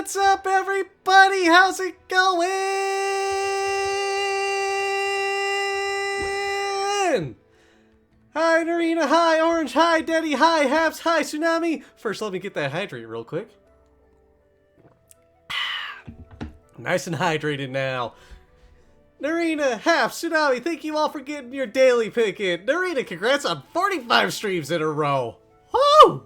What's up, everybody? How's it going? Hi, Narina. Hi, Orange. Hi, Daddy. Hi, Haps. Hi, Tsunami. First, let me get that hydrate real quick. Nice and hydrated now. Narina, Haps, Tsunami, thank you all for getting your daily pick in. Narina, congrats on 45 streams in a row. Woo!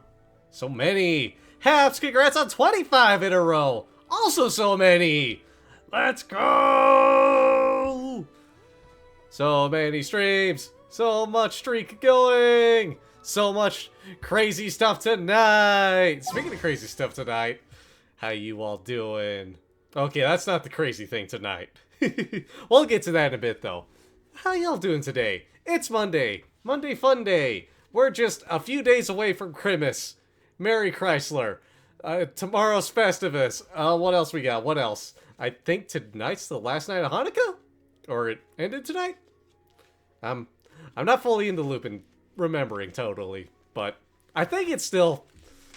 So many. Haps, congrats on 25 in a row. Also so many. Let's go! So many streams. So much streak going. So much crazy stuff tonight. Speaking of crazy stuff tonight, how you all doing? Okay, that's not the crazy thing tonight. We'll get to that in a bit, though. How y'all doing today? It's Monday. Monday Fun Day. We're just a few days away from Christmas. Merry Chrysler. Tomorrow's Festivus. What else we got? What else? I think tonight's the last night of Hanukkah? Or it ended tonight? I'm not fully in the loop and remembering totally. But I think it's still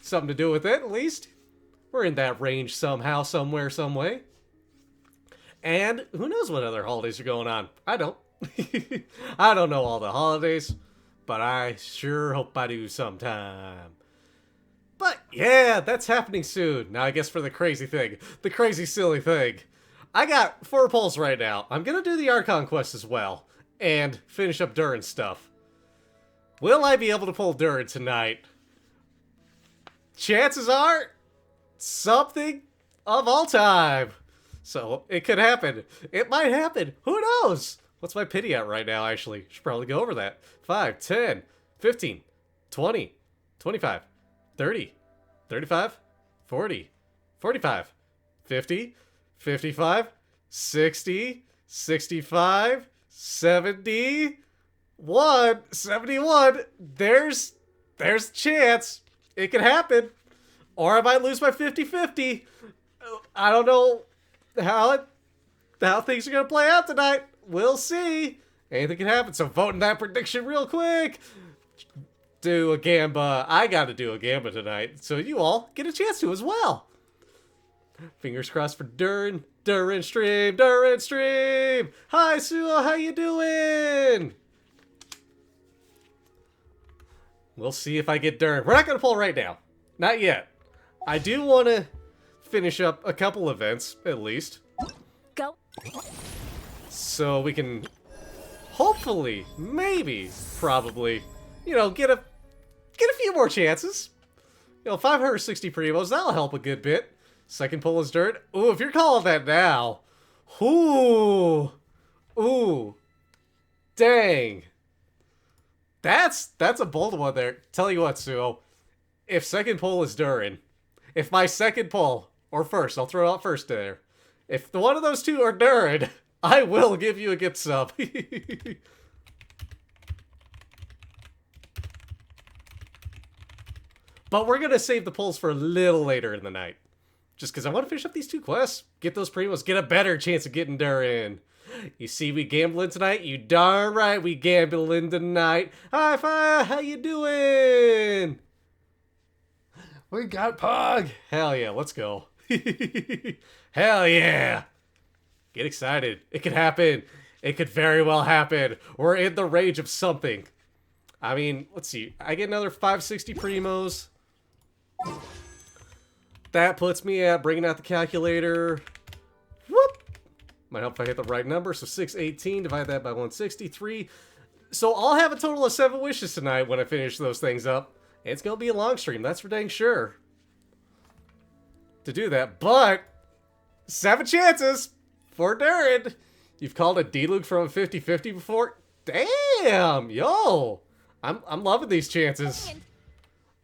something to do with it, at least. We're in that range somehow, somewhere, some way. And who knows what other holidays are going on? I don't. I don't know all the holidays, but I sure hope I do sometime. But yeah, that's happening soon. Now I guess for the crazy thing, the crazy silly thing. I got 4 polls right now. I'm gonna do the Archon quest as well, and finish up Durin stuff. Will I be able to pull Durin tonight? Chances are, something of all time. So, it could happen. It might happen. Who knows? What's my pity at right now, actually? Should probably go over that. 5, 10, 15, 20, 25, 30, 35, 40, 45, 50, 55, 60, 65, 70, 71. There's a chance. It could happen. Or I might lose by 50-50. I don't know how things are going to play out tonight. We'll see. Anything can happen. So vote in that prediction real quick. Do a gamba. I got to do a gamba tonight. So you all get a chance to as well. Fingers crossed for Durin. Durin stream. Durin stream. Hi, Suo. How you doing? We'll see if I get Durin. We're not going to pull right now. Not yet. I do want to finish up a couple events, at least. Go. So we can hopefully, maybe, probably, you know, get a few more chances. You know, 560 primos, that'll help a good bit. Second pull is dirt. Ooh, if you're calling that now. Ooh. Ooh. Dang. That's a bold one there. Tell you what, Suo. If second pull is Durin, if my second pull, or first, I'll throw out first there. If one of those two are Durin, I will give you a gift sub. But we're going to save the pulls for a little later in the night. Just because I want to finish up these 2 quests. Get those primos. Get a better chance of getting Durin. You see we gambling tonight? You darn right we gambling tonight. High five! How you doing? We got Pug! Hell yeah, let's go. Hell yeah! Get excited. It could happen. It could very well happen. We're in the range of something. I mean, let's see. I get another 560 primos. That puts me at, bringing out the calculator. Whoop! Might help if I hit the right number. So 618, divide that by 163. So I'll have a total of 7 wishes tonight when I finish those things up. It's going to be a long stream, that's for dang sure. To do that, but 7 chances for Durin. You've called a D-Luke from a 50-50 before? Damn, yo. I'm loving these chances.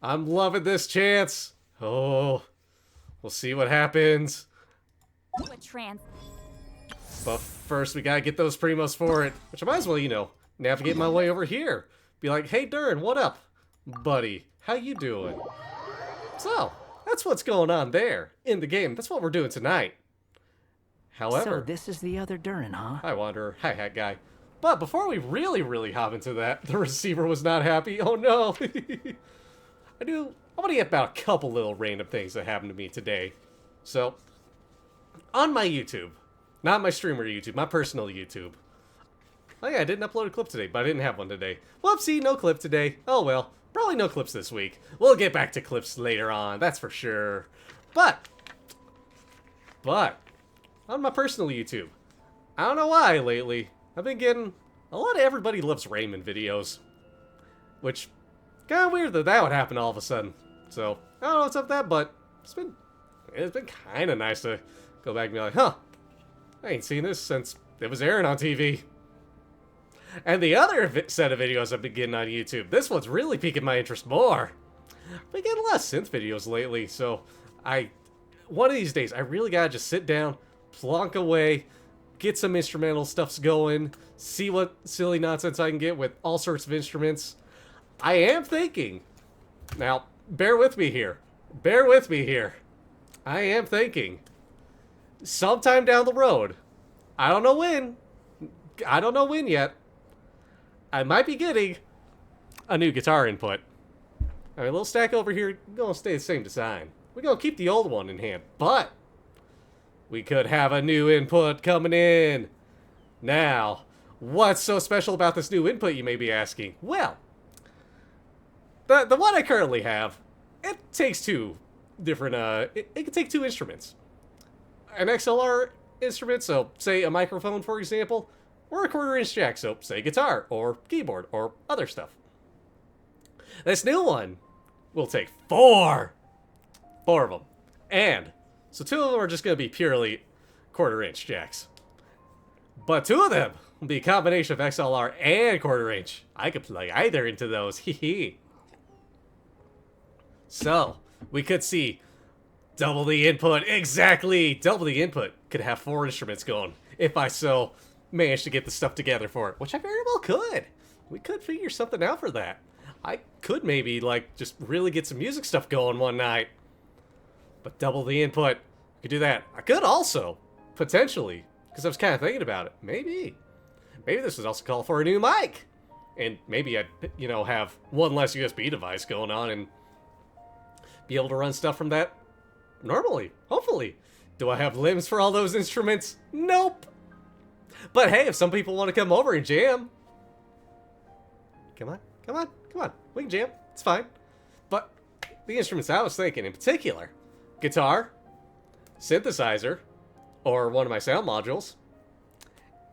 I'm loving this chance. Oh, we'll see what happens. But first, we gotta get those primos for it, which I might as well, you know, navigate my way over here. Be like, hey, Durin, what up, buddy? How you doing? So, that's what's going on there in the game. That's what we're doing tonight. However... So this is the other Durin, huh? Hi, Wanderer. Hi, Hat Guy. But before we really hop into that, the receiver was not happy. Oh, no. I want to get about a couple little random things that happened to me today. So, on my YouTube. Not my streamer YouTube, my personal YouTube. Oh yeah, I didn't upload a clip today, but I didn't have one today. Whoopsie, no clip today. Oh well, probably no clips this week. We'll get back to clips later on, that's for sure. But, on my personal YouTube, I don't know why lately, I've been getting a lot of Everybody Loves Raymond videos. Which, kind of weird that that would happen all of a sudden. So, I don't know what's up with that, but it's been kind of nice to go back and be like, huh, I ain't seen this since it was airing on TV. And the other set of videos I've been getting on YouTube, this one's really piquing my interest more. I've been getting a lot of synth videos lately, so one of these days, I really gotta just sit down, plonk away, get some instrumental stuffs going, see what silly nonsense I can get with all sorts of instruments. I am thinking, now, bear with me here, I am thinking, sometime down the road, I don't know when yet, I might be getting a new guitar input. I mean, a little stack over here, gonna stay the same design. We're gonna keep the old one in hand, but we could have a new input coming in. Now, what's so special about this new input, you may be asking? Well, the one I currently have, it takes two different, it can take two instruments. An XLR instrument, so say a microphone, for example, or a 1/4-inch jack, so say guitar, or keyboard, or other stuff. This new one will take four of them. And, so 2 of them are just going to be purely 1/4-inch jacks. But 2 of them will be a combination of XLR and 1/4-inch. I could plug either into those, hee. So, we could see double the input, exactly double the input. Could have 4 instruments going, if I so managed to get the stuff together for it, which I very well could. We could figure something out for that. I could maybe, like, just really get some music stuff going one night. But double the input, I could do that. I could also, potentially, because I was kind of thinking about it, maybe this would also call for a new mic. And maybe I'd, have one less USB device going on and be able to run stuff from that normally, hopefully. Do I have limbs for all those instruments? Nope. But hey, if some people want to come over and jam, come on. We can jam. It's fine. But the instruments I was thinking in particular, guitar, synthesizer, or one of my sound modules,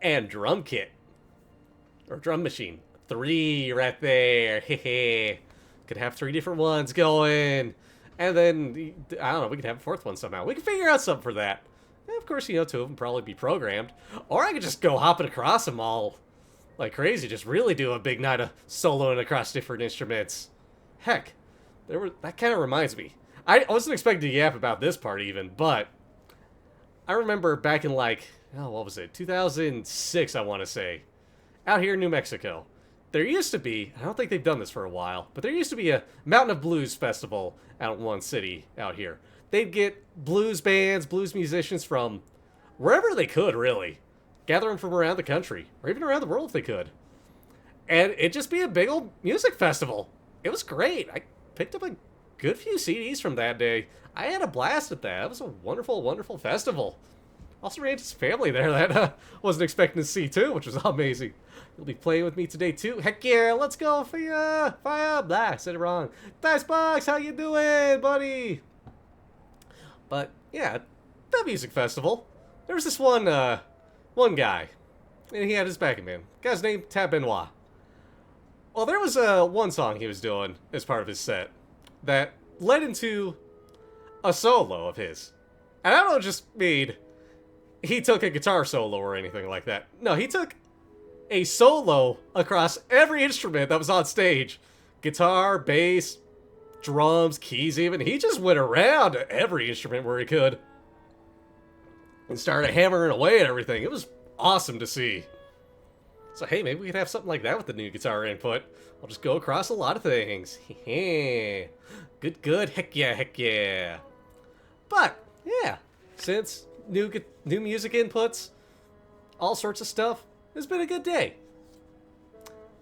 and drum kit. Or drum machine. 3 right there. Could have 3 different ones going. And then, I don't know, we could have a 4th one somehow. We can figure out something for that. And of course, 2 of them probably be programmed. Or I could just go hopping across them all like crazy. Just really do a big night of soloing across different instruments. Heck, that kind of reminds me. I wasn't expecting to yap about this part even, but I remember back in what was it, 2006 I want to say, out here in New Mexico, there used to be, I don't think they've done this for a while, but there used to be a Mountain of Blues festival out in one city out here. They'd get blues bands, blues musicians from wherever they could, really. Gather them from around the country, or even around the world if they could. And it'd just be a big old music festival. It was great. I picked up a good few CDs from that day. I had a blast at that. It was a wonderful, wonderful festival. Also ran into some family there that wasn't expecting to see too, which was amazing. You'll be playing with me today too. Heck yeah, let's go fire, blah, said it wrong. Dicebox, how you doing, buddy? But yeah, that music festival, there was this one guy, and he had his backing band. Guy's name, Tab Benoit. Well, there was one song he was doing as part of his set that led into a solo of his. And I don't just mean he took a guitar solo or anything like that. No, he took a solo across every instrument that was on stage. Guitar, bass, drums, keys even. He just went around to every instrument where he could and started hammering away at everything. It was awesome to see. So hey, maybe we could have something like that with the new guitar input. I'll just go across a lot of things. Good. Heck yeah. But yeah, since new music inputs, all sorts of stuff, it's been a good day.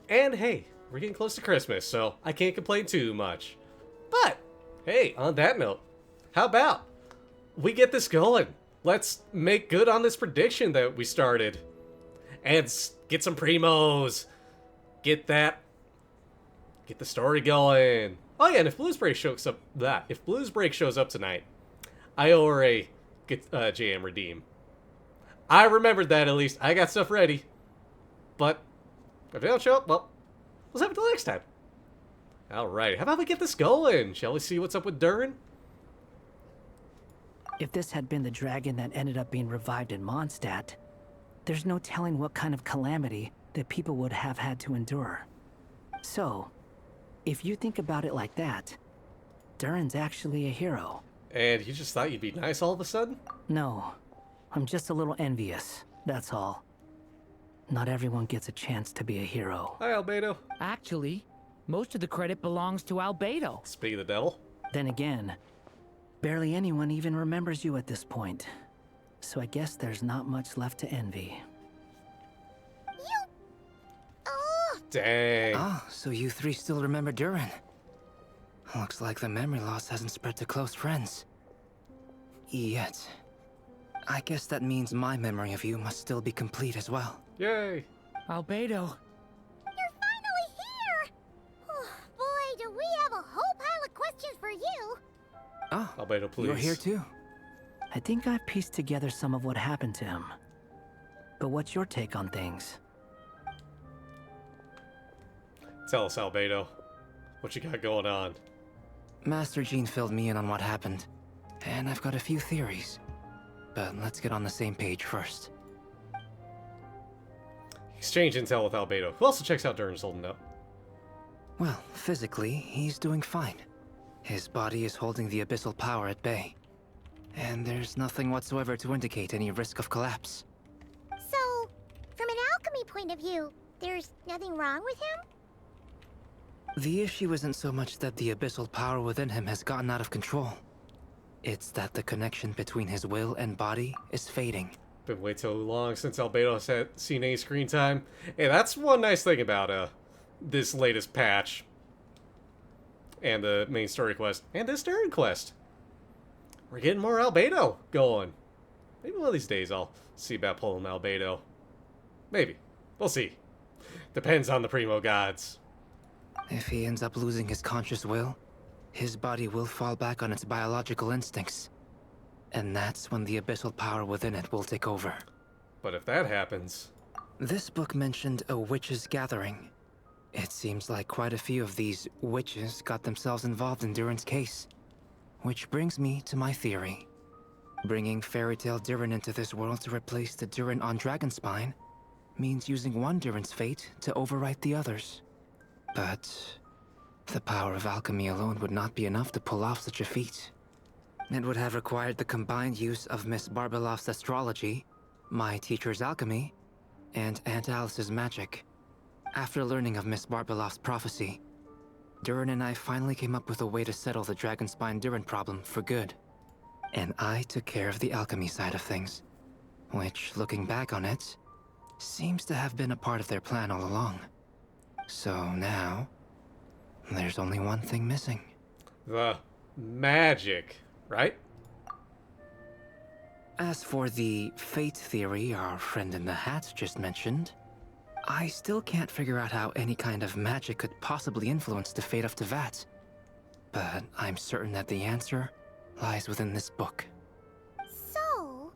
And hey, we're getting close to Christmas, so I can't complain too much. But hey, on that note, how about we get this going? let's make good on this prediction that we started. And get some primos. Get the story going. Oh yeah, and if Blues Break shows up tonight, I owe her a JM redeem. I remembered that at least. I got stuff ready. But if they don't show up, well, let's have it till next time. Alright, how about we get this going? Shall we see what's up with Durin? If this had been the dragon that ended up being revived in Mondstadt, there's no telling what kind of calamity that people would have had to endure. So, if you think about it like that, Durin's actually a hero. And you just thought you'd be nice all of a sudden? No, I'm just a little envious, that's all. Not everyone gets a chance to be a hero. Hi, Albedo. Actually, most of the credit belongs to Albedo. Speak of the devil. Then again, barely anyone even remembers you at this point. So I guess there's not much left to envy. Dang. Oh, so you three still remember Durin. Looks like the memory loss hasn't spread to close friends. Yet. I guess that means my memory of you must still be complete as well. Yay. Albedo. You're finally here! Oh, boy, do we have a whole pile of questions for you! Oh, Albedo, please. you're here too. I think I've pieced together some of what happened to him. But what's your take on things? Tell us, Albedo. What you got going on? Master Jean filled me in on what happened. And I've got a few theories. But let's get on the same page first. Exchange intel with Albedo, who also checks out Durin's holding up. Well, physically, he's doing fine. His body is holding the abyssal power at bay. And there's nothing whatsoever to indicate any risk of collapse. So, from an alchemy point of view, there's nothing wrong with him? The issue isn't so much that the abyssal power within him has gotten out of control. It's that the connection between his will and body is fading. Been way too long since Albedo has seen any screen time. Hey, that's one nice thing about this latest patch. And the main story quest. And this Durin quest. We're getting more Albedo going. Maybe one of these days I'll see about pulling Albedo. Maybe. We'll see. Depends on the Primo gods. If he ends up losing his conscious will, his body will fall back on its biological instincts. And that's when the abyssal power within it will take over. But if that happens... This book mentioned a witches' gathering. It seems like quite a few of these witches got themselves involved in Durin's case. Which brings me to my theory. Bringing Fairy Tale Durin into this world to replace the Durin on Dragonspine means using one Durin's fate to overwrite the others. But the power of alchemy alone would not be enough to pull off such a feat. It would have required the combined use of Miss Barbeloff's astrology, my teacher's alchemy, and Aunt Alice's magic. After learning of Miss Barbeloff's prophecy, Durin and I finally came up with a way to settle the Dragonspine Durin problem for good. And I took care of the alchemy side of things, which, looking back on it, seems to have been a part of their plan all along. So now, there's only one thing missing. The magic, right? As for the fate theory our friend in the hat just mentioned, I still can't figure out how any kind of magic could possibly influence the fate of Tevat. But I'm certain that the answer lies within this book. So,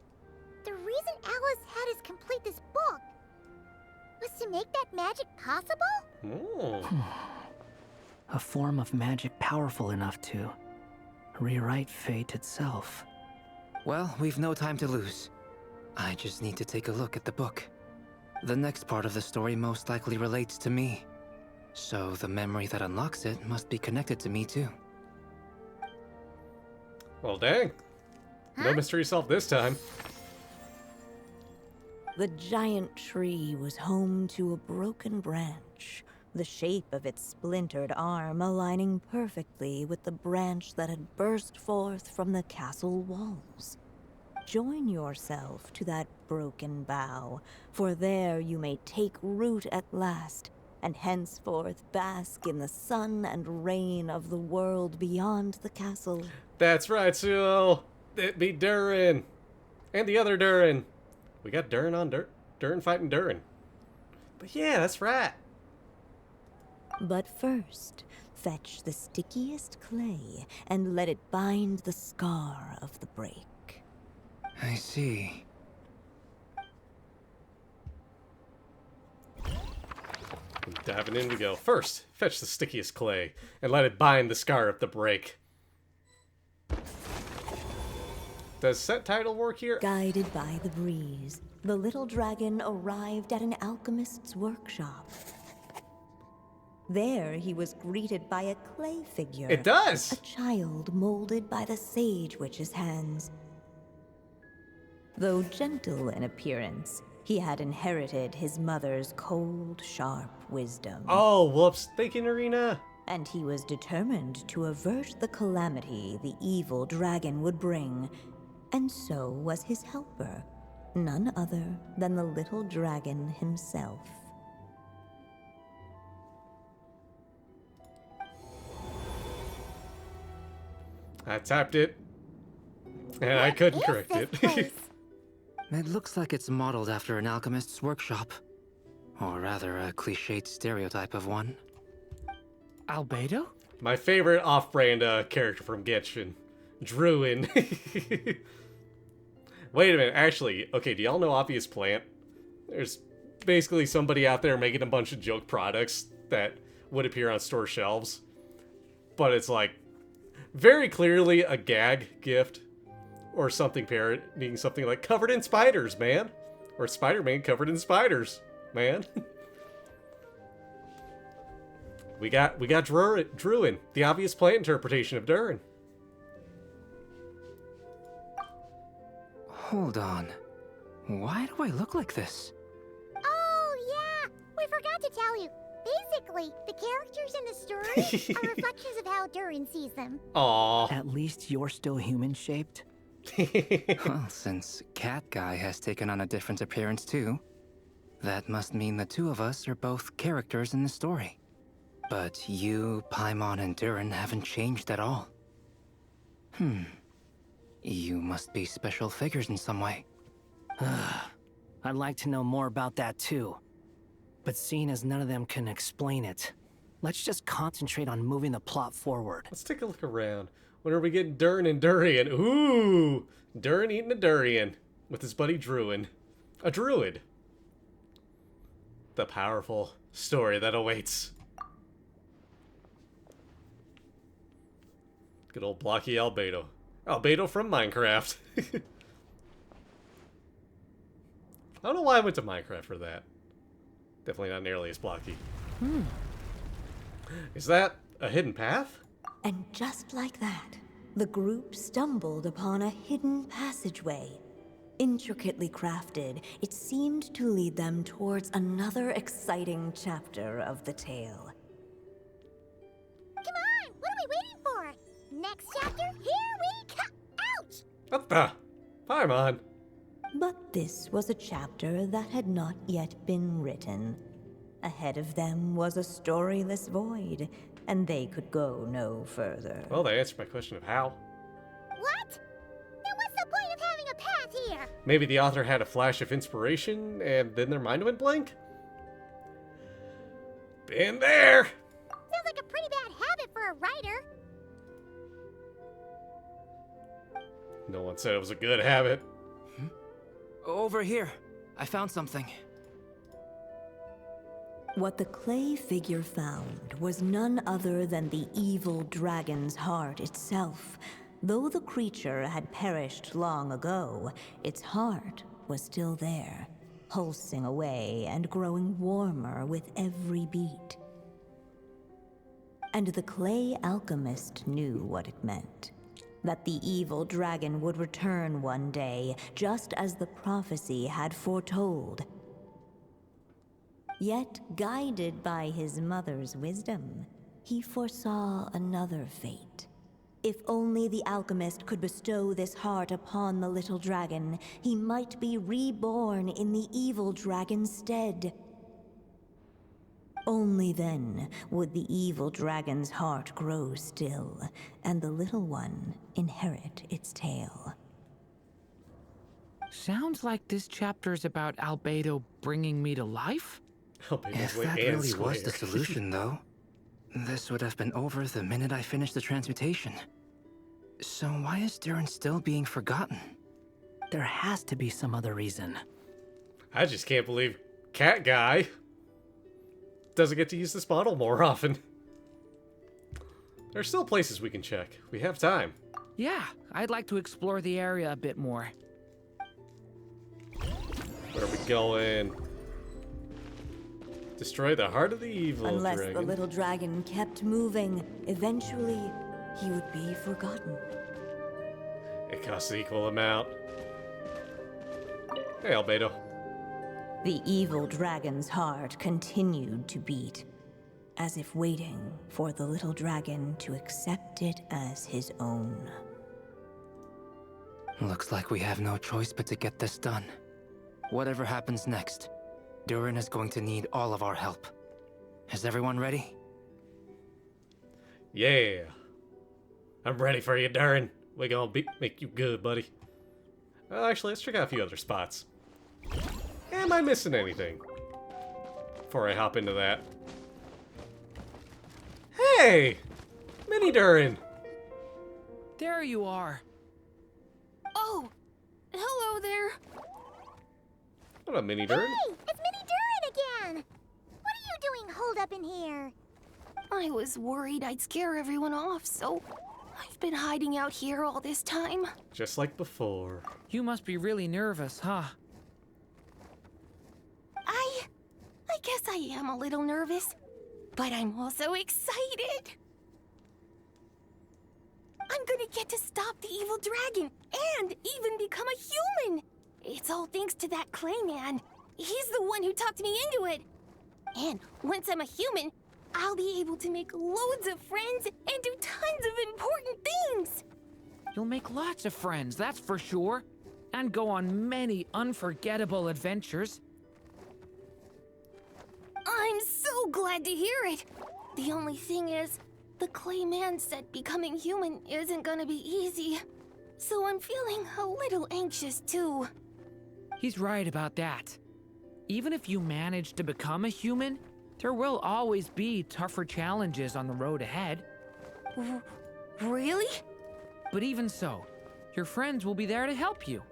the reason Alice had us complete this book was to make that magic possible? Mm. A form of magic powerful enough to rewrite fate itself. Well, we've no time to lose. I just need to take a look at the book. The next part of the story most likely relates to me. So the memory that unlocks it must be connected to me too. Well, dang. No mystery solved this time. The giant tree was home to a broken branch, the shape of its splintered arm aligning perfectly with the branch that had burst forth from the castle walls. Join yourself to that broken bough, for there you may take root at last, and henceforth bask in the sun and rain of the world beyond the castle. That's right, Suo. It be Durin. And the other Durin. We got Durin on Durin fighting Durin. But yeah, that's right. But first, fetch the stickiest clay and let it bind the scar of the break. I see. Diving in we go. First, fetch the stickiest clay and let it bind the scar of the break. Does set title work here? Guided by the breeze, the little dragon arrived at an alchemist's workshop. There he was greeted by a clay figure. It does! A child molded by the sage witch's hands. Though gentle in appearance, he had inherited his mother's cold, sharp wisdom. Oh, whoops. Thinking Arena. And he was determined to avert the calamity the evil dragon would bring. And so was his helper, none other than the little dragon himself. I tapped it, and I couldn't Is correct this it. place? It looks like it's modeled after an alchemist's workshop. Or rather, a cliched stereotype of one. Albedo? My favorite off-brand character from Genshin, Druin. Wait a minute, actually, okay, do y'all know Obvious Plant? There's basically somebody out there making a bunch of joke products that would appear on store shelves. But it's like, very clearly a gag gift. Or something parodying something like, covered in spiders, man. Or Spider-Man covered in spiders, man. we got Druin, the Obvious Plant interpretation of Durin. Hold on. Why do I look like this? Oh, yeah! We forgot to tell you. Basically, the characters in the story are reflections of how Durin sees them. Aww. At least you're still human-shaped. Well, since Cat Guy has taken on a different appearance too, that must mean the two of us are both characters in the story. But you, Paimon, and Durin haven't changed at all. You must be special figures in some way. I'd like to know more about that too. But seeing as none of them can explain it, let's just concentrate on moving the plot forward. Let's take a look around. When are we getting Durin and Durian? Ooh! Durin eating a durian with his buddy Druin. A druid. The powerful story that awaits. Good old blocky Albedo. Albedo from Minecraft. I don't know why I went to Minecraft for that. Definitely not nearly as blocky. Is that a hidden path? And just like that, the group stumbled upon a hidden passageway. Intricately crafted, it seemed to lead them towards another exciting chapter of the tale. Come on! What are we waiting for? Next chapter, here we come! Ouch! What the? Paimon. But this was a chapter that had not yet been written. Ahead of them was a storyless void, and they could go no further. Well, they answered my question of how. What? Then what's the point of having a path here? Maybe the author had a flash of inspiration, and then their mind went blank? Been there! Sounds like a pretty bad habit for a writer. No one said it was a good habit. Over here. I found something. What the clay figure found was none other than the evil dragon's heart itself. Though the creature had perished long ago, its heart was still there, pulsing away and growing warmer with every beat. And the clay alchemist knew what it meant. That the evil dragon would return one day, just as the prophecy had foretold. Yet, guided by his mother's wisdom, he foresaw another fate. If only the alchemist could bestow this heart upon the little dragon, he might be reborn in the evil dragon's stead. Only then would the evil dragon's heart grow still, and the little one inherit its tale. Sounds like this chapter's about Albedo bringing me to life? Albedo's If way that and really was the square. solution, though, this would have been over the minute I finished the transmutation. So why is Durin still being forgotten? There has to be some other reason. I just can't believe Cat Guy doesn't get to use this model more often. There's still places we can check. We have time. Yeah, I'd like to explore the area a bit more. Where are we going? Destroy the heart of the evil Unless dragon. the little dragon kept moving, eventually he would be forgotten. It costs the equal amount. Hey, Albedo. The evil dragon's heart continued to beat, as if waiting for the little dragon to accept it as his own. Looks like we have no choice but to get this done. Whatever happens next, Durin is going to need all of our help. Is everyone ready? Yeah. I'm ready for you, Durin. We're gonna make you good, buddy. Actually, let's check out a few other spots. Am I missing anything? Before I hop into that. Hey! Mini Durin! There you are. Oh, hello there. What up, Mini Durin? Hey, it's Mini Durin again! What are you doing holed up in here? I was worried I'd scare everyone off, so I've been hiding out here all this time. Just like before. You must be really nervous, huh? I guess I am a little nervous, but I'm also excited. I'm gonna get to stop the evil dragon and even become a human. It's all thanks to that clay man. He's the one who talked me into it. And once I'm a human, I'll be able to make loads of friends and do tons of important things. You'll make lots of friends, that's for sure. And go on many unforgettable adventures. I'm so glad to hear it. The only thing is, the clay man said becoming human isn't gonna be easy. So I'm feeling a little anxious too. He's right about that. Even if you manage to become a human, there will always be tougher challenges on the road ahead. Really? But even so, your friends will be there to help you.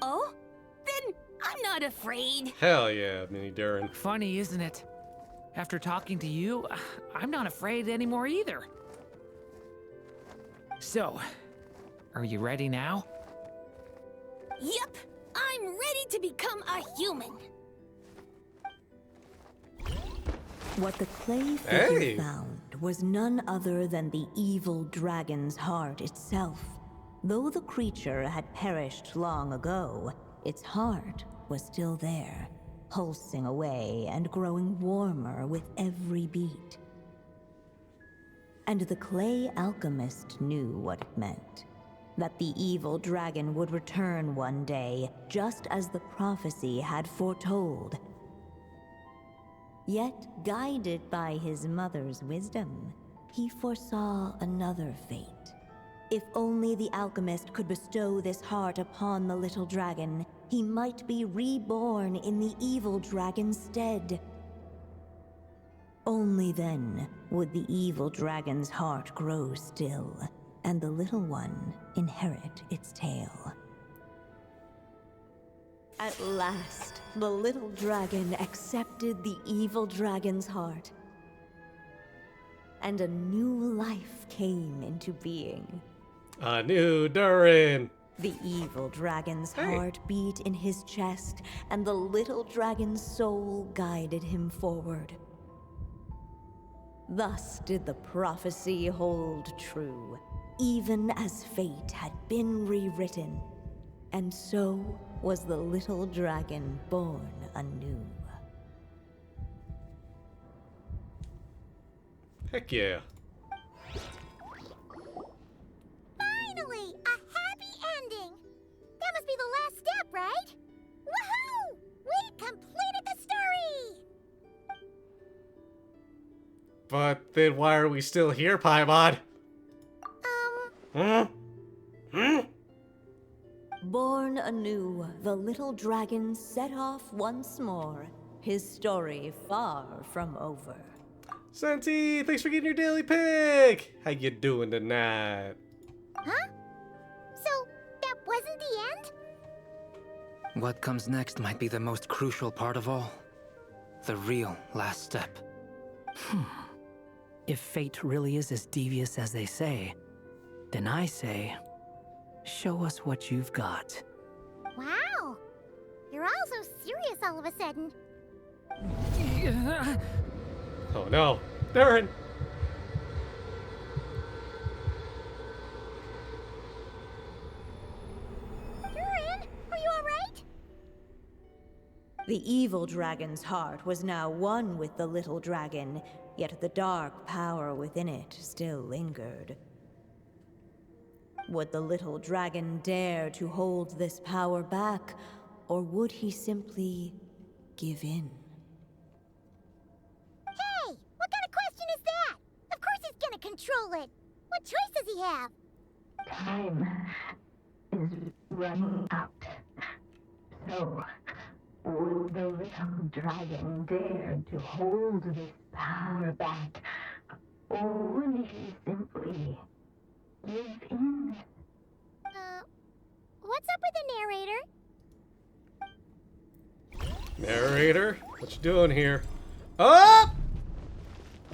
Oh? Then I'm not afraid. Hell yeah, Mini Durin. Funny, isn't it? After talking to you, I'm not afraid anymore either. So, are you ready now? Yep, I'm ready to become a human. What the clay figure Hey. found was none other than the evil dragon's heart itself. Though the creature had perished long ago, its heart was still there, pulsing away and growing warmer with every beat. And the clay alchemist knew what it meant. That the evil dragon would return one day, just as the prophecy had foretold. Yet, guided by his mother's wisdom, he foresaw another fate. If only the alchemist could bestow this heart upon the little dragon, he might be reborn in the evil dragon's stead. Only then would the evil dragon's heart grow still, and the little one inherit its tale. At last, the little dragon accepted the evil dragon's heart, and a new life came into being. A new Durin. The evil dragon's Hey. heart beat in his chest, and the little dragon's soul guided him forward. Thus did the prophecy hold true, even as fate had been rewritten. And so was the little dragon born anew. Heck yeah. Finally, a happy ending! That must be the last step, right? Woohoo! We completed the story! But then why are we still here, Paimon? Hmm? Hmm? anew, the little dragon set off once more, his story far from over. Senti, thanks for getting your daily pick. How you doing tonight? Huh? So, that wasn't the end? What comes next might be the most crucial part of all. The real last step. If fate really is as devious as they say, then I say, show us what you've got. Wow! You're all so serious all of a sudden. Oh no, Durin! Durin, are you alright? The evil dragon's heart was now one with the little dragon, yet the dark power within it still lingered. Would the little dragon dare to hold this power back, or would he simply give in? Hey, what kind of question is that? Of course he's gonna control it. What choice does he have? Time is running out. So, will the little dragon dare to hold this power back? Or will he simply give in? What's up with the narrator? Narrator, what you doing here? Oh!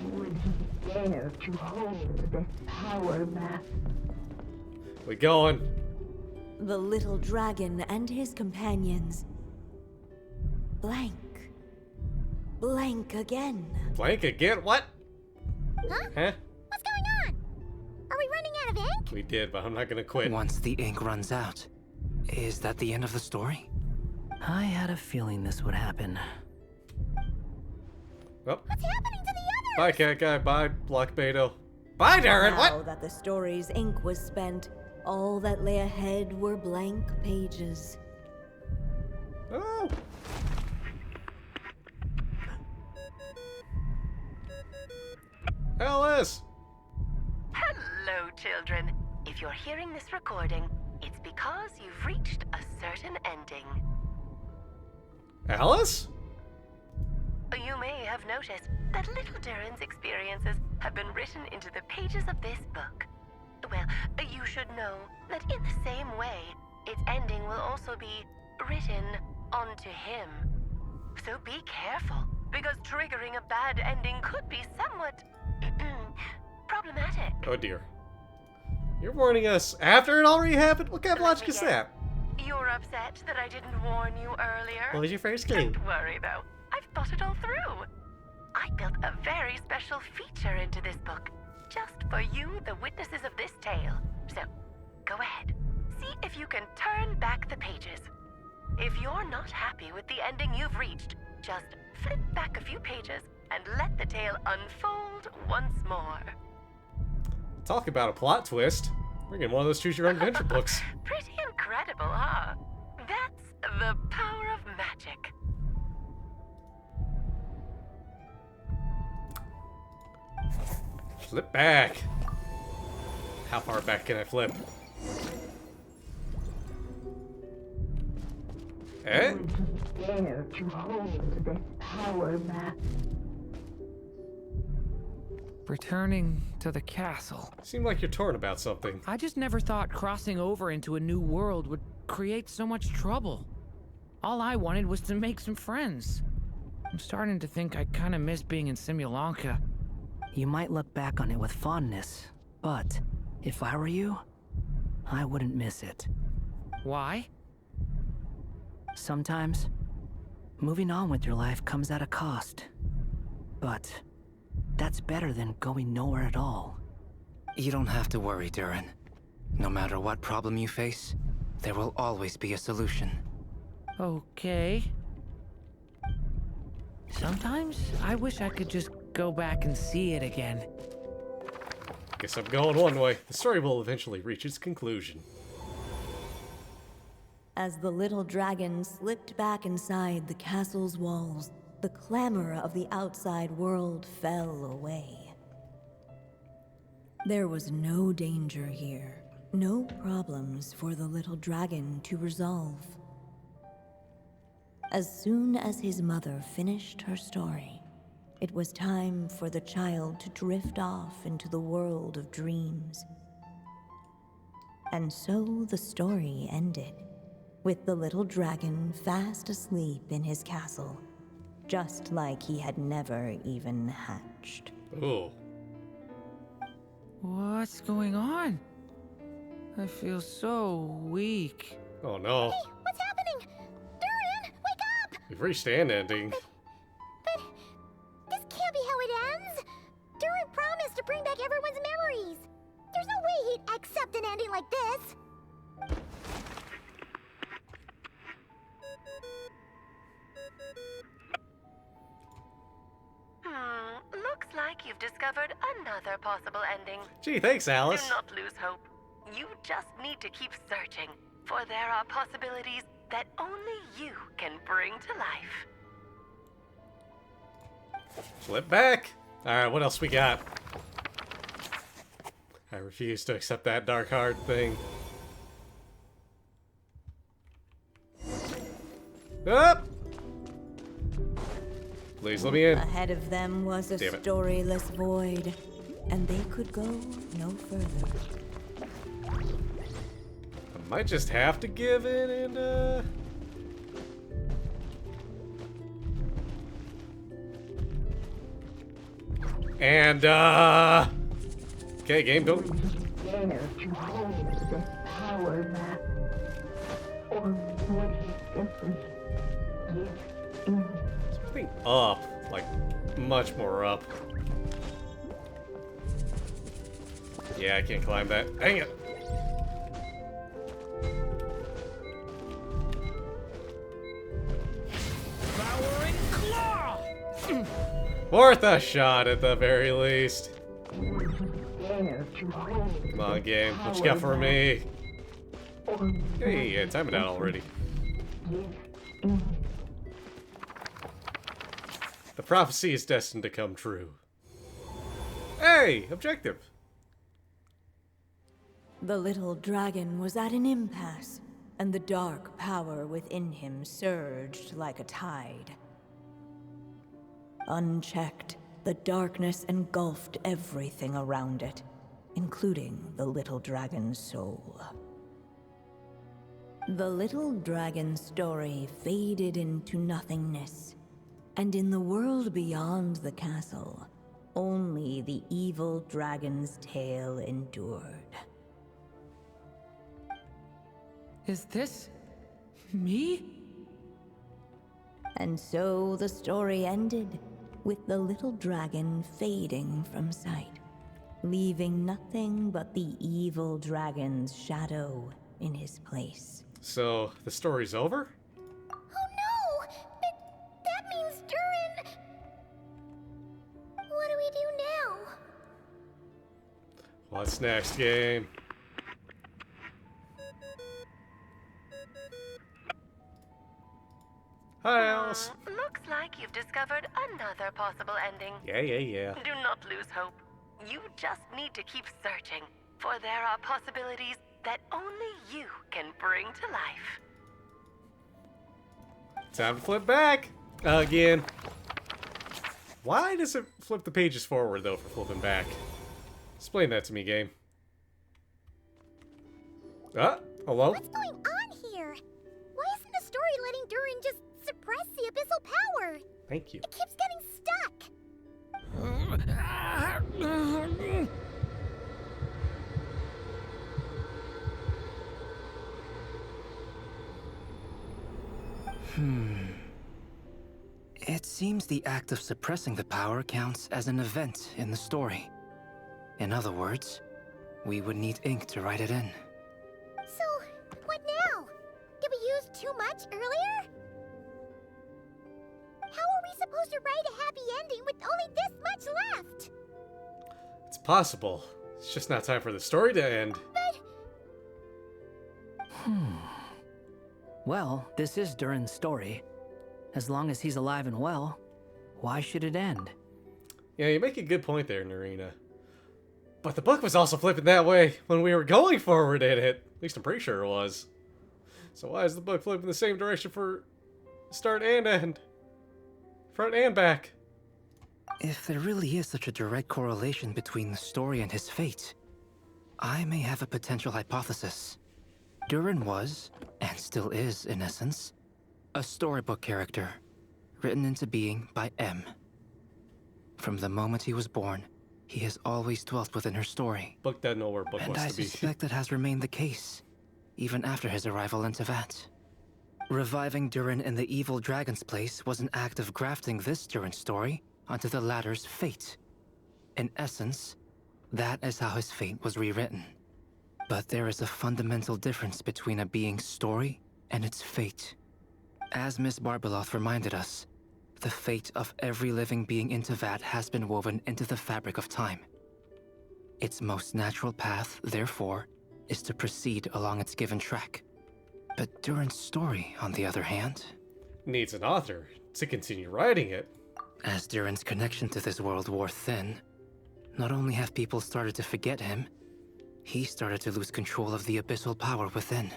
Would he dare to hold this power back? We going. The little dragon and his companions blank. Blank again. Blank again? What? Huh? Huh? What's going on? Are we running out of ink? We did, but I'm not gonna quit. Once the ink runs out, is that the end of the story? I had a feeling this would happen. Oh, What's happening to the others? bye, cat guy. Bye, Block Beto. Bye, Durin. Now What? that the story's ink was spent, all that lay ahead were blank pages. Oh. Alice. Hello, children. If you're hearing this recording, it's because you've reached a certain ending. Alice? You may have noticed that little Durin's experiences have been written into the pages of this book. Well, you should know that in the same way, its ending will also be written onto him. So be careful, because triggering a bad ending could be somewhat problematic. Oh dear. You're warning us after it already happened? What kind of logic is that? You're upset that I didn't warn you earlier? What was your first clue? Don't worry, though. I've thought it all through. I built a very special feature into this book, just for you, the witnesses of this tale. So, go ahead. See if you can turn back the pages. If you're not happy with the ending you've reached, just flip back a few pages and let the tale unfold once more. Talk about a plot twist. We're getting one of those choose your own adventure books. Pretty incredible, huh? That's the power of magic. Flip back. How far back can I flip? Eh? Would he dare to hold this power back? Returning to the castle. Seem like you're torn about something. I just never thought crossing over into a new world would create so much trouble. All I wanted was to make some friends. I'm starting to think I kind of miss being in Simulanka. You might look back on it with fondness, but if I were you, I wouldn't miss it. Why? Sometimes, moving on with your life comes at a cost. But that's better than going nowhere at all. You don't have to worry, Durin. No matter what problem you face, there will always be a solution. Okay. Sometimes I wish I could just go back and see it again. Guess I'm going one way. The story will eventually reach its conclusion. As the little dragon slipped back inside the castle's walls, the clamor of the outside world fell away. There was no danger here, No problems for the little dragon to resolve. As soon as his mother finished her story, it was time for the child to drift off into the world of dreams. And so the story ended, with the little dragon fast asleep in his castle, just like he had never even hatched. Ooh. What's going on? I feel so weak. Oh no. Hey, what's happening? Durin, wake up! We've reached an ending. But this can't be how it ends. Durin promised to bring back everyone's memories. There's no way he'd accept an ending like this. Looks like you've discovered another possible ending. Gee, thanks, Alice. Do not lose hope. You just need to keep searching, for there are possibilities that only you can bring to life. Flip back. Alright, what else we got? I refuse to accept that dark heart thing. Up! Please let me in. Ahead of them was a Damn it. storyless void, and they could go no further. I might just have to give in and okay, game, go. Dare to hold this power map, or would he simply give in? Something up, like much more up. Yeah, I can't climb that. Dang it. Devouring claw! Worth a shot at the very least. Would he dare to hold Come on, this game. What you power got for map, me? or would Hey, he yeah, time it out already. give in? The prophecy is destined to come true. Hey, objective. The little dragon was at an impasse, and the dark power within him surged like a tide. Unchecked, the darkness engulfed everything around it, including the little dragon's soul. The little dragon's story faded into nothingness, and in the world beyond the castle, only the evil dragon's tale endured. Is this me? And so the story ended, with the little dragon fading from sight, leaving nothing but the evil dragon's shadow in his place. So, the story's over? Oh no! That means Durin... What do we do now? What's next, game? Hi, Alice. Looks like you've discovered another possible ending. Yeah. Do not lose hope. You just need to keep searching, for there are possibilities that only you can bring to life. Time to flip back again. Why does it flip the pages forward, though, for flipping back? Explain that to me, game. Hello? What's going on here? Why isn't the story letting Durin just suppress the abyssal power? Thank you. It keeps getting stuck. It seems the act of suppressing the power counts as an event in the story. In other words, we would need ink to write it in. So, what now? Did we use too much earlier? How are we supposed to write a happy ending with only this much left? It's possible. It's just not time for the story to end. Well, this is Durin's story. As long as he's alive and well, why should it end? Yeah, you make a good point there, Narina. But the book was also flipping that way when we were going forward in it. At least I'm pretty sure it was. So why is the book flipping the same direction for start and end? Front and back? If there really is such a direct correlation between the story and his fate, I may have a potential hypothesis. Durin was, and still is in essence, a storybook character, written into being by M. From the moment he was born, he has always dwelt within her story. Book doesn't know where book And wants I to be. suspect that has remained the case, even after his arrival in Tevat. Reviving Durin in the evil dragon's place was an act of grafting this Durin story onto the latter's fate. In essence, that is how his fate was rewritten. But there is a fundamental difference between a being's story and its fate. As Miss Barbeloth reminded us, the fate of every living being in Tevat has been woven into the fabric of time. Its most natural path, therefore, is to proceed along its given track. But Durin's story, on the other hand, Needs an author to continue writing it. as Durin's connection to this world wore thin, not only have people started to forget him, he started to lose control of the abyssal power within.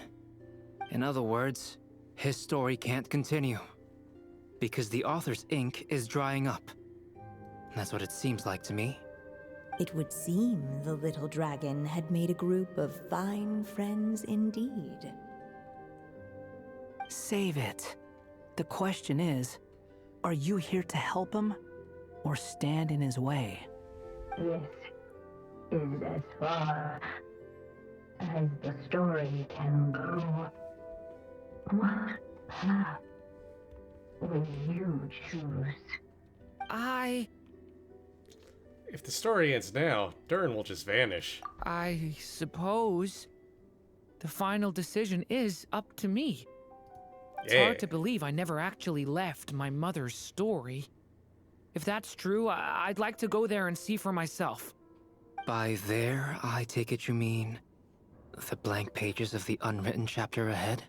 In other words, his story can't continue, because the author's ink is drying up. That's what it seems like to me. It would seem the little dragon had made a group of fine friends indeed. Save it. The question is, are you here to help him or stand in his way? This is as far as the story can go. What path will you choose? If the story ends now, Durin will just vanish. I suppose the final decision is up to me. It's hard to believe I never actually left my mother's story. If that's true, I'd like to go there and see for myself. By there, I take it you mean the blank pages of the unwritten chapter ahead?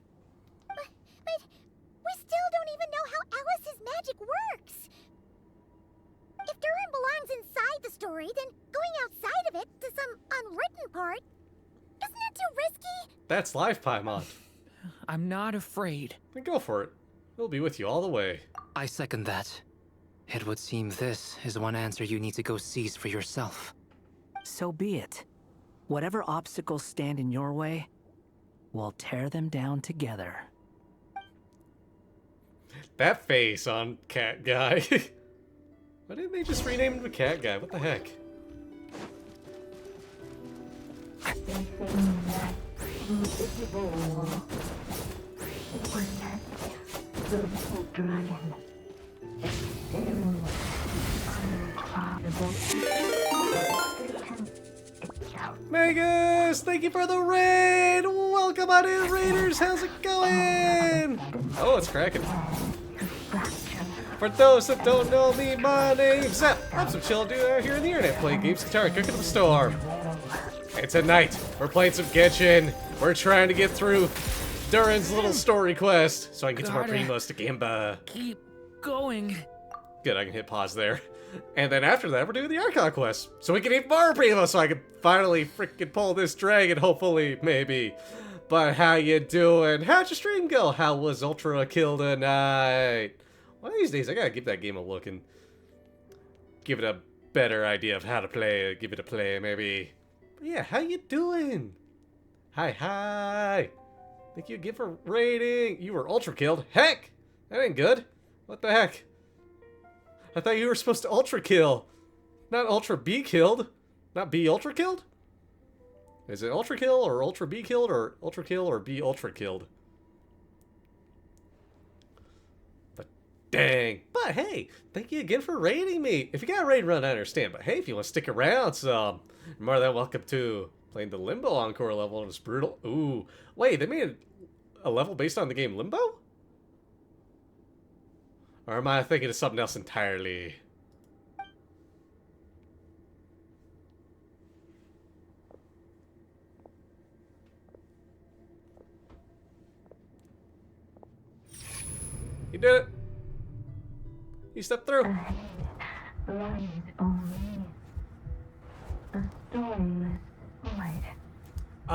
But we still don't even know how Alice's magic works. If Durin belongs inside the story, then going outside of it to some unwritten part, isn't that too risky? That's life, Paimon. I'm not afraid. Then go for it. We'll be with you all the way. I second that. It would seem this is one answer you need to go seize for yourself. So be it. Whatever obstacles stand in your way, we'll tear them down together. That face on Cat Guy. Why didn't they just rename him to Cat Guy? What the heck? The little dragon is staring Magus, thank you for the raid! Welcome on in, Raiders! How's it going? Oh, it's cracking. For those that don't know me, my name's Zep. I'm some chill dude out here in the internet playing games, guitar, and cooking up a storm. And tonight, we're playing some Genshin. We're trying to get through Durin's little story quest so I can get some more primos to Gamba. Keep going. Good, I can hit pause there. And then after that, we're doing the Archon quest. So we can eat more primos so I can finally freaking pull this dragon, hopefully, maybe. But how you doing? How'd your stream go? How was Ultra Kill tonight? One of these days, I gotta give that game a look and give it a better idea of how to play it. Give it a play, maybe. But yeah, how you doing? Hi. Thank you again for rating. You were Ultra Killed. Heck! That ain't good. What the heck? I thought you were supposed to Ultra Kill. Not Ultra Be Killed. Not Be Ultra Killed? Is it Ultra Kill or Ultra Be Killed or Ultra Kill or Be Ultra Killed? But dang. But hey, thank you again for rating me. If you got a raid run, I understand. But hey, if you want to stick around some, you're more than welcome to playing the Limbo Encore level and it's brutal. Ooh. Wait, they made a level based on the game Limbo? Or am I thinking of something else entirely? You did it! You stepped through! lies only a story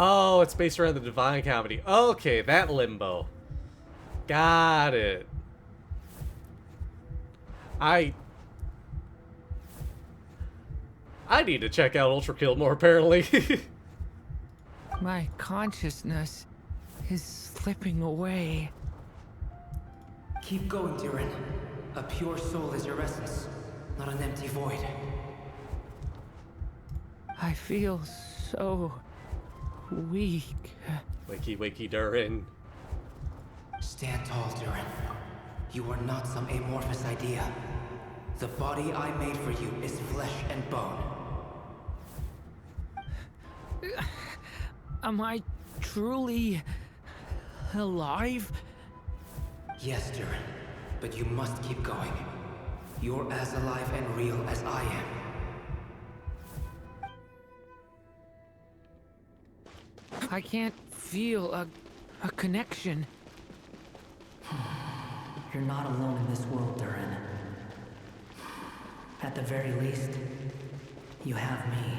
Oh, it's based around the Divine Comedy. Okay, that limbo. Got it. I need to check out Ultra Kill more, apparently. My consciousness is slipping away. Keep going, Durin. A pure soul is your essence, not an empty void. I feel so weak. Wakey, wakey, Durin. Stand tall, Durin. You are not some amorphous idea. The body I made for you is flesh and bone. Am I truly alive? Yes, Durin, but you must keep going. You're as alive and real as I am. I can't feel a connection. You're not alone in this world, Durin. At the very least, you have me.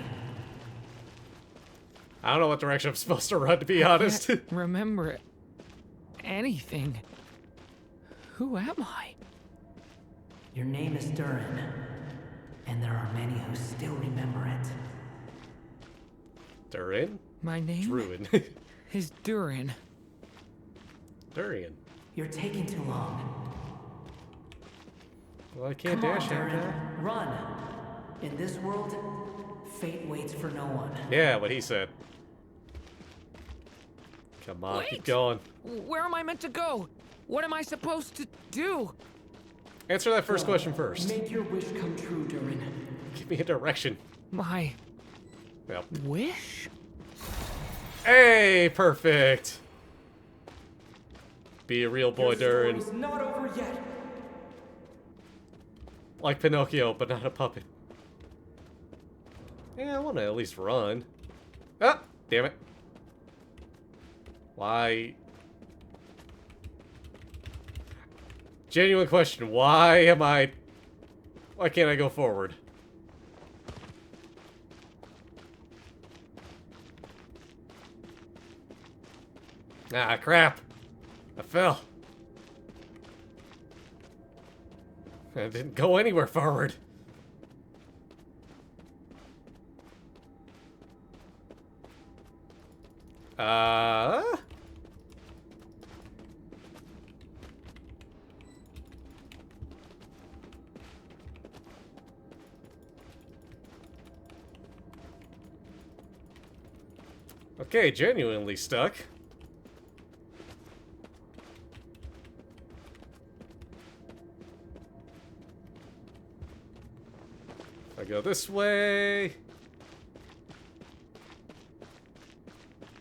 I don't know what direction I'm supposed to run, to be honest. Can't remember anything. Who am I? Your name is Durin, and there are many who still remember it. Durin? My name Druin. is Durin. Durian. You're taking too long. Well, I can't Come on, dash Durin, out. run! In this world, fate waits for no one. Yeah, what he said. Come on, keep Wait. going. Where am I meant to go? What am I supposed to do? Answer that first question first. Make your wish come true, Durin. Give me a direction. My Well. wish? Hey, perfect. Be a real boy, Durin. It's not over yet. Like Pinocchio, but not a puppet. Yeah, I want to at least run. Ah, damn it. Why? Genuine question. Why can't I go forward? Ah, crap. I fell. I didn't go anywhere forward. Okay, genuinely stuck. I go this way.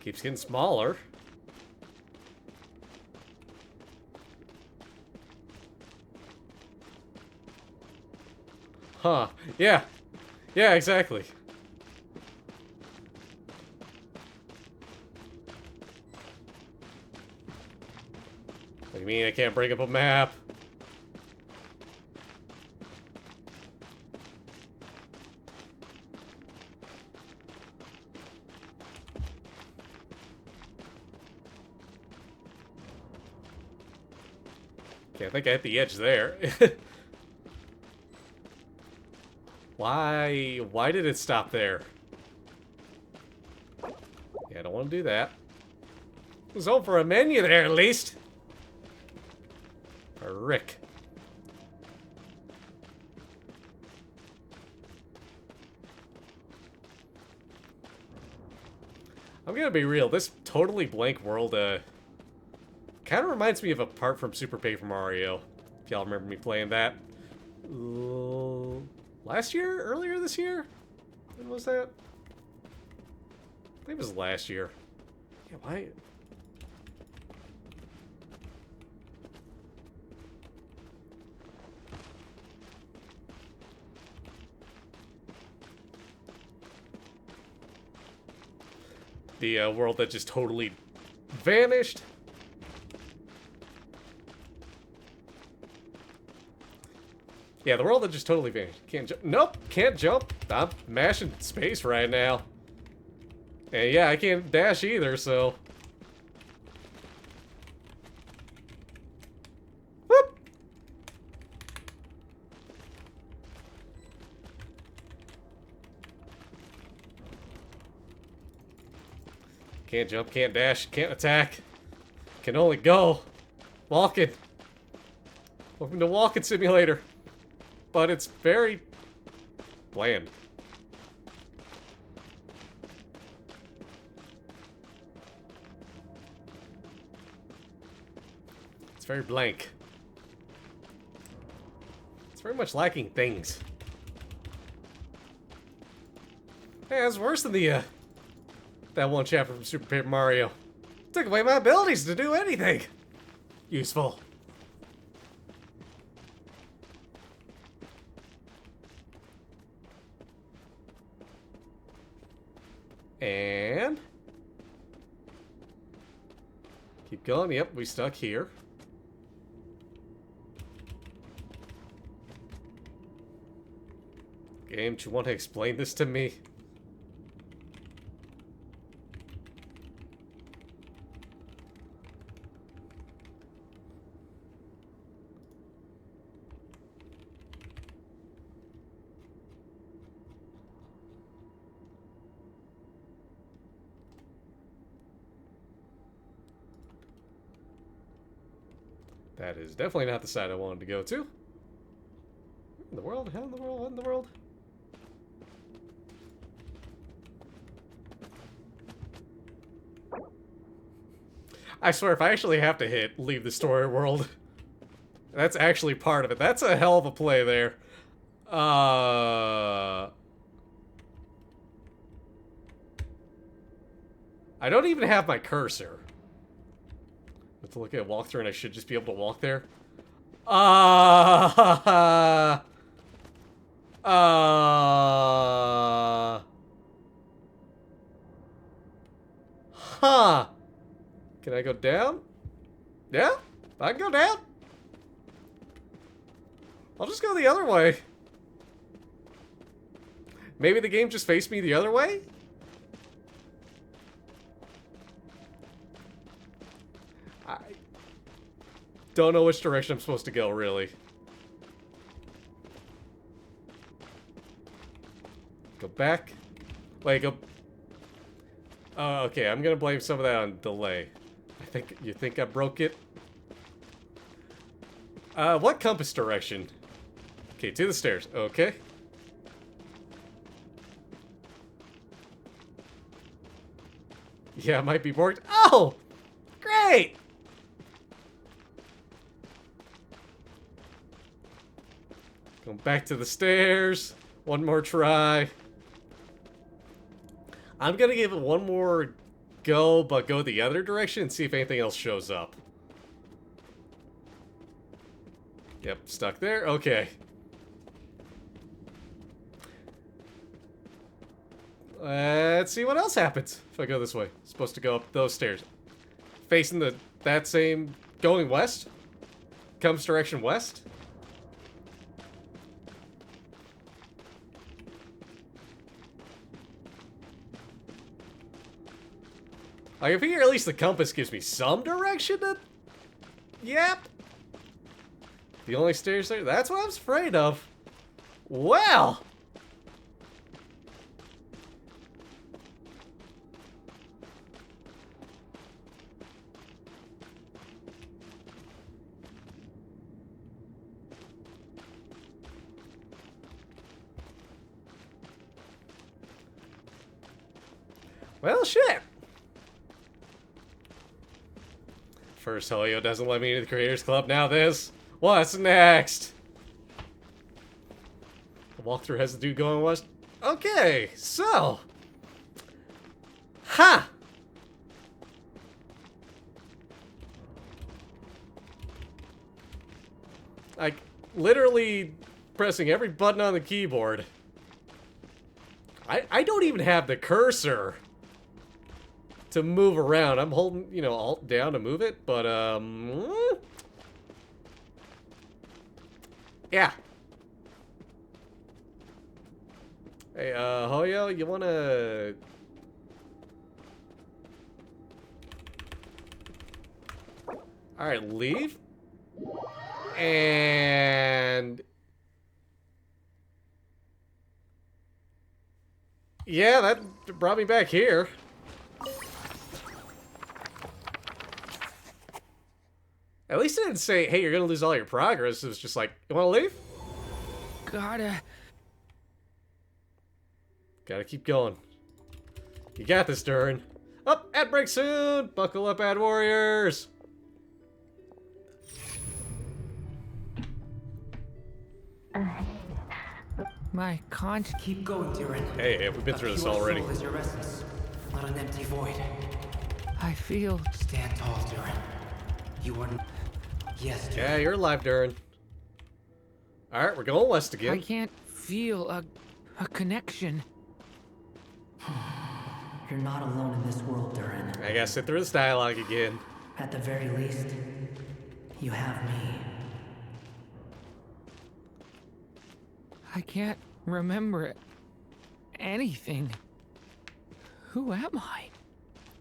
Keeps getting smaller. Huh. Yeah. Yeah, exactly. What do you mean I can't bring up a map? Okay, I think I hit the edge there. Why did it stop there? Yeah, I don't want to do that. I was hoping for a menu there, at least. Rick. I'm gonna be real, this totally blank world, kind of reminds me of a part from Super Paper Mario. If y'all remember me playing that. Last year? Earlier this year? When was that? I think it was last year. Yeah, why? The world that just totally vanished. Yeah, the world that just totally vanished. Can't jump. Nope, can't jump. I'm mashing space right now. And yeah, I can't dash either, so... Whoop! Can't jump, can't dash, can't attack. Can only go. Walking. Welcome to Walking Simulator. But it's very bland. It's very blank. It's very much lacking things. Yeah, it's worse than the, that one chapter from Super Paper Mario. Took away my abilities to do anything useful. And... keep going. Yep, we stuck here. Game, do you want to explain this to me? That is definitely not the side I wanted to go to. What in the world? How in the world? What in the world? I swear, if I actually have to hit leave the story world, that's actually part of it. That's a hell of a play there. I don't even have my cursor. I have to look at a walkthrough and I should just be able to walk there. Huh. Can I go down? Yeah? I can go down? I'll just go the other way. Maybe the game just faced me the other way? I don't know which direction I'm supposed to go, really. Go back. Wait, go... Oh, okay, I'm gonna blame some of that on delay. You think I broke it? What compass direction? Okay, to the stairs. Okay. Yeah, it might be borked. Oh! Great! Going back to the stairs. One more try. I'm gonna give it one more go, but go the other direction and see if anything else shows up. Yep, stuck there. Okay. Let's see what else happens if I go this way. Supposed to go up those stairs. Facing that same... going west? Comes direction west? I figure at least the compass gives me some direction to... Yep. The only stairs there? That's what I was afraid of. Well. Well, shit. First Hoyo doesn't let me into the Creators Club, now this. What's next? The walkthrough has the dude going west. Okay, so. Ha! Like, literally pressing every button on the keyboard. I don't even have the cursor to move around. I'm holding, you know, Alt down to move it, but, yeah. Hey, Hoyo, you wanna Alright, leave. And... yeah, that brought me back here. At least it didn't say, hey, you're gonna lose all your progress. It was just like, you wanna leave? Gotta keep going. You got this, Durin. Up, ad break soon! Buckle up, ad warriors! My conch. Keep going, Durin. Hey, we've been through this already. Your soul is your essence, not an empty void. I feel. Stand tall, Durin. You are. Yes, Durin. Yeah, you're alive, Durin. Alright, we're going west I again. can't feel a connection. You're not alone in this world, Durin. I gotta sit through this dialogue again. At the very least, you have me. I can't remember anything. Who am I?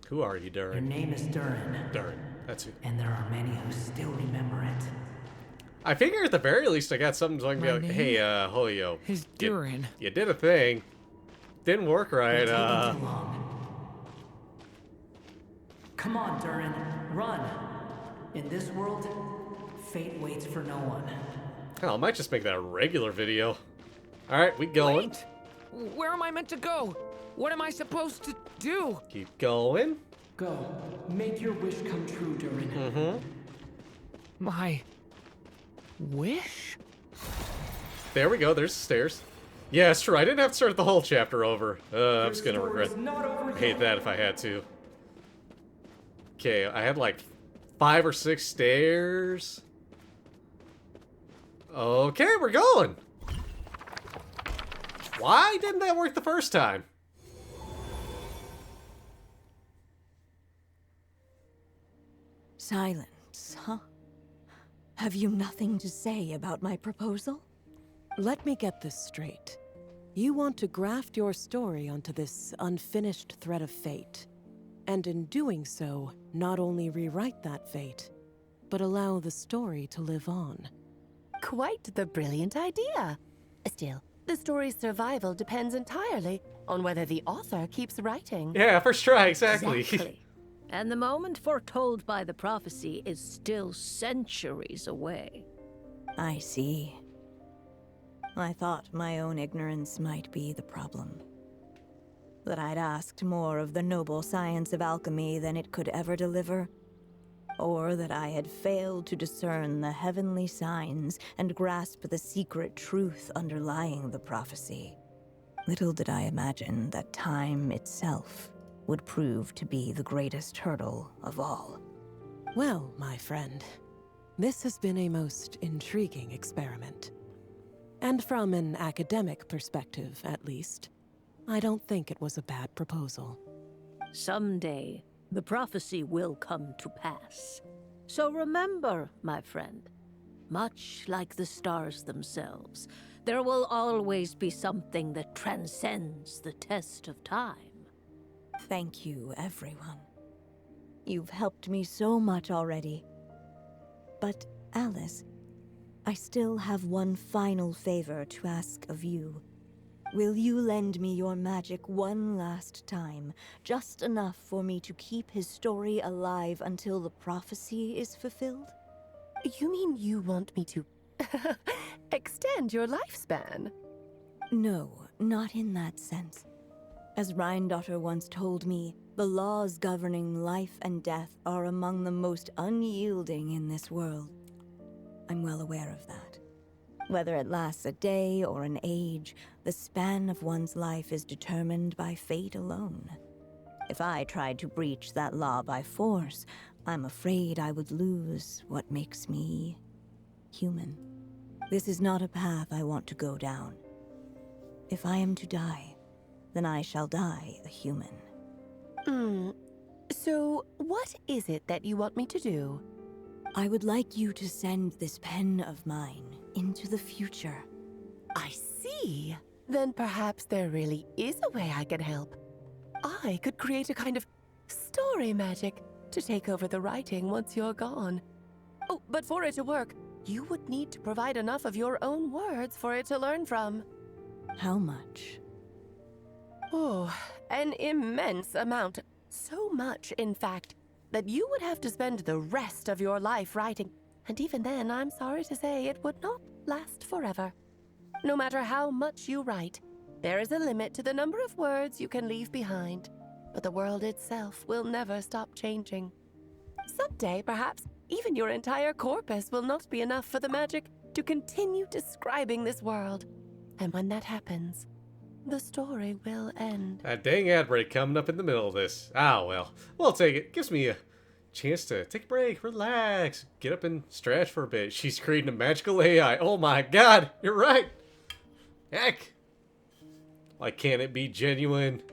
Who are you, Your Durin? name is Durin, Durin, that's who. and there are many who still remember it. I figure at the very least I got something so I can be My like, name hey, Holio. is you- Durin. You did a thing. Didn't work right, You're taking too long. Come on, Durin, run. In this world, fate waits for no one. Hell, I might just make that a regular video. Alright, we going. Wait! Where am I meant to go? What am I supposed to do? Keep going. Go. Make your wish come true, Durin. Mm-hmm. My wish? There we go, there's the stairs. Yeah, it's true, I didn't have to start the whole chapter over. I'm just gonna hate that if I had to. Okay, I had like 5 or 6 stairs. Okay, we're going. Why didn't that work the first time? Silence, huh? Have you nothing to say about my proposal? Let me get this straight. You want to graft your story onto this unfinished thread of fate, and in doing so, not only rewrite that fate, but allow the story to live on. Quite the brilliant idea. Still, the story's survival depends entirely on whether the author keeps writing. Yeah, first try, exactly. Exactly. And the moment foretold by the prophecy is still centuries away. I see. I thought my own ignorance might be the problem. That I'd asked more of the noble science of alchemy than it could ever deliver. Or that I had failed to discern the heavenly signs and grasp the secret truth underlying the prophecy. Little did I imagine that time itself would prove to be the greatest hurdle of all. Well, my friend, this has been a most intriguing experiment. And from an academic perspective, at least, I don't think it was a bad proposal. Someday, the prophecy will come to pass. So remember, my friend, much like the stars themselves, there will always be something that transcends the test of time. Thank you, everyone. You've helped me so much already. But, Alice, I still have one final favor to ask of you. Will you lend me your magic one last time, just enough for me to keep his story alive until the prophecy is fulfilled? You mean you want me to extend your lifespan? No, not in that sense. As Rhindaughter once told me, the laws governing life and death are among the most unyielding in this world. I'm well aware of that. Whether it lasts a day or an age, the span of one's life is determined by fate alone. If I tried to breach that law by force, I'm afraid I would lose what makes me human. This is not a path I want to go down. If I am to die, then I shall die a human. So, what is it that you want me to do? I would like you to send this pen of mine into the future. I see. Then perhaps there really is a way I can help. I could create a kind of story magic to take over the writing once you're gone. Oh, but for it to work, you would need to provide enough of your own words for it to learn from. How much? Oh, an immense amount. So much, in fact, that you would have to spend the rest of your life writing. And even then, I'm sorry to say, it would not last forever. No matter how much you write, there is a limit to the number of words you can leave behind. But the world itself will never stop changing. Someday, perhaps, even your entire corpus will not be enough for the magic to continue describing this world. And when that happens, the story will end. That dang ad break coming up in the middle of this. Ah, well. We'll take it. Gives me a chance to take a break, relax, get up and stretch for a bit. She's creating a magical AI. Oh my god, you're right. Heck. Why can't it be genuine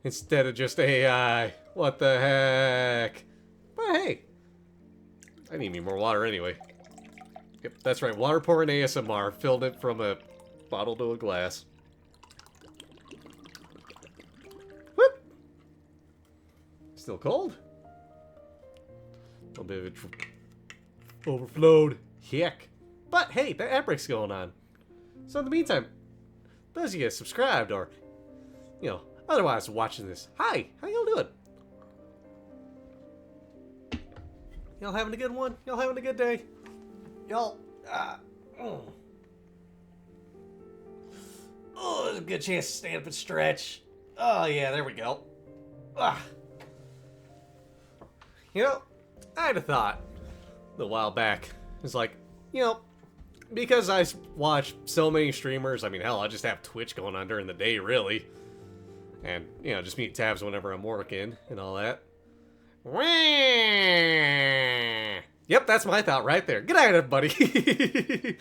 instead of just AI? What the heck? But hey, I need me more water anyway. Yep, that's right. Water pouring ASMR. Filled it from a bottle to a glass. Whoop! Still cold? A little bit of it overflowed. Heck. But hey, the ad break's going on. So in the meantime, those of you subscribed or, you know, otherwise watching this, hi, how y'all doing? Y'all having a good one? Y'all having a good day? Y'all, oh, there's a good chance to stand up and stretch. Oh yeah, there we go. You know, I had a thought a little while back. It's like, you know, because I watch so many streamers, I mean, hell, I just have Twitch going on during the day, really. And, you know, just mute tabs whenever I'm working and all that. Yep, that's my thought right there. Good night, everybody.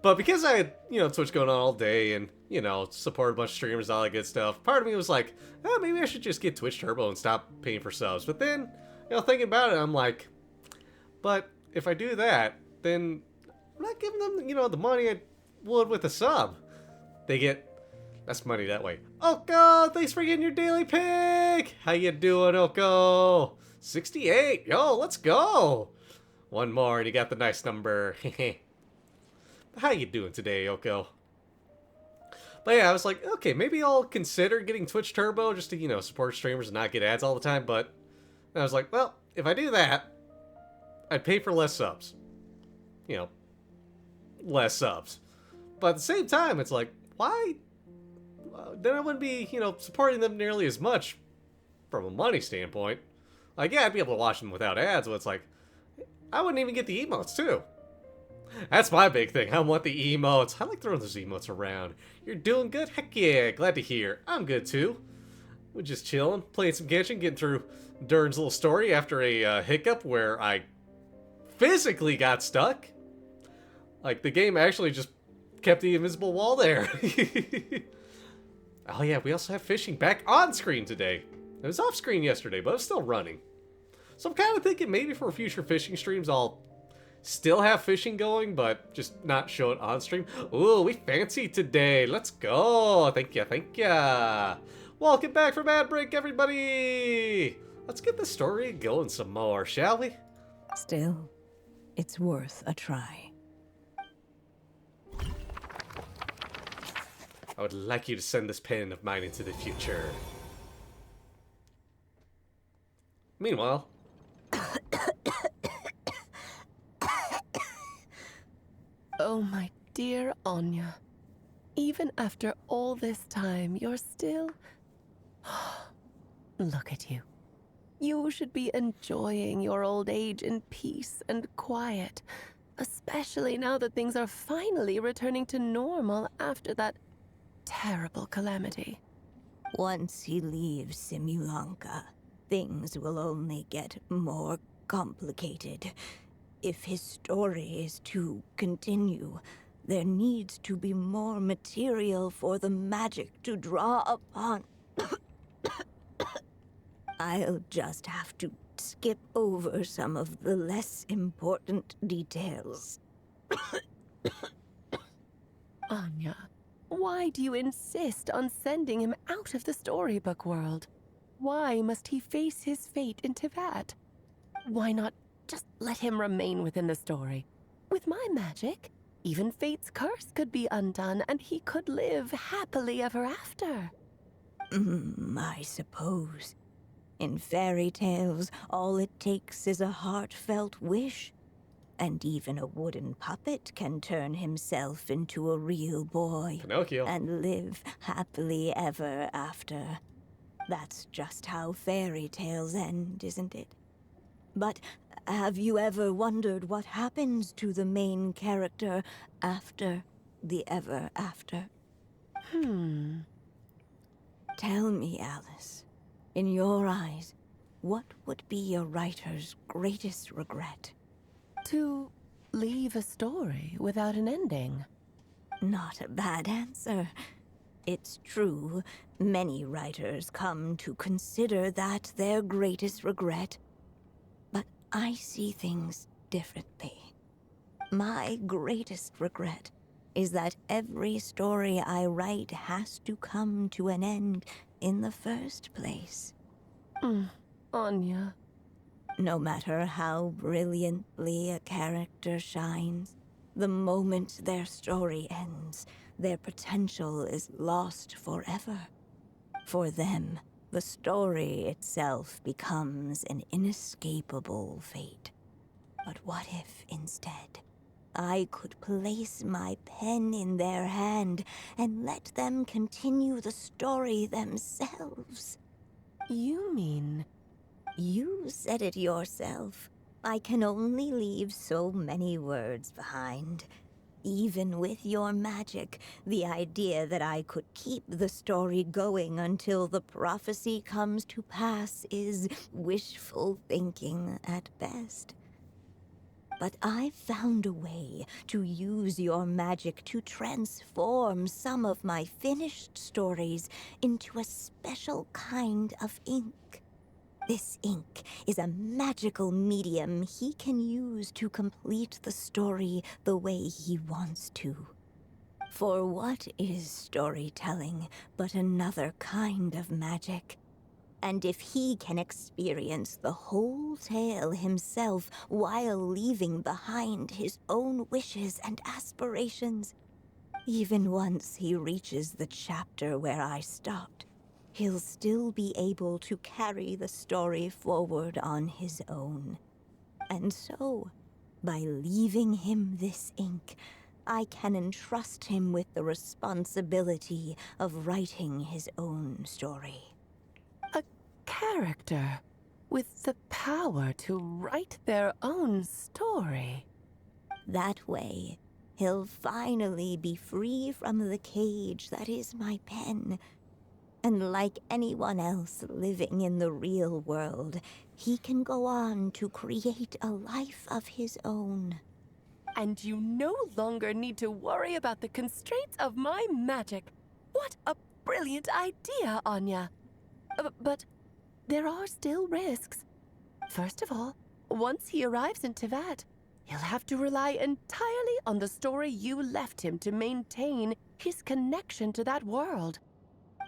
But because I had, you know, Twitch going on all day and, you know, support a bunch of streamers, all that good stuff, part of me was like, oh, maybe I should just get Twitch Turbo and stop paying for subs. But then, you know, thinking about it, I'm like, but if I do that, then I'm not giving them, you know, the money I would with a sub. They get less money that way. Oko, thanks for getting your daily pick. How you doing, Oko? 68. Yo, let's go. One more and you got the nice number. How you doing today, Oko? But yeah, I was like, okay, maybe I'll consider getting Twitch Turbo just to, you know, support streamers and not get ads all the time. But I was like, well, if I do that, I'd pay for less subs. You know, less subs. But at the same time, it's like, why? Then I wouldn't be, you know, supporting them nearly as much from a money standpoint. Like, yeah, I'd be able to watch them without ads, but it's like, I wouldn't even get the emotes, too. That's my big thing. I want the emotes. I like throwing those emotes around. You're doing good? Heck yeah, glad to hear. I'm good, too. We're just chilling, playing some Genshin, getting through Durin's little story after a hiccup where I physically got stuck. Like, the game actually just kept the invisible wall there. Oh yeah, we also have fishing back on screen today. It was off screen yesterday, but it was still running. So I'm kind of thinking maybe for future fishing streams, I'll still have fishing going, but just not show it on stream. Ooh, we fancy today. Let's go. Thank ya, thank ya. Welcome back from ad break, everybody. Let's get the story going some more, shall we? Still, it's worth a try. I would like you to send this pen of mine into the future. Meanwhile... Oh, my dear Anya. Even after all this time, you're still... Look at you. You should be enjoying your old age in peace and quiet, especially now that things are finally returning to normal after that terrible calamity. Once he leaves Simulanka, things will only get more complicated. If his story is to continue, there needs to be more material for the magic to draw upon. I'll just have to skip over some of the less important details. Anya, why do you insist on sending him out of the storybook world? Why must he face his fate in Teyvat? Why not just let him remain within the story. With my magic, even Fate's curse could be undone and he could live happily ever after. I suppose. In fairy tales, all it takes is a heartfelt wish. And even a wooden puppet can turn himself into a real boy. Pinocchio. And live happily ever after. That's just how fairy tales end, isn't it? But have you ever wondered what happens to the main character after the ever after? Tell me, Alice, in your eyes, what would be a writer's greatest regret? To leave a story without an ending. Not a bad answer. It's true, many writers come to consider that their greatest regret. But I see things differently. My greatest regret is that every story I write has to come to an end in the first place. Anya. No matter how brilliantly a character shines, the moment their story ends, their potential is lost forever. For them, the story itself becomes an inescapable fate. But what if, instead, I could place my pen in their hand and let them continue the story themselves? You mean... You said it yourself. I can only leave so many words behind. Even with your magic, the idea that I could keep the story going until the prophecy comes to pass is wishful thinking at best. But I found a way to use your magic to transform some of my finished stories into a special kind of ink. This ink is a magical medium he can use to complete the story the way he wants to. For what is storytelling but another kind of magic? And if he can experience the whole tale himself while leaving behind his own wishes and aspirations, even once he reaches the chapter where I stopped, he'll still be able to carry the story forward on his own. And so, by leaving him this ink, I can entrust him with the responsibility of writing his own story. A character with the power to write their own story. That way, he'll finally be free from the cage that is my pen. And like anyone else living in the real world, he can go on to create a life of his own. And you no longer need to worry about the constraints of my magic. What a brilliant idea, Anya. But there are still risks. First of all, once he arrives in Teyvat, he'll have to rely entirely on the story you left him to maintain his connection to that world.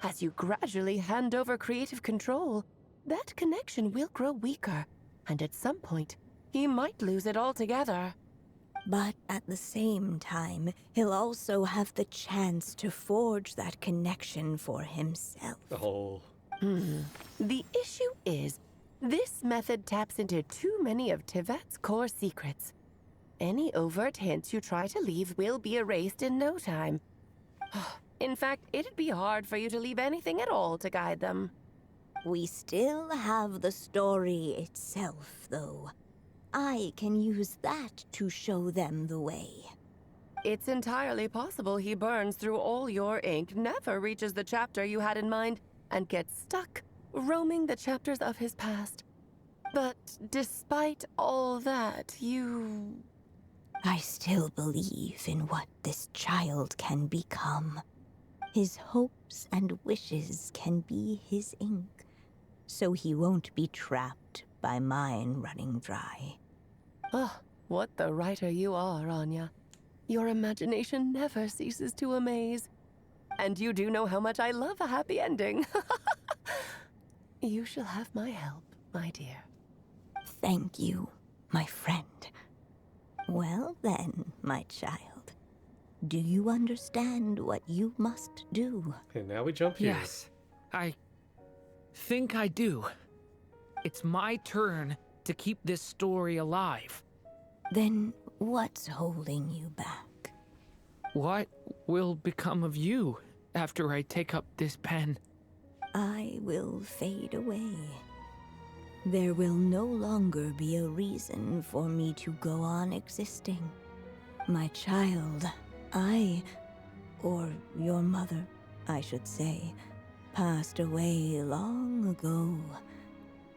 As you gradually hand over creative control, that connection will grow weaker, and at some point, he might lose it altogether. But at the same time, he'll also have the chance to forge that connection for himself. Oh. The issue is, this method taps into too many of Teyvat's core secrets. Any overt hints you try to leave will be erased in no time. In fact, it'd be hard for you to leave anything at all to guide them. We still have the story itself, though. I can use that to show them the way. It's entirely possible he burns through all your ink, never reaches the chapter you had in mind, and gets stuck, roaming the chapters of his past. But despite all that, I still believe in what this child can become. His hopes and wishes can be his ink, so he won't be trapped by mine running dry. Oh, what the writer you are, Anya. Your imagination never ceases to amaze. And you do know how much I love a happy ending. You shall have my help, my dear. Thank you. my friend. Well then, my child. Do you understand what you must do? And now we jump here. Yes, I think I do. It's my turn to keep this story alive. Then what's holding you back? What will become of you after I take up this pen? I will fade away. There will no longer be a reason for me to go on existing. My child, or your mother, I should say, passed away long ago.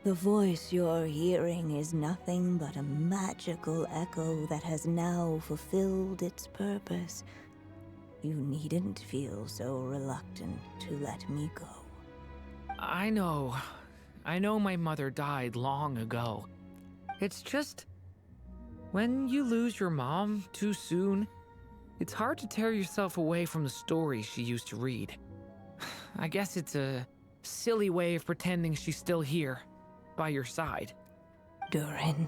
The voice you're hearing is nothing but a magical echo that has now fulfilled its purpose. You needn't feel so reluctant to let me go. I know my mother died long ago. It's just, when you lose your mom too soon, it's hard to tear yourself away from the stories she used to read. I guess it's a silly way of pretending she's still here, by your side. Durin.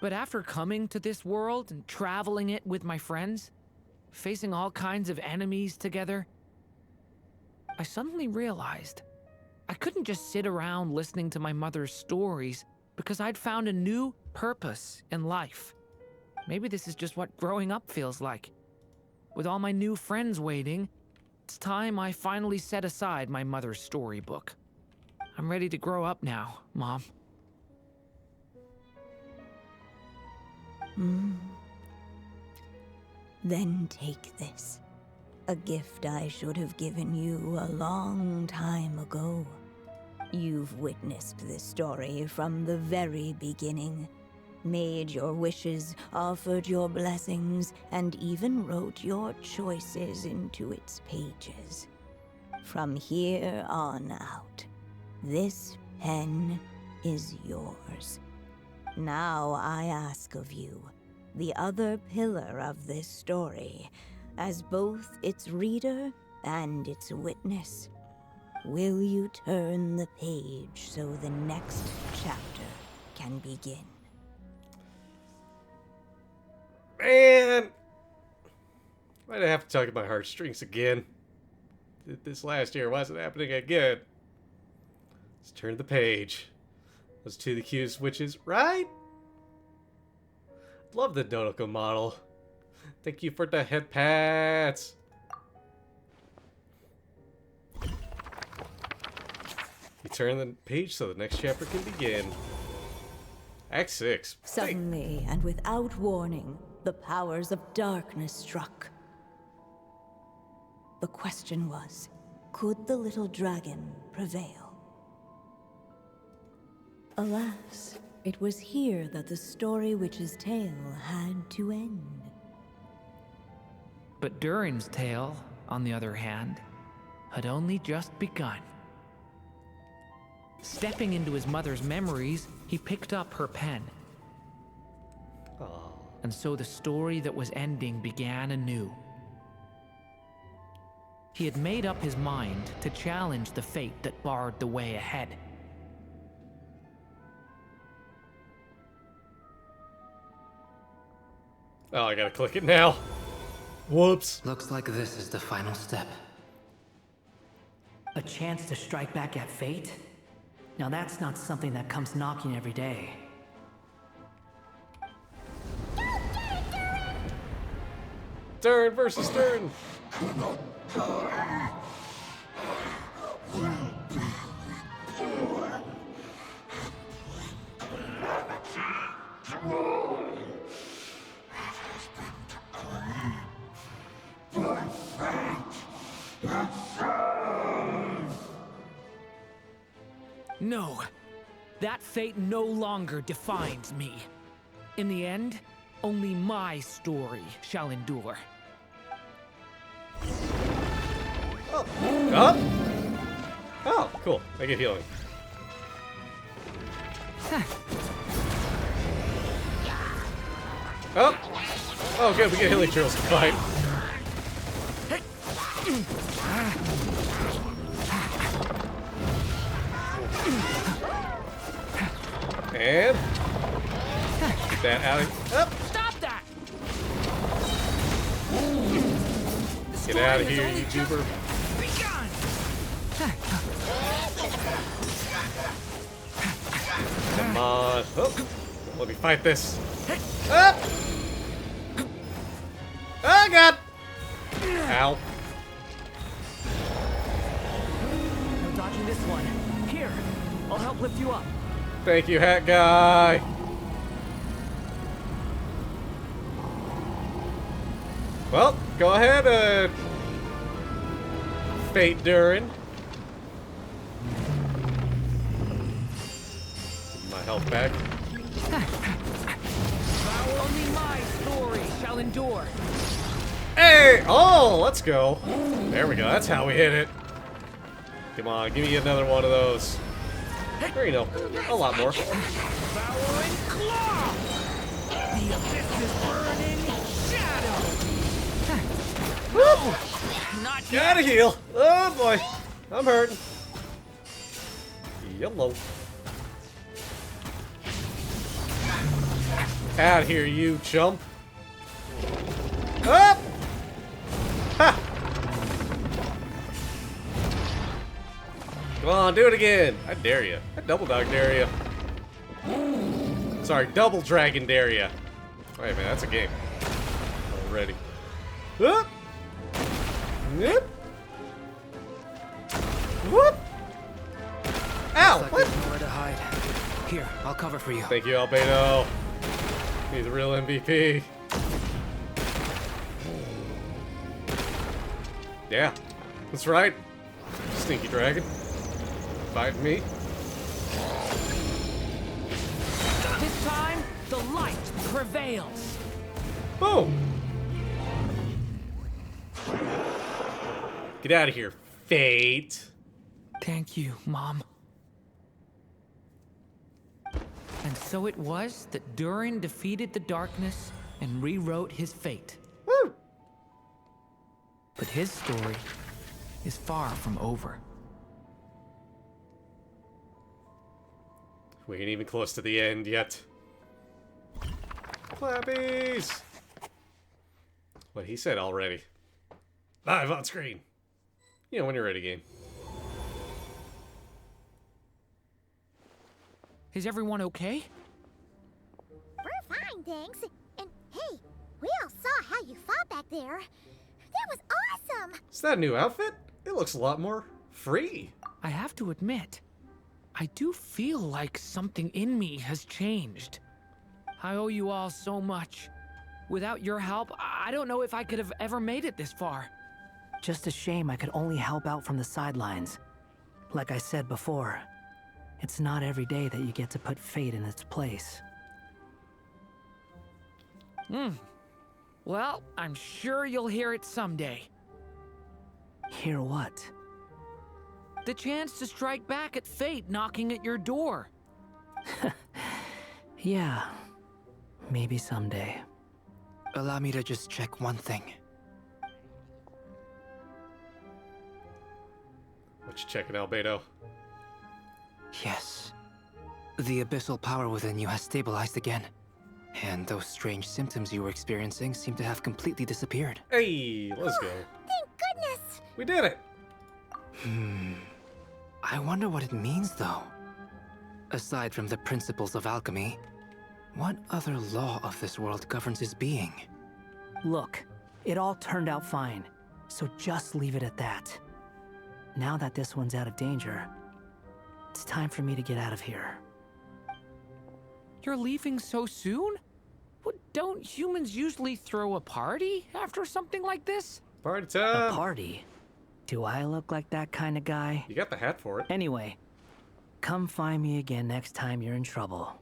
But after coming to this world and traveling it with my friends, facing all kinds of enemies together, I suddenly realized I couldn't just sit around listening to my mother's stories because I'd found a new purpose in life. Maybe this is just what growing up feels like. With all my new friends waiting, it's time I finally set aside my mother's storybook. I'm ready to grow up now, Mom. Then take this. A gift I should have given you a long time ago. You've witnessed this story from the very beginning. Made your wishes, offered your blessings, and even wrote your choices into its pages. From here on out, this pen is yours. Now I ask of you, the other pillar of this story, as both its reader and its witness, will you turn the page so the next chapter can begin? Man! Why'd I have to tug at my heartstrings again? This last year, why is it happening again? Let's turn the page. Those two accused witches, right? Love the Dodoko model. Thank you for the head pats. We turn the page so the next chapter can begin. Act 6. Suddenly and without warning, the powers of darkness struck. The question was, could the little dragon prevail? Alas, it was here that the story witch's tale had to end. But Durin's tale, on the other hand, had only just begun. Stepping into his mother's memories, he picked up her pen. Aww. And so the story that was ending began anew. He had made up his mind to challenge the fate that barred the way ahead. Oh, I gotta click it now. Whoops. Looks like this is the final step. A chance to strike back at fate? Now that's not something that comes knocking every day. Durin versus Durin. No, that fate no longer defines me. In the end, only my story shall endure. Oh, up. Oh, cool. I get healing. Oh, oh, good. We get healing drills to fight. And Get that out of here. Stop that! Get out of here, YouTuber. Be gone! Come on. Oh, let me fight this. Up! Oh, God! Ow. I'm dodging this one. Here, I'll help lift you up. Thank you, hat guy. Well, go ahead and fate Durin. My health back. Only my story shall endure. Hey! Oh, let's go. There we go. That's how we hit it. Come on, give me another one of those. Or, you know, a lot more. Devour and claw! The abyss's burning shadow! No! Not Gotta heal. Oh, boy. I'm hurting. Yellow. Out here, you chump. Up! Ha! Come on, do it again. I dare you. I double dog dare you. Sorry, double dragon dare you. Wait a minute, that's a game. Already. Whoop! Whoop! Whoop! Ow! Looks like What? there's nowhere to hide. Here, I'll cover for you. Thank you, Albedo. He's the real MVP. Yeah, that's right. Stinky dragon. Fighting me. This time, the light prevails. Boom! Get out of here, Fate. Thank you, Mom. And so it was that Durin defeated the darkness and rewrote his fate. Woo! But his story is far from over. We ain't even close to the end yet. Clappies! What he said already. Live on screen. You know, when you're ready, game. Is everyone okay? We're fine, thanks. And hey, we all saw how you fought back there. That was awesome! Is that a new outfit? It looks a lot more free. I have to admit, I do feel like something in me has changed. I owe you all so much. Without your help, I don't know if I could have ever made it this far. Just a shame I could only help out from the sidelines. Like I said before, it's not every day that you get to put fate in its place. Well, I'm sure you'll hear it someday. Hear what? The chance to strike back at fate knocking at your door. Yeah, maybe someday. Allow me to just check one thing. What you checking, Albedo? Yes. The abyssal power within you has stabilized again. And those strange symptoms you were experiencing seem to have completely disappeared. Hey, let's go. Thank goodness! We did it. I wonder what it means, though. Aside from the principles of alchemy, what other law of this world governs his being? Look, it all turned out fine, so just leave it at that. Now that this one's out of danger, it's time for me to get out of here. You're leaving so soon? What, don't humans usually throw a party after something like this? Party A time. party? Do I look like that kind of guy? You got the hat for it. Anyway, come find me again next time you're in trouble.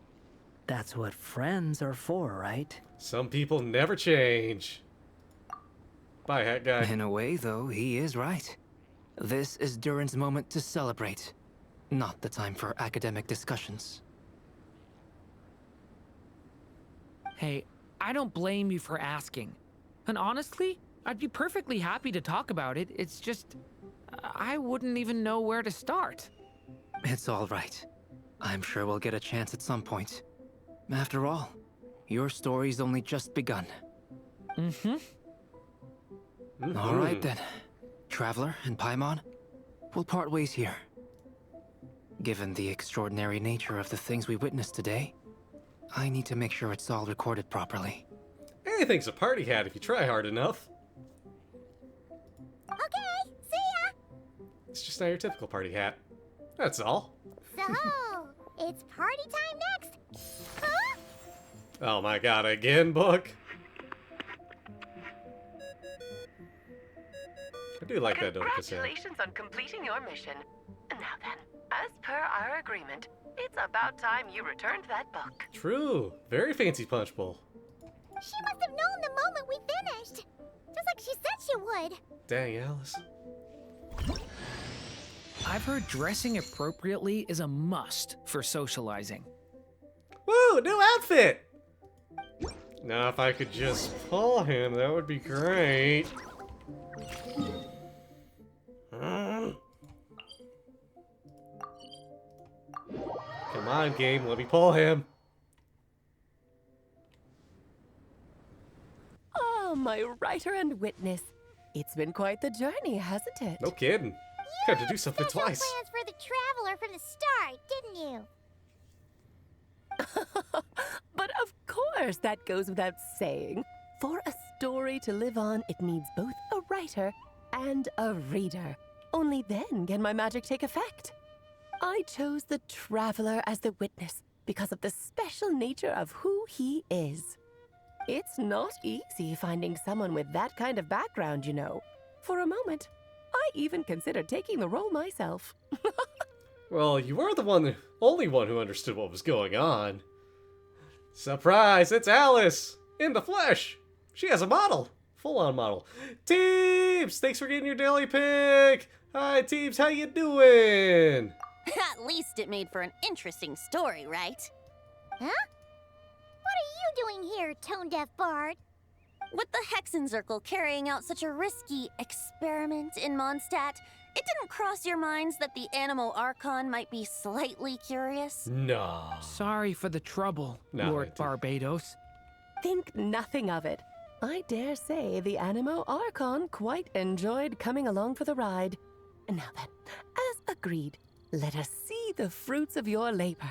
That's what friends are for, right? Some people never change. Bye, hat guy. In a way, though, he is right. This is Durin's moment to celebrate, not the time for academic discussions. Hey, I don't blame you for asking. And honestly, I'd be perfectly happy to talk about it. It's just, I wouldn't even know where to start. It's all right. I'm sure we'll get a chance at some point. After all, Your story's only just begun. Mm-hmm. All right then. Traveler and Paimon, we'll part ways here. Given the extraordinary nature of the things we witnessed today, I need to make sure it's all recorded properly. Anything's a party hat if you try hard enough. Okay, see ya! It's just not your typical party hat. That's all. So, it's party time next! Huh? Oh my god, again, book? I do like that notification. Congratulations on completing your mission. Now then, as per our agreement, it's about time you returned that book. True. Very fancy punch bowl. She must have known the moment we finished! Just like she said she would! Dang, Alice. I've heard dressing appropriately is a must for socializing. Woo! New outfit! Now, if I could just pull him, that would be great. Come on, game, let me pull him. Oh, my writer and witness. It's been quite the journey, hasn't it? No kidding. Had to do something Special twice. plans for the traveler from the start, didn't you? But of course, that goes without saying. For a story to live on, it needs both a writer and a reader. Only then can my magic take effect. I chose the traveler as the witness because of the special nature of who he is. It's not easy finding someone with that kind of background, you know. For a moment, I even considered taking the role myself. Well, you were the only one who understood what was going on. Surprise, it's Alice! In the flesh! She has a model! Full-on model. Teebs! Thanks for getting your daily pick! Hi, Teebs, how you doing? At least it made for an interesting story, right? Huh? What are you doing here, tone-deaf bard? With the Hexenzirkel carrying out such a risky experiment in Mondstadt, it didn't cross your minds that the Animo Archon might be slightly curious? No. Sorry for the trouble, No, Lord Barbados. Think nothing of it. I dare say the Animo Archon quite enjoyed coming along for the ride. And now then, as agreed, let us see the fruits of your labor.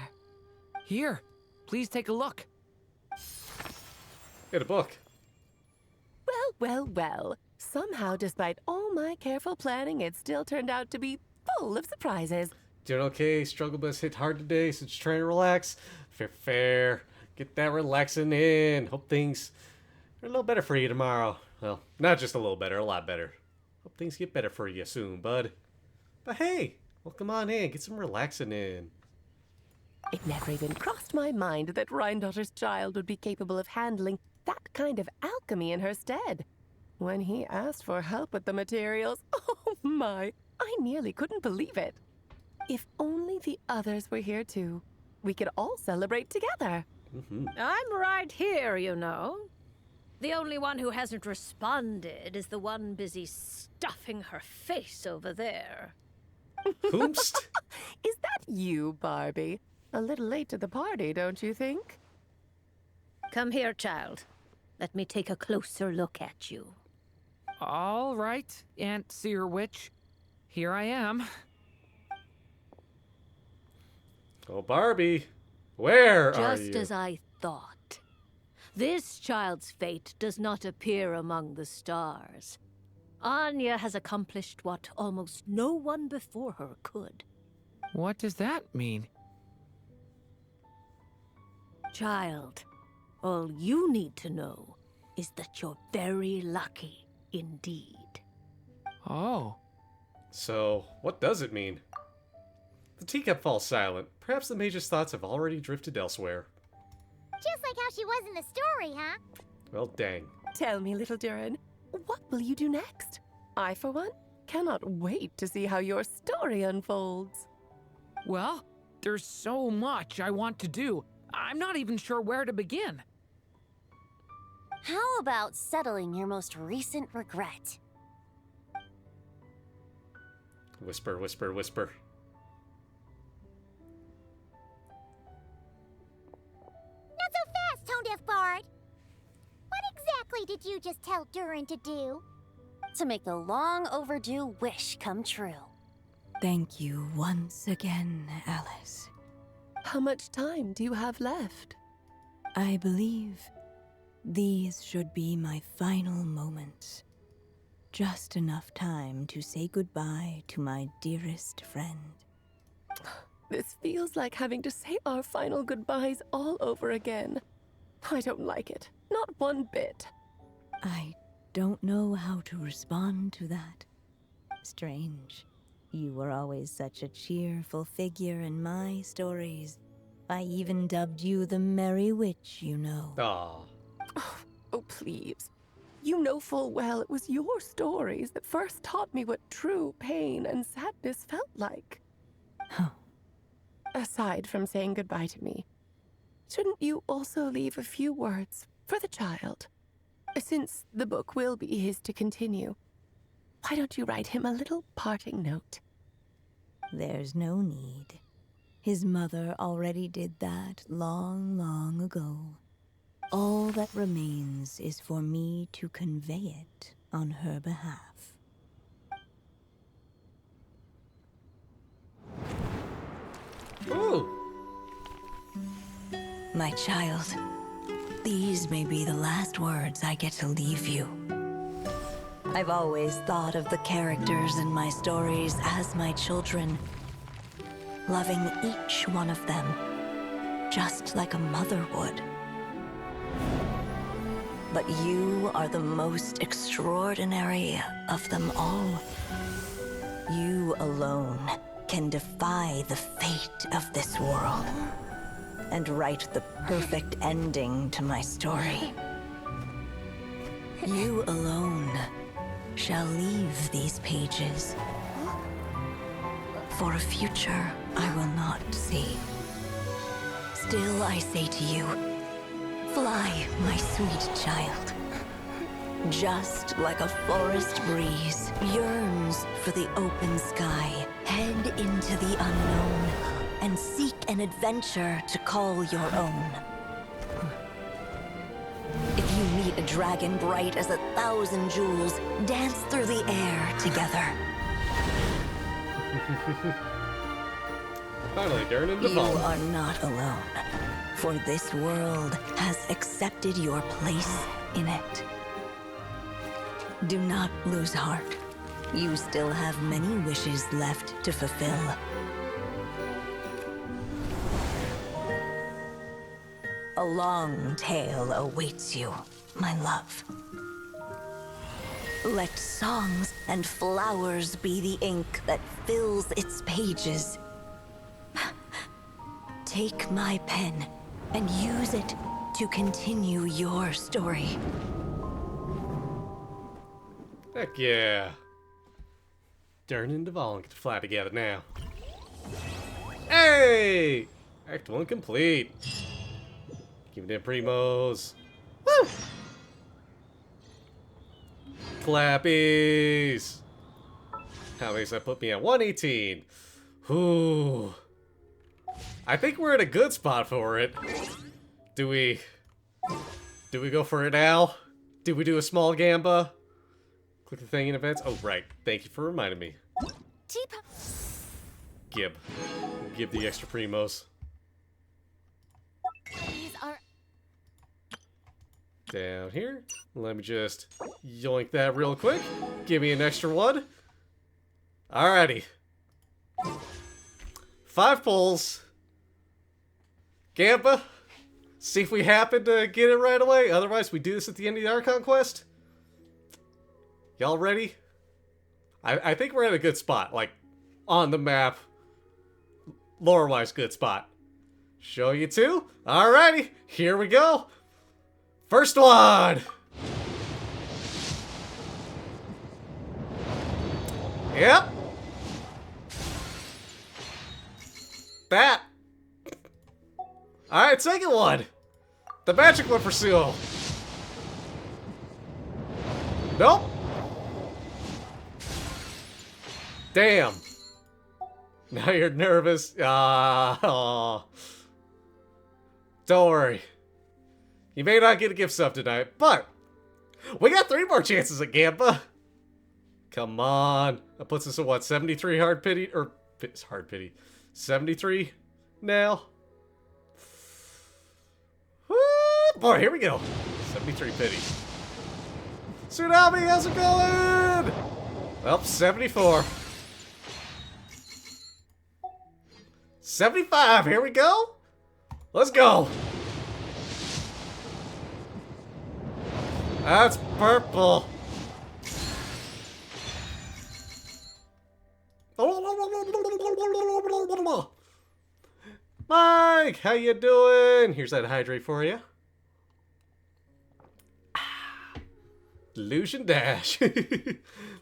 Here, please take a look. Get a book. Well, well, well. Somehow, despite all my careful planning, it still turned out to be full of surprises. Doing okay? Struggle bus hit hard today, so just trying to relax. Fair. Get that relaxing in. Hope things are a little better for you tomorrow. Well, not just a little better, a lot better. Hope things get better for you soon, bud. But hey, welcome on in. Get some relaxing in. It never even crossed my mind that Rhindotter's child would be capable of handling that kind of alchemy in her stead. When he asked for help with the materials, oh my, I nearly couldn't believe it. If only the others were here too, we could all celebrate together. I'm right here, you know. The only one who hasn't responded is the one busy stuffing her face over there. Hoomst? Is that you, Barbie? A little late to the party, don't you think? Come here, child. Let me take a closer look at you. All right, Aunt Seer Witch. Here I am. Oh, Barbie. Where are you? Just as I thought. This child's fate does not appear among the stars. Anya has accomplished what almost no one before her could. What does that mean? Child, all you need to know is that you're very lucky indeed. Oh. So, what does it mean? The teacup falls silent. Perhaps the mage's thoughts have already drifted elsewhere. Just like how she was in the story, huh? Well, dang. Tell me, little Durin, what will you do next? I, for one, cannot wait to see how your story unfolds. Well, there's so much I want to do. I'm not even sure where to begin. How about settling your most recent regret? Whisper, whisper, whisper. Not so fast, tone-deaf bard! Durin to do? To make the long overdue wish come true. Thank you once again, Alice. How much time do you have left? I believe these should be my final moments. Just enough time to say goodbye to my dearest friend. This feels like having to say our final goodbyes all over again. I don't like it. Not one bit. I don't know how to respond to that. Strange. You were always such a cheerful figure in my stories. I even dubbed you the Merry Witch, you know. Aw. Oh, please. You know full well it was your stories that first taught me what true pain and sadness felt like. Huh. Aside from saying goodbye to me, shouldn't you also leave a few words for the child? Since the book will be his to continue, why don't you write him a little parting note? There's no need. His mother already did that long, long ago. All that remains is for me to convey it on her behalf. Ooh. My child, these may be the last words I get to leave you. I've always thought of the characters in my stories as my children, loving each one of them, just like a mother would. But you are the most extraordinary of them all. You alone can defy the fate of this world and write the perfect ending to my story. You alone shall leave these pages for a future I will not see. Still I say to you, fly, my sweet child. Just like a forest breeze yearns for the open sky, head into the unknown and seek an adventure to call your own. If you meet a dragon bright as 1,000 jewels, dance through the air together. Finally, Durin and You are not alone, for this world has accepted your place in it. Do not lose heart. You still have many wishes left to fulfill. A long tale awaits you, my love. Let songs and flowers be the ink that fills its pages. Take my pen and use it to continue your story. Heck yeah. Durin and Duval get to fly together now. Hey! Act 1 complete. Give me them primos. Woo! Clappies! How many does that put me at? 118. Ooh. I think we're in a good spot for it. Do we go for it now? Do we do a small gamba? Click the thing in events. Oh, right. Thank you for reminding me. Gib the extra primos. These are... Down here. Let me just yoink that real quick. Give me an extra one. Alrighty. 5 pulls. Gamba. See if we happen to get it right away. Otherwise, we do this at the end of the Archon quest. Y'all ready? I think we're at a good spot. Like, on the map. Lore-wise, good spot. Show you two? Alrighty. Here we go. First one! Yep. That. Alright, second one. The magic one for Sue. Nope. Damn. Now you're nervous. Don't worry. You may not get a gift sub tonight, but We got 3 more chances at Gamba. Come on. That puts us at what, 73 hard pity? Or hard pity. 73 now. Woo! Boy, here we go. 73 pity. Tsunami, how's it going? Well, 74. 75, here we go. Let's go. That's purple. Mike, how you doing? Here's that hydrate for you. Illusion Dash.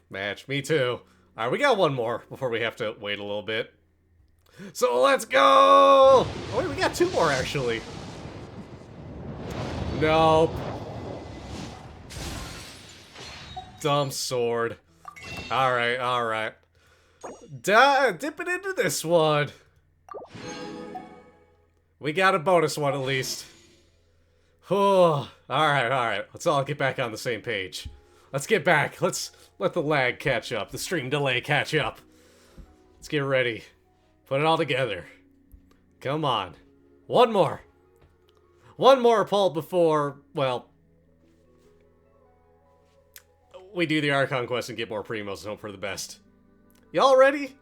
Match, me too. Alright, we got one more before we have to wait a little bit. So let's go! Oh wait, we got 2 more actually. Nope. Dumb sword. Alright, alright. Dipping into this one. We got a bonus one at least. Oh, alright, alright. Let's all get back on the same page. Let's get back. Let's let the lag catch up. The stream delay catch up. Let's get ready. Put it all together. Come on. One more. One more pull before, well, we do the Archon quest and get more primos and hope for the best. Y'all ready?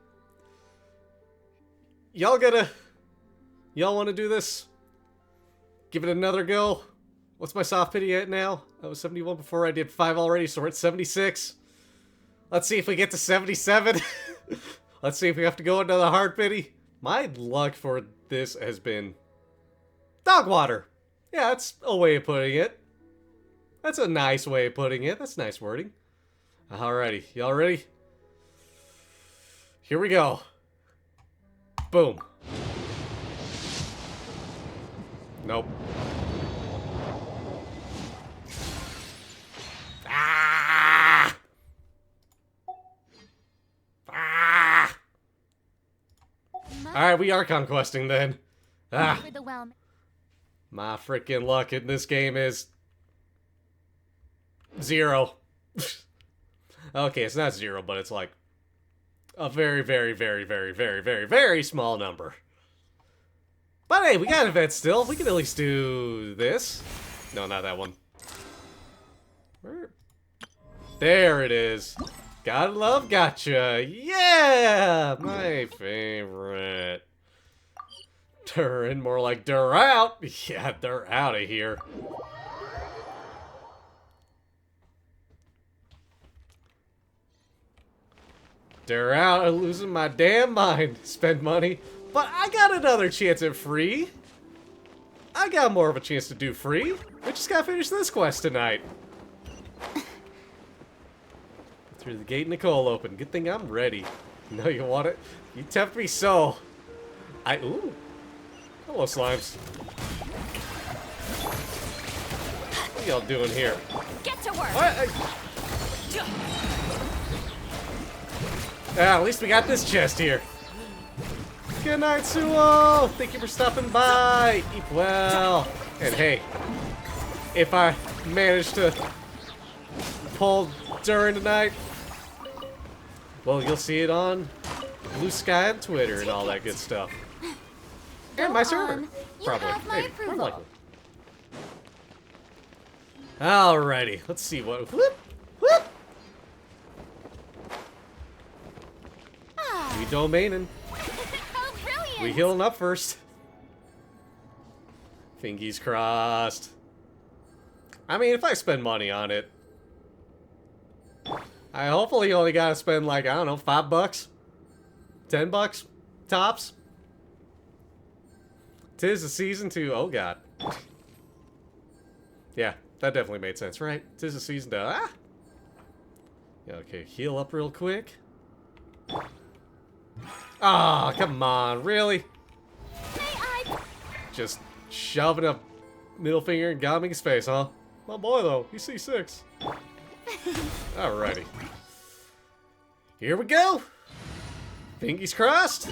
Y'all want to do this? Give it another go? What's my soft pity at now? That was 71 before. I did 5 already, so we're at 76. Let's see if we get to 77. Let's see if we have to go into the hard pity. My luck for this has been dog water. Yeah, that's a way of putting it. That's a nice way of putting it. That's nice wording. Alrighty, y'all ready? Here we go. Boom. Nope. Ah! Ah! Alright, we are conquesting then. Ah. My freaking luck in this game is 0. Okay, it's not 0, but it's like a very, very, very, very, very, very, very small number. But hey, we got events still. We can at least do this. No, not that one. Where? There it is. Gotta love gotcha. Yeah! My favorite. Durin, more like Dur out. Yeah, they're out of here. Dur out. I'm losing my damn mind. Spend money. But I got another chance at free. I got more of a chance to do free. We just gotta finish this quest tonight. Through the gate, Nicole open. Good thing I'm ready. No, you want it? You tempt me so. Ooh. Hello, slimes. What y'all doing here? Get to work. What? At least we got this chest here. Good night, Suo! Thank you for stopping by! Eat well! And hey, if I manage to pull Durin tonight, well, you'll see it on Blue Sky and Twitter and all that good stuff. And my server, probably. Maybe, more likely. Alrighty, let's see what... Whoop! Whoop! We domaining. We healing up first. Fingies crossed. I mean, if I spend money on it, I hopefully only gotta spend like, I don't know, $5? $10? Tops? 'Tis the season to, oh god. Yeah, that definitely made sense, right? 'Tis the season to, Yeah, okay, heal up real quick. Ah, oh, come on, really? Just shoving a middle finger in Gaming's face, huh? My boy, though, he's C6. Alrighty. Here we go! Fingies crossed!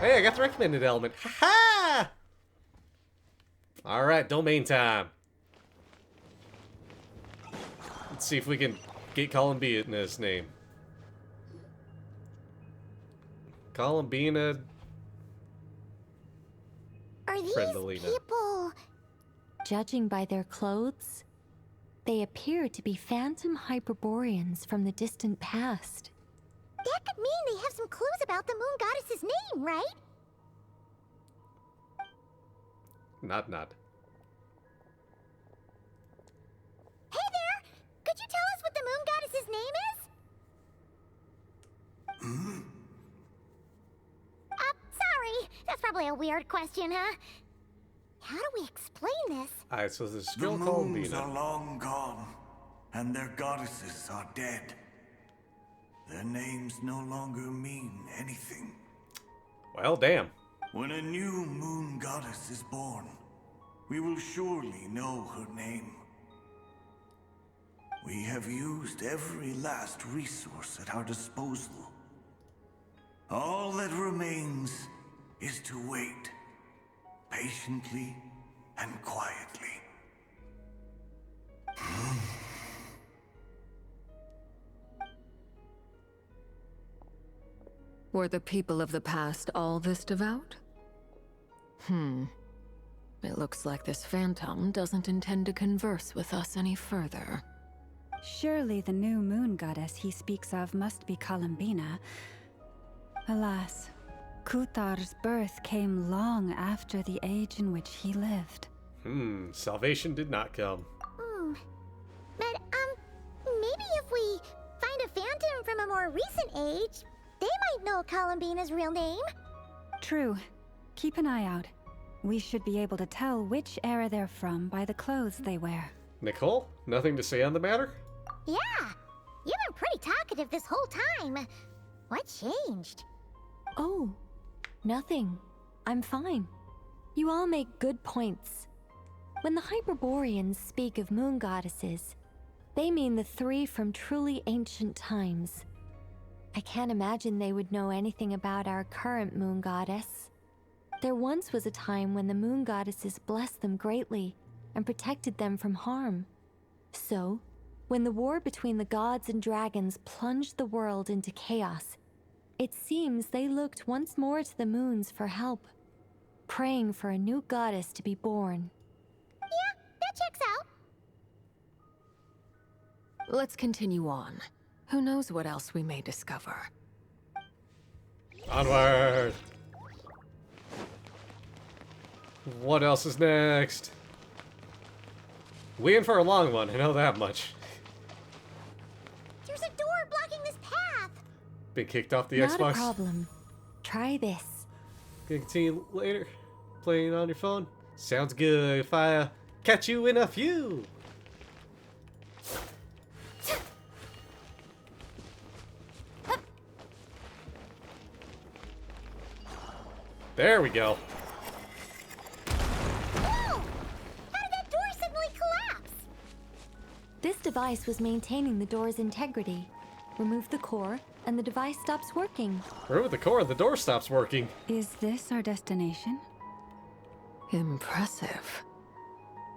Hey, I got the recommended element. Ha-ha! Alright, domain time. Let's see if we can get Columbina's name. Columbina. Are these Friendalina. people... Judging by their clothes, they appear to be phantom Hyperboreans from the distant past. That could mean they have some clues about the moon goddess's name, right? Nod. Hey there! Could you tell us what the moon goddess's name is? Sorry. That's probably a weird question, huh? How do we explain this? Alright, so there's The still moons Columbina. are long gone, and their goddesses are dead. Their names no longer mean anything. Well, damn. When a new moon goddess is born, we will surely know her name. We have used every last resource at our disposal. All that remains is to wait, patiently and quietly. Were the people of the past all this devout? It looks like this phantom doesn't intend to converse with us any further. Surely the new moon goddess he speaks of must be Columbina. Alas, Kuthar's birth came long after the age in which he lived. Salvation did not come. But, maybe if we find a phantom from a more recent age, they might know Columbina's real name. True. Keep an eye out. We should be able to tell which era they're from by the clothes they wear. Nicole, nothing to say on the matter? Yeah, you've been pretty talkative this whole time. What changed? Oh, nothing. I'm fine. You all make good points. When the Hyperboreans speak of moon goddesses, they mean the three from truly ancient times. I can't imagine they would know anything about our current moon goddess. There once was a time when the moon goddesses blessed them greatly and protected them from harm. So, when the war between the gods and dragons plunged the world into chaos, it seems they looked once more to the moons for help, praying for a new goddess to be born. Yeah, that checks out. Let's continue on. Who knows what else we may discover? Onward! What else is next? We in for a long one, I know that much. There's a door blocking this path. Been kicked off the Not Xbox. a problem. Try this. Gonna continue later. Playing on your phone. Sounds good. If I catch you in a few. There we go. Whoa! How did that door suddenly collapse? This device was maintaining the door's integrity. Remove the core, and the device stops working. Remove the core, the door stops working. Is this our destination? Impressive.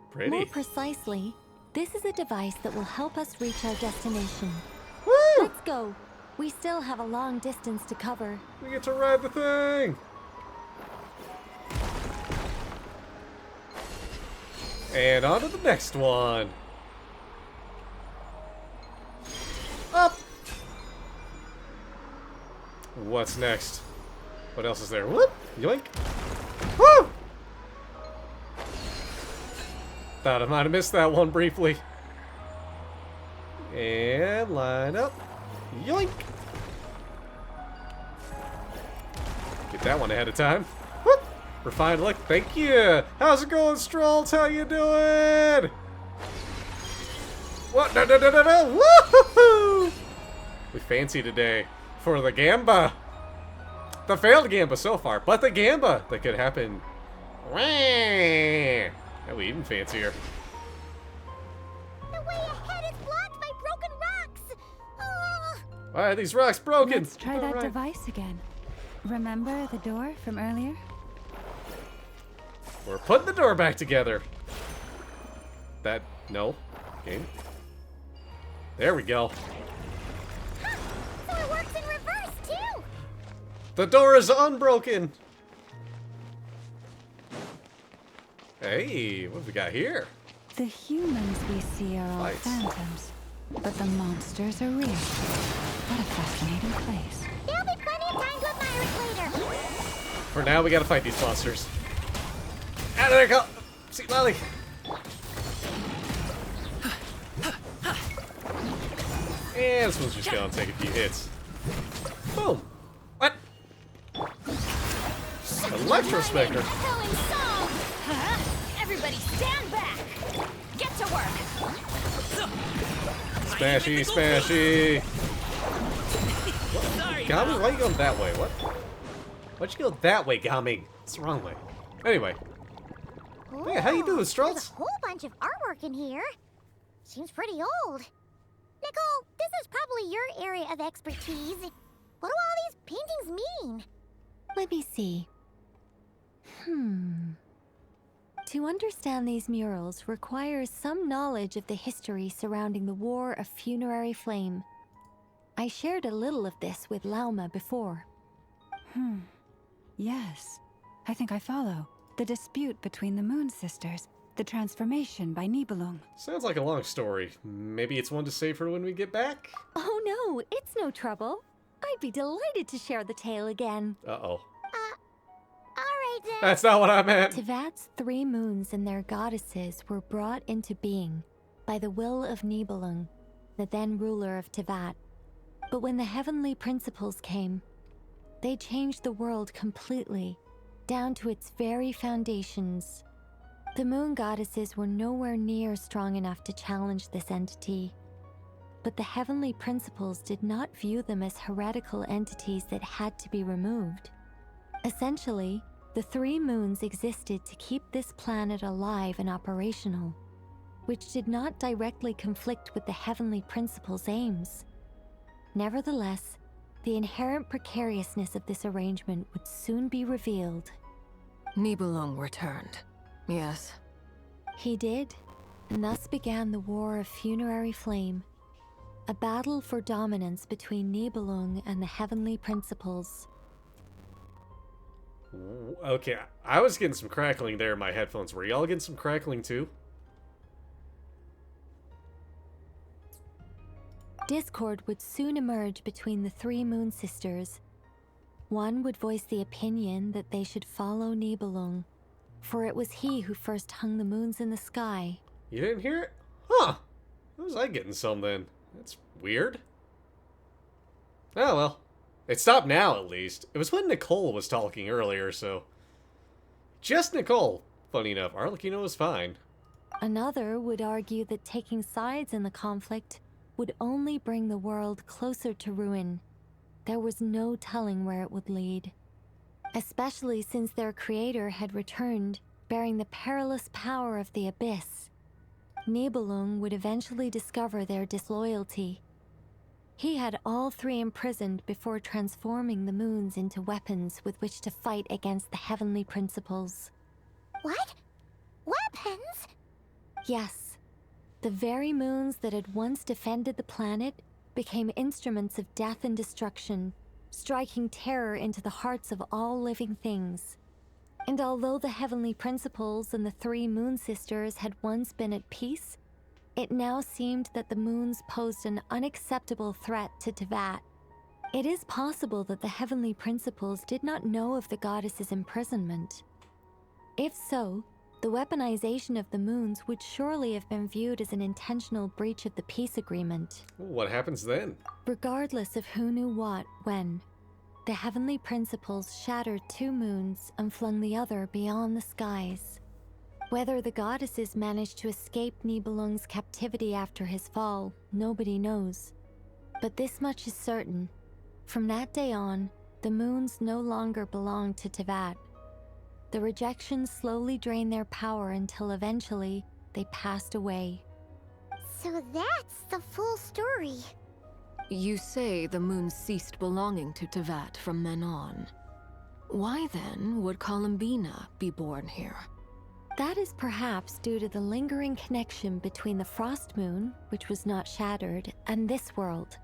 Pretty. More precisely, this is a device that will help us reach our destination. Woo! Let's go. We still have a long distance to cover. We get to ride the thing. And on to the next one. Up. What's next? What else is there? Whoop! Yoink! Woo! Thought I might have missed that one briefly. And line up. Yoink! Get that one ahead of time. Whoop! Refined look. Thank you. How's it going, Strolls? How you doing? What? No, no, no, no, no! Woohoo! We fancy today for the gamba. The failed gamba so far, but the gamba that could happen. That we even fancier. The way ahead is blocked by broken rocks. Why are these rocks broken? Let's try that device again. Remember the door from earlier? We're putting the door back together. No. Game. There we go. So it works in reverse, too! The door is unbroken! Hey, what have we got here? The humans we see are all phantoms, but the monsters are real. What a fascinating place. There'll be plenty of time to admire it later. For now, we gotta fight these monsters. Ah, there you go! See, Lolly! And this one's just gonna take a few hits. Boom! What? Electrospectre! Everybody stand back! Get to work! Smashy, smashy! Gami, why are you going that way? What? Why'd you go that way, Gami? It's the wrong way. Anyway. Hey, how you doing, There's Strutz? a whole bunch of artwork in here. Seems pretty old. Nicole, this is probably your area of expertise. What do all these paintings mean? Let me see. To understand these murals requires some knowledge of the history surrounding the War of Funerary Flame. I shared a little of this with Lauma before. Yes, I think I follow. The dispute between the Moon Sisters, the transformation by Nibelung. Sounds like a long story. Maybe it's one to save for when we get back? Oh no, it's no trouble. I'd be delighted to share the tale again. Uh-oh. Alright then. That's not what I meant. Tevat's 3 moons and their goddesses were brought into being by the will of Nibelung, the then ruler of Tevat. But when the heavenly principles came, they changed the world completely, down to its very foundations. The moon goddesses were nowhere near strong enough to challenge this entity. But the heavenly principles did not view them as heretical entities that had to be removed. Essentially, the 3 moons existed to keep this planet alive and operational, which did not directly conflict with the heavenly principles' aims. Nevertheless, the inherent precariousness of this arrangement would soon be revealed. Nibelung returned. Yes. He did, and thus began the War of Funerary Flame, a battle for dominance between Nibelung and the heavenly principles. Okay, I was getting some crackling there in my headphones. Were y'all getting some crackling too? Discord would soon emerge between the 3 Moon Sisters. One would voice the opinion that they should follow Nibelung, for it was he who first hung the moons in the sky. You didn't hear it? Huh. How was I getting some then? That's weird. Oh well. It stopped now, at least. It was when Nicole was talking earlier, so... Just Nicole. Funny enough, Arlecchino was fine. Another would argue that taking sides in the conflict would only bring the world closer to ruin. There was no telling where it would lead. Especially since their creator had returned, bearing the perilous power of the Abyss. Nibelung would eventually discover their disloyalty. He had all 3 imprisoned before transforming the moons into weapons with which to fight against the heavenly principles. What? Weapons? Yes. The very moons that had once defended the planet became instruments of death and destruction, striking terror into the hearts of all living things. And although the heavenly principles and the 3 Moon Sisters had once been at peace, it now seemed that the moons posed an unacceptable threat to Tevat. It is possible that the heavenly principles did not know of the goddess's imprisonment. If so, the weaponization of the moons would surely have been viewed as an intentional breach of the peace agreement. What happens then? Regardless of who knew what, when, the heavenly principles shattered 2 moons and flung the other beyond the skies. Whether the goddesses managed to escape Nibelung's captivity after his fall, nobody knows. But this much is certain. From that day on, the moons no longer belonged to Tevat. The rejection slowly drained their power until eventually they passed away. So that's the full story. You say the moons ceased belonging to Tevat from then on. Why then would Columbina be born here? That is perhaps due to the lingering connection between the Frost Moon, which was not shattered, and this world.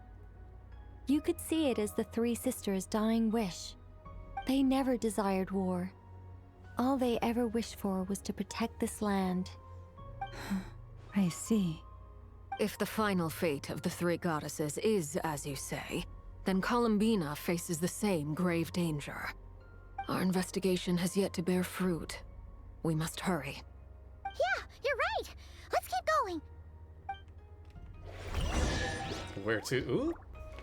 You could see it as the three sisters' dying wish. They never desired war. All they ever wished for was to protect this land. I see. If the final fate of the three goddesses is as you say, then Columbina faces the same grave danger. Our investigation has yet to bear fruit. We must hurry. Yeah, you're right. Let's keep going. Where to? Ooh,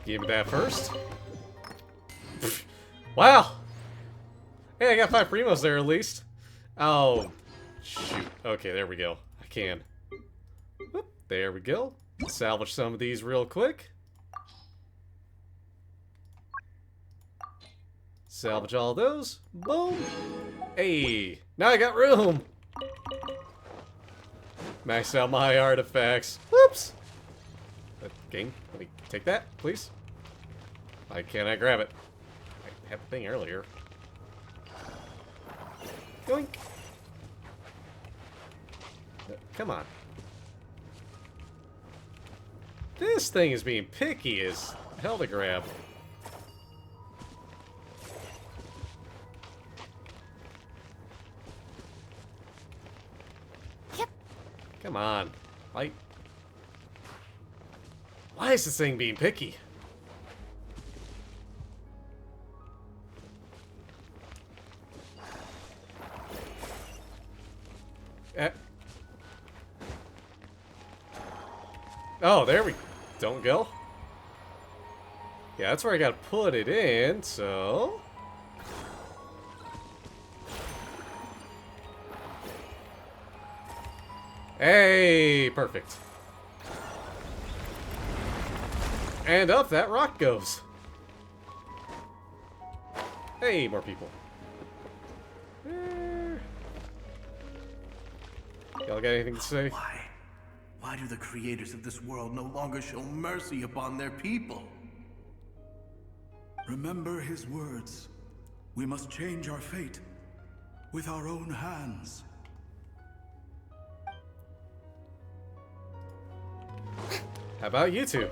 give me that first. Wow. Hey, I got 5 primos there at least. Oh, shoot. Okay, there we go. I can. Whoop, there we go. Salvage some of these real quick. Salvage all those. Boom. Hey, now I got room. Max out my artifacts. Whoops. Game, let me take that, please. Why can't I grab it? I had the thing earlier. Yoink. Come on. This thing is being picky as hell to grab. Yep. Come on. Light. Why is this thing being picky? Oh, there we don't go. Yeah, that's where I gotta put it in, so... Hey, perfect. And up that rock goes. Hey, more people. Y'all got anything to say? Why do the creators of this world no longer show mercy upon their people? Remember his words. We must change our fate with our own hands. How about you two?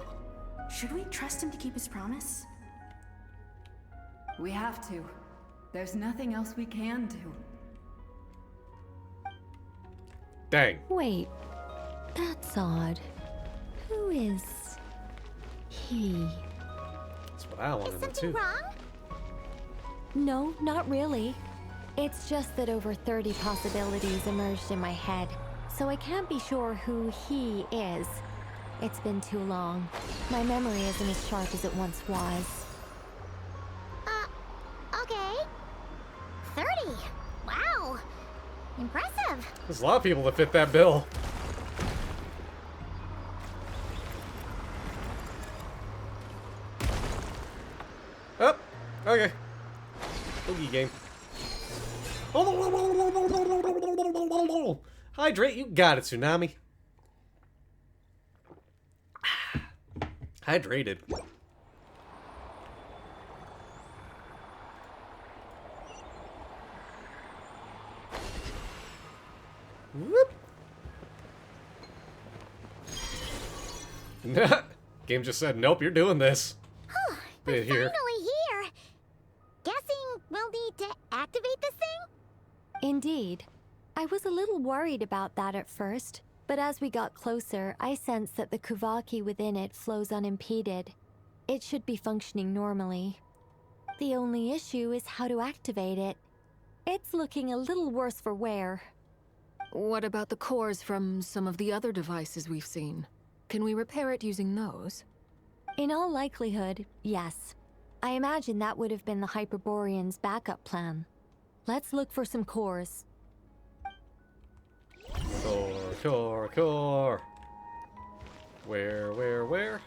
Should we trust him to keep his promise? We have to. There's nothing else we can do. Dang. Wait, that's odd. Who is he? That's what I want to know too. Wrong? No, not really. It's just that over 30 possibilities emerged in my head, so I can't be sure who he is. It's been too long. My memory isn't as sharp as it once was. Okay. 30. Wow. Impressive. There's a lot of people that fit that bill. Oh, okay. Boogie game. Hydrate, you got it, Tsunami. Hydrated. Whoop. Game just said, nope, you're doing this. We're here. finally here. Guessing we'll need to activate this thing? Indeed. I was a little worried about that at first, but as we got closer, I sensed that the Kuvaki within it flows unimpeded. It should be functioning normally. The only issue is how to activate it. It's looking a little worse for wear. What about the cores from some of the other devices we've seen? Can we repair it using those? In all likelihood, yes. I imagine that would have been the Hyperborean's backup plan. Let's look for some cores. Core. Where?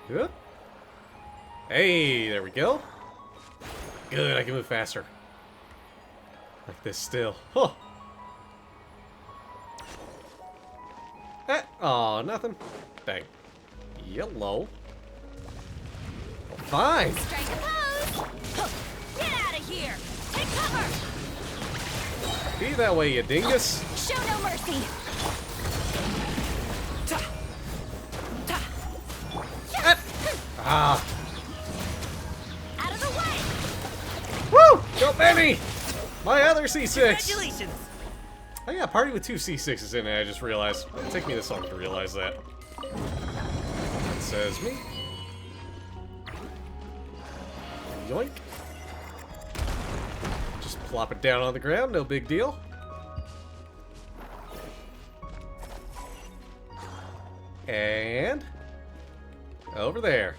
Good. Hey, there we go. Good, I can move faster. Like this still. Huh. Aw, nothing. Dang. Yellow. fine. Strike a pose! Get out of here! Take cover! Be that way, you dingus. Show no mercy! Ah. Out of the way! Woo! Go Benny! My other C6! Congratulations! I got a party with 2 C6s in it, I just realized. It took me this long to realize that. That says me. Yoink. Just plop it down on the ground, no big deal. And over there.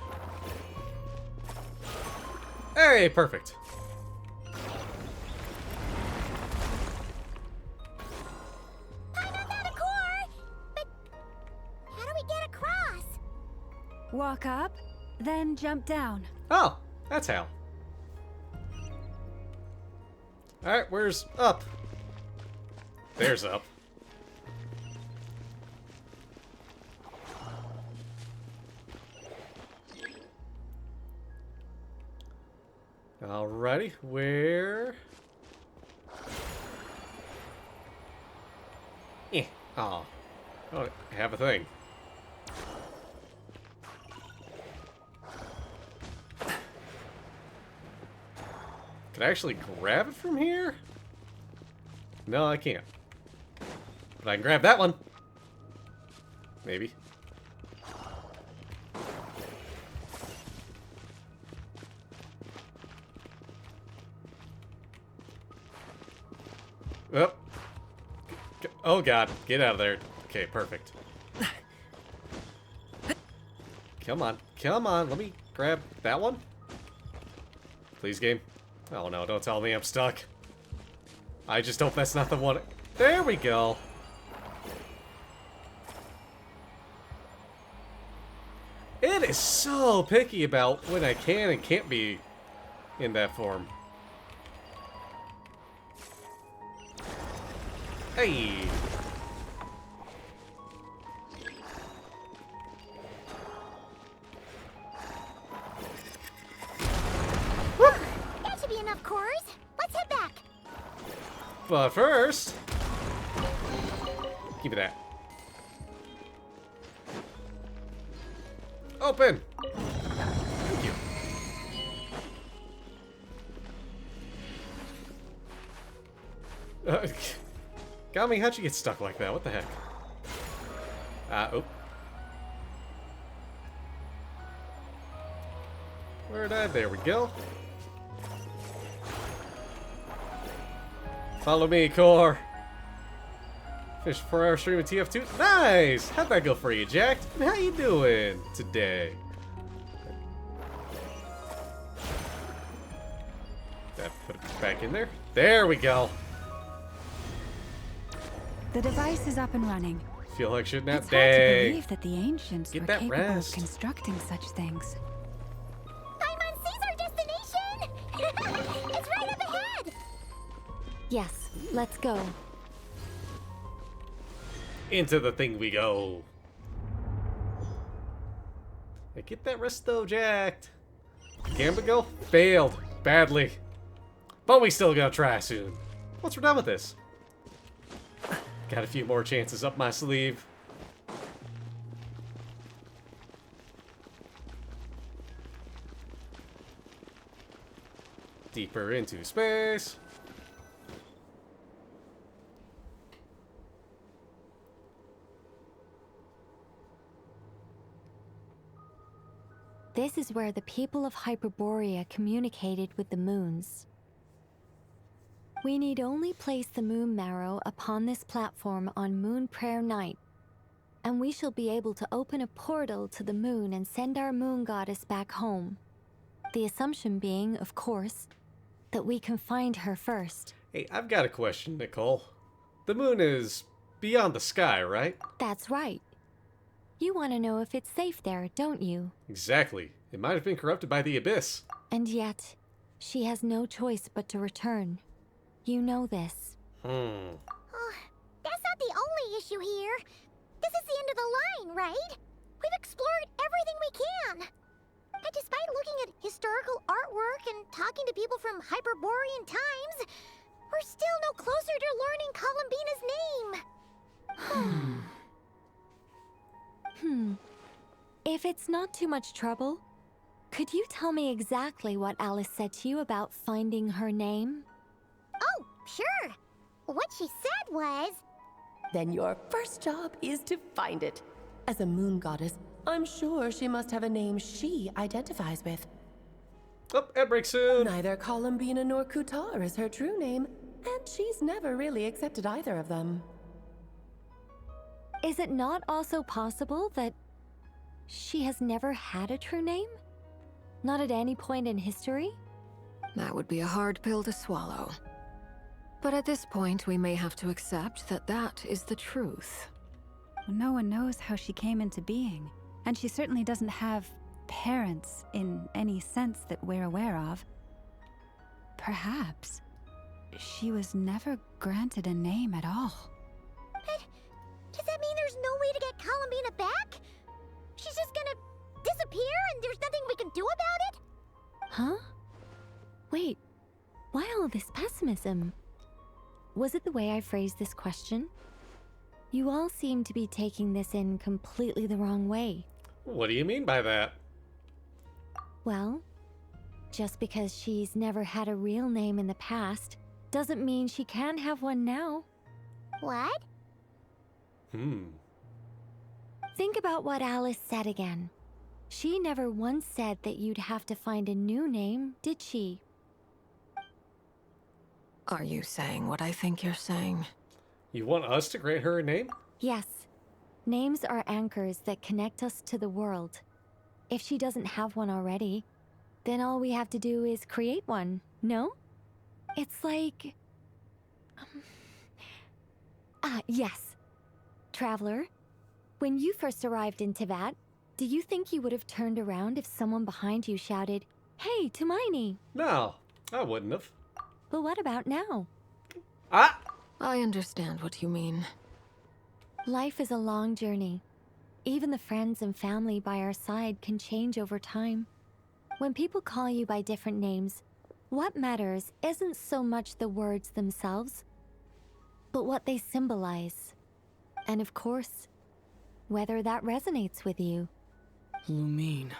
Hey, perfect. I'm not that a core, but how do we get across? Walk up, then jump down. Oh, that's how. Alright, where's up? There's up. Alrighty, where? Oh, I don't have a thing. Can I actually grab it from here? No, I can't. But I can grab that one. Maybe. Oh. Oh god, get out of there. Okay, perfect. Come on, come on, let me grab that one. Please, game. Oh no, don't tell me I'm stuck. I just hope that's not the one. There we go. It is so picky about when I can and can't be in that form. Hey! That should be enough cores. Let's head back. But first... Give me that. Open! Thank you. Gami, how'd you get stuck like that? What the heck? Oh. Where'd I? There we go. Follow me, Core. Finished a 4-hour stream of TF2. Nice! How'd that go for you, Jack? And how you doing today? That put it back in there. There we go. The device is up and running. Feel like shooting that? It's hard to Dang. believe that the ancients Get were that capable rest. of constructing such things. Paimon sees our destination! It's right up ahead! Yes, let's go. Into the thing we go. Hey, get that wrist though, jacked. Gamba go? Failed. Badly. But we still gonna try soon. Once we're done with this. Got a few more chances up my sleeve. Deeper into space. This is where the people of Hyperborea communicated with the moons. We need only place the moon marrow upon this platform on Moon Prayer Night, and we shall be able to open a portal to the moon and send our moon goddess back home. The assumption being, of course, that we can find her first. Hey, I've got a question, Nicole. The moon is beyond the sky, right? That's right. You want to know if it's safe there, don't you? Exactly. It might have been corrupted by the abyss. And yet, she has no choice but to return. You know this. Oh, that's not the only issue here. This is the end of the line, right? We've explored everything we can. And despite looking at historical artwork and talking to people from Hyperborean times, we're still no closer to learning Columbina's name. If it's not too much trouble, could you tell me exactly what Alice said to you about finding her name? Oh, sure. What she said was... Then your first job is to find it. As a moon goddess, I'm sure she must have a name she identifies with. Oh, ad break soon. Neither Columbina nor Kutar is her true name, and she's never really accepted either of them. Is it not also possible that she has never had a true name? Not at any point in history? That would be a hard pill to swallow. But at this point, we may have to accept that that is the truth. No one knows how she came into being, and she certainly doesn't have parents in any sense that we're aware of. Perhaps she was never granted a name at all. But does that mean there's no way to get Columbina back? She's just gonna disappear and there's nothing we can do about it? Huh? Wait, why all this pessimism? Was it the way I phrased this question? You all seem to be taking this in completely the wrong way. What do you mean by that? Well, just because she's never had a real name in the past doesn't mean she can't have one now. What? Think about what Alice said again. She never once said that you'd have to find a new name, did she? Are you saying what I think you're saying? You want us to grant her a name? Yes. Names are anchors that connect us to the world. If she doesn't have one already, then all we have to do is create one, no? It's like... yes. Traveler, when you first arrived in Teyvat, do you think you would have turned around if someone behind you shouted, "Hey, Tumaini"? No, I wouldn't have. But what about now? Ah! I understand what you mean. Life is a long journey. Even the friends and family by our side can change over time. When people call you by different names, what matters isn't so much the words themselves, but what they symbolize. And of course, whether that resonates with you. Lumine.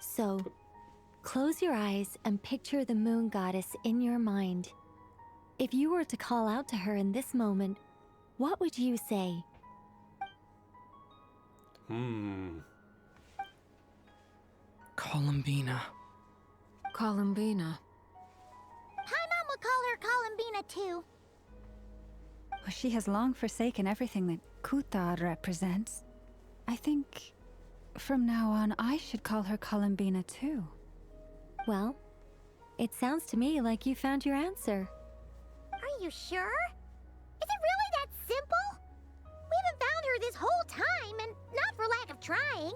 So, close your eyes and picture the moon goddess in your mind. If you were to call out to her in this moment, what would you say? Columbina. Columbina. Paimon would call her Columbina too. Well, she has long forsaken everything that Kutar represents. I think from now on I should call her Columbina too. Well, it sounds to me like you found your answer. Are you sure? Is it really that simple? We haven't found her this whole time, and not for lack of trying.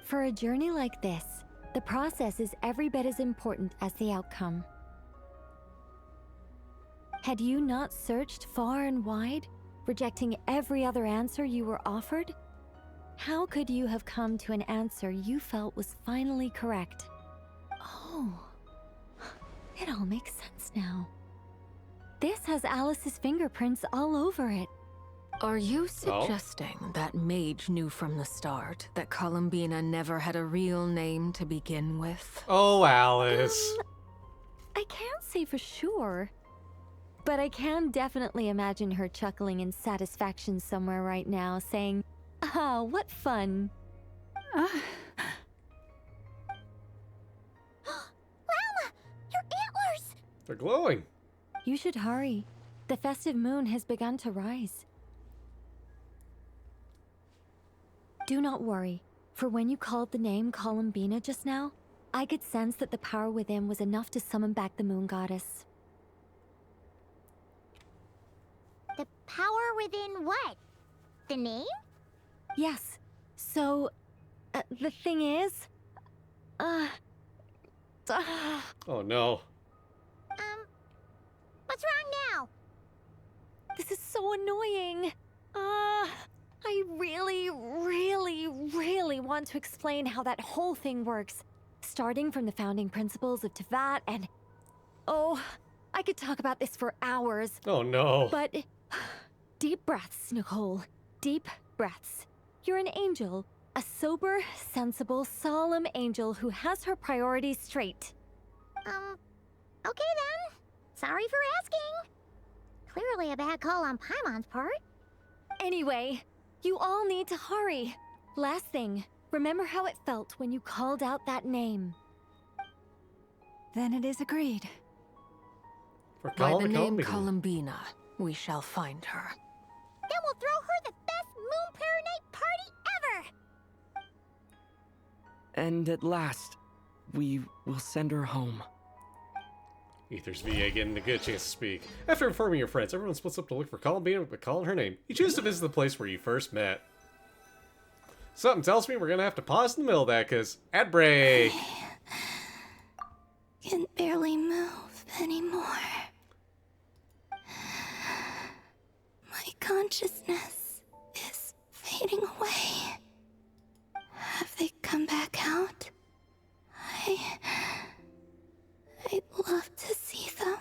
For a journey like this, the process is every bit as important as the outcome. Had you not searched far and wide, rejecting every other answer you were offered? How could you have come to an answer you felt was finally correct? Oh, it all makes sense now. This has Alice's fingerprints all over it. Are you suggesting that Mage knew from the start that Columbina never had a real name to begin with? Oh, Alice. I can't say for sure, but I can definitely imagine her chuckling in satisfaction somewhere right now, saying, "Ah, what fun." Llama, your antlers! They're glowing. You should hurry. The festive moon has begun to rise. Do not worry, for when you called the name Columbina just now, I could sense that the power within was enough to summon back the moon goddess. The power within what? The name? Yes. So, the thing is... Oh no. What's wrong now? This is so annoying. I really, really, really want to explain how that whole thing works. Starting from the founding principles of Tevat and... Oh, I could talk about this for hours. Oh no. But... Deep breaths, Nicole. Deep breaths. You're an angel. A sober, sensible, solemn angel who has her priorities straight. Okay then. Sorry for asking. Clearly a bad call on Paimon's part. Anyway, you all need to hurry. Last thing, remember how it felt when you called out that name. Then it is agreed. By the name Columbina, we shall find her. Then we'll throw her the best Moon Pair Night party ever! And at last, we will send her home. Ether's VA getting a good chance to speak. After informing your friends, everyone splits up to look for Columbina, but calling her name. You choose to visit the place where you first met. Something tells me we're gonna have to pause in the middle of that, because ad break! Can barely move anymore. My consciousness is fading away. Have they come back out? I'd love to see them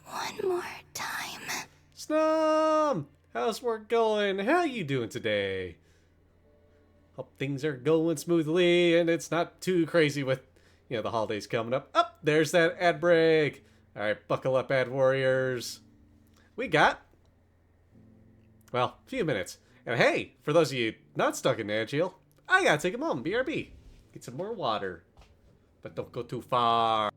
one more time. Snum! How's work going? How you doing today? Hope things are going smoothly and it's not too crazy with, you know, the holidays coming up. Oh, there's that ad break. Alright, buckle up, ad warriors. We got, well, a few minutes. And hey, for those of you not stuck in ad jail, I gotta take a moment, BRB. Get some more water. But don't go too far.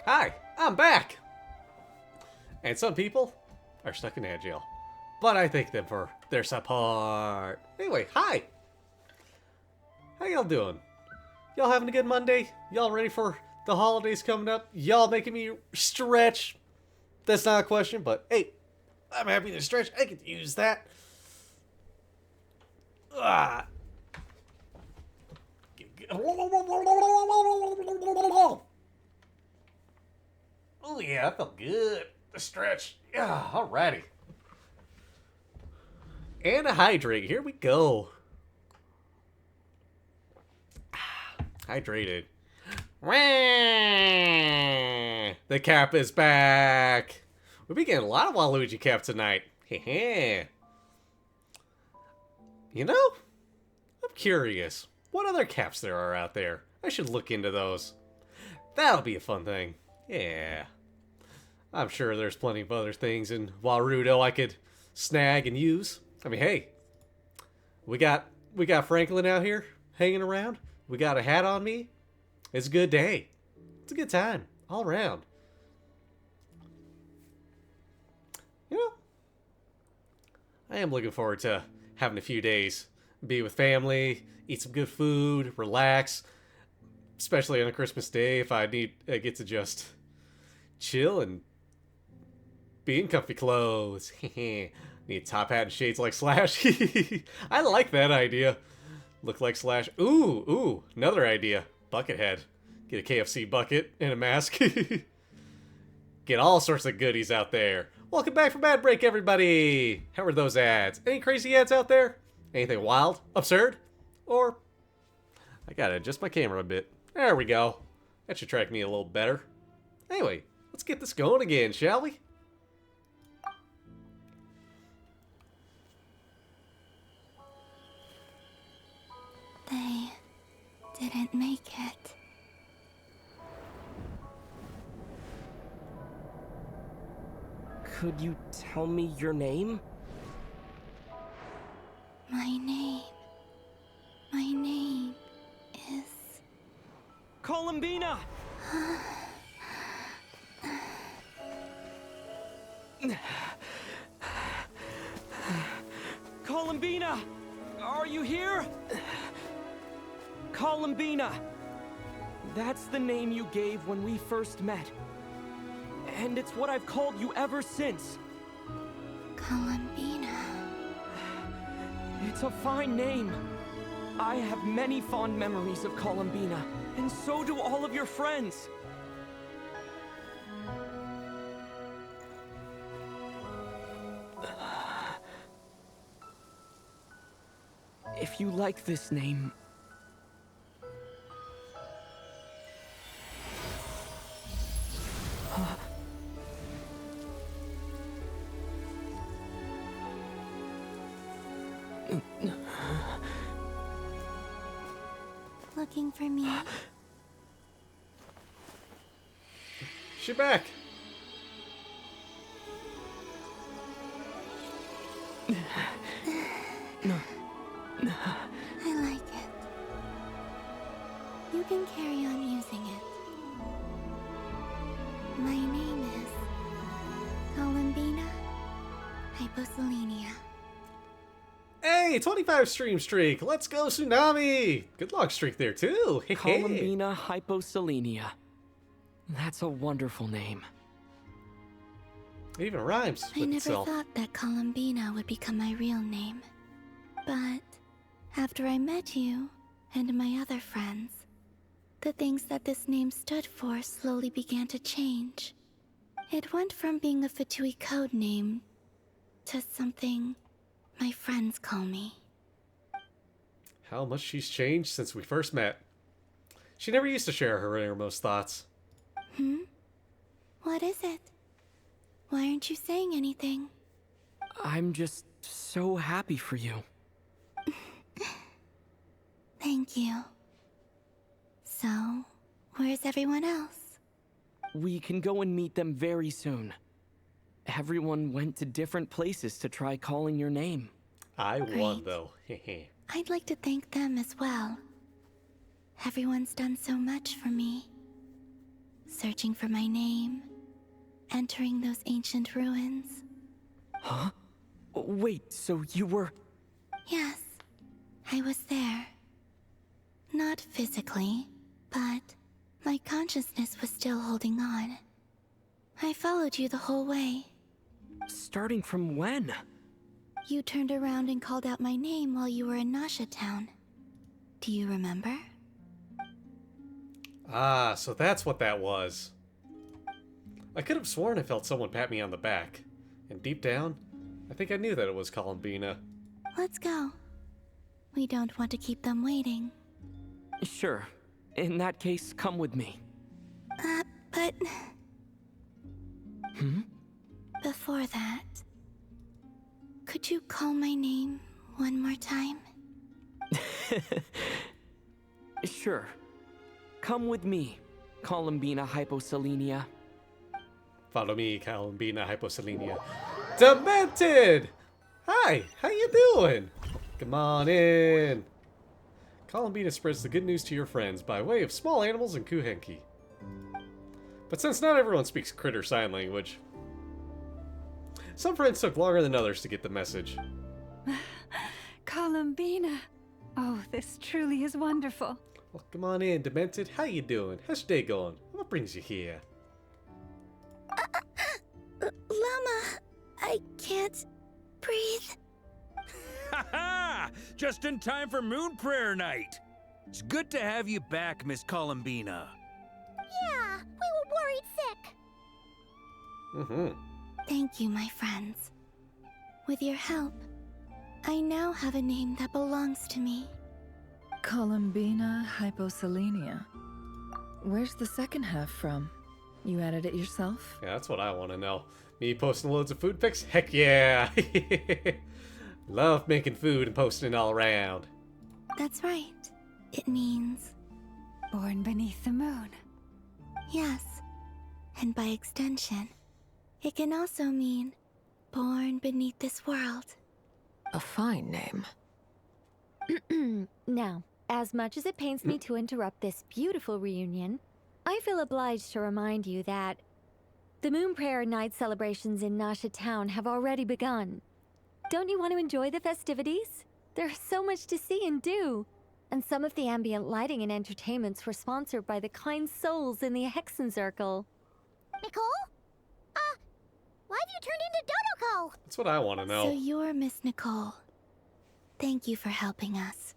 Hi, I'm back! And some people are stuck in ad jail. But I thank them for their support. Anyway, hi! How y'all doing? Y'all having a good Monday? Y'all ready for the holidays coming up? Y'all making me stretch? That's not a question, but hey, I'm happy to stretch. I could use that. Ah. Oh yeah, that felt good. The stretch. Yeah, alrighty. And a hydrate. Here we go. Hydrated. The cap is back. We'll be getting a lot of Waluigi cap tonight. You know, I'm curious. What other caps there are out there? I should look into those. That'll be a fun thing. Yeah. I'm sure there's plenty of other things in Warudo I could snag and use. I mean, hey. We got Franklin out here hanging around. We got a hat on me. It's a good day. It's a good time. All around. You know, I am looking forward to having a few days. Be with family, eat some good food, relax. Especially on a Christmas day if I get to just chill and be in comfy clothes. Need a top hat and shades like Slash. I like that idea. Look like Slash. Ooh, another idea. Buckethead. Get a KFC bucket and a mask. Get all sorts of goodies out there. Welcome back from ad break, everybody. How are those ads? Any crazy ads out there? Anything wild? Absurd? Or... I gotta adjust my camera a bit. There we go. That should track me a little better. Anyway, let's get this going again, shall we? didn't make it. Could you tell me your name? My name is... Columbina! Columbina! Are you here? Columbina! That's the name you gave when we first met. And it's what I've called you ever since. Columbina. It's a fine name. I have many fond memories of Columbina, and so do all of your friends. If you like this name... Looking for me? She back. I like it. You can carry on using it. My name is Columbina Hyposelenia. Hey, 25 stream streak. Let's go, Tsunami. Good luck streak there, too. Columbina Hyposelenia. That's a wonderful name. It even rhymes I with never itself. thought that Columbina would become my real name. But after I met you and my other friends, the things that this name stood for slowly began to change. It went from being a Fatui code name to something my friends call me. How much she's changed since we first met. She never used to share her innermost thoughts. What is it? Why aren't you saying anything? I'm just so happy for you. Thank you. So, where's everyone else? We can go and meet them very soon. Everyone went to different places to try calling your name. I won, though. I'd like to thank them as well. Everyone's done so much for me. Searching for my name, entering those ancient ruins. Huh? Wait, so you were... Yes, I was there. Not physically, but my consciousness was still holding on. I followed you the whole way. Starting from when? You turned around and called out my name while you were in Nasha Town. Do you remember? Ah, so that's what that was. I could have sworn I felt someone pat me on the back. And deep down, I think I knew that it was Columbina. Let's go. We don't want to keep them waiting. Sure. In that case, come with me. But... Hmm? Before that, could you call my name one more time? Sure. Come with me, Columbina Hyposelenia. Follow me, Columbina Hyposelenia. Demented! Hi, how you doing? Come on in. Columbina spreads the good news to your friends by way of small animals and kuhenki. But since not everyone speaks critter sign language, some friends took longer than others to get the message. Columbina. Oh, this truly is wonderful. Well, come on in, Demented. How you doing? How's your day going? What brings you here? Llama, I can't breathe. Ha ha! Just in time for Moon Prayer Night. It's good to have you back, Miss Columbina. Yeah, we were worried sick. Thank you, my friends. With your help, I now have a name that belongs to me. Columbina Hyposelenia. Where's the second half from? You added it yourself? Yeah, that's what I want to know. Me posting loads of food pics? Heck yeah! Love making food and posting it all around. That's right. It means Born beneath the moon. Yes. And by extension, it can also mean born beneath this world. A fine name. Now, as much as it pains me to interrupt this beautiful reunion, I feel obliged to remind you that the Moon Prayer Night celebrations in Nasha Town have already begun. Don't you want to enjoy the festivities? There's so much to see and do. And some of the ambient lighting and entertainments were sponsored by the kind souls in the Hexen Circle. Nicole? Why have you turned into Dodoko? That's what I want to know. So you're Miss Nicole. Thank you for helping us.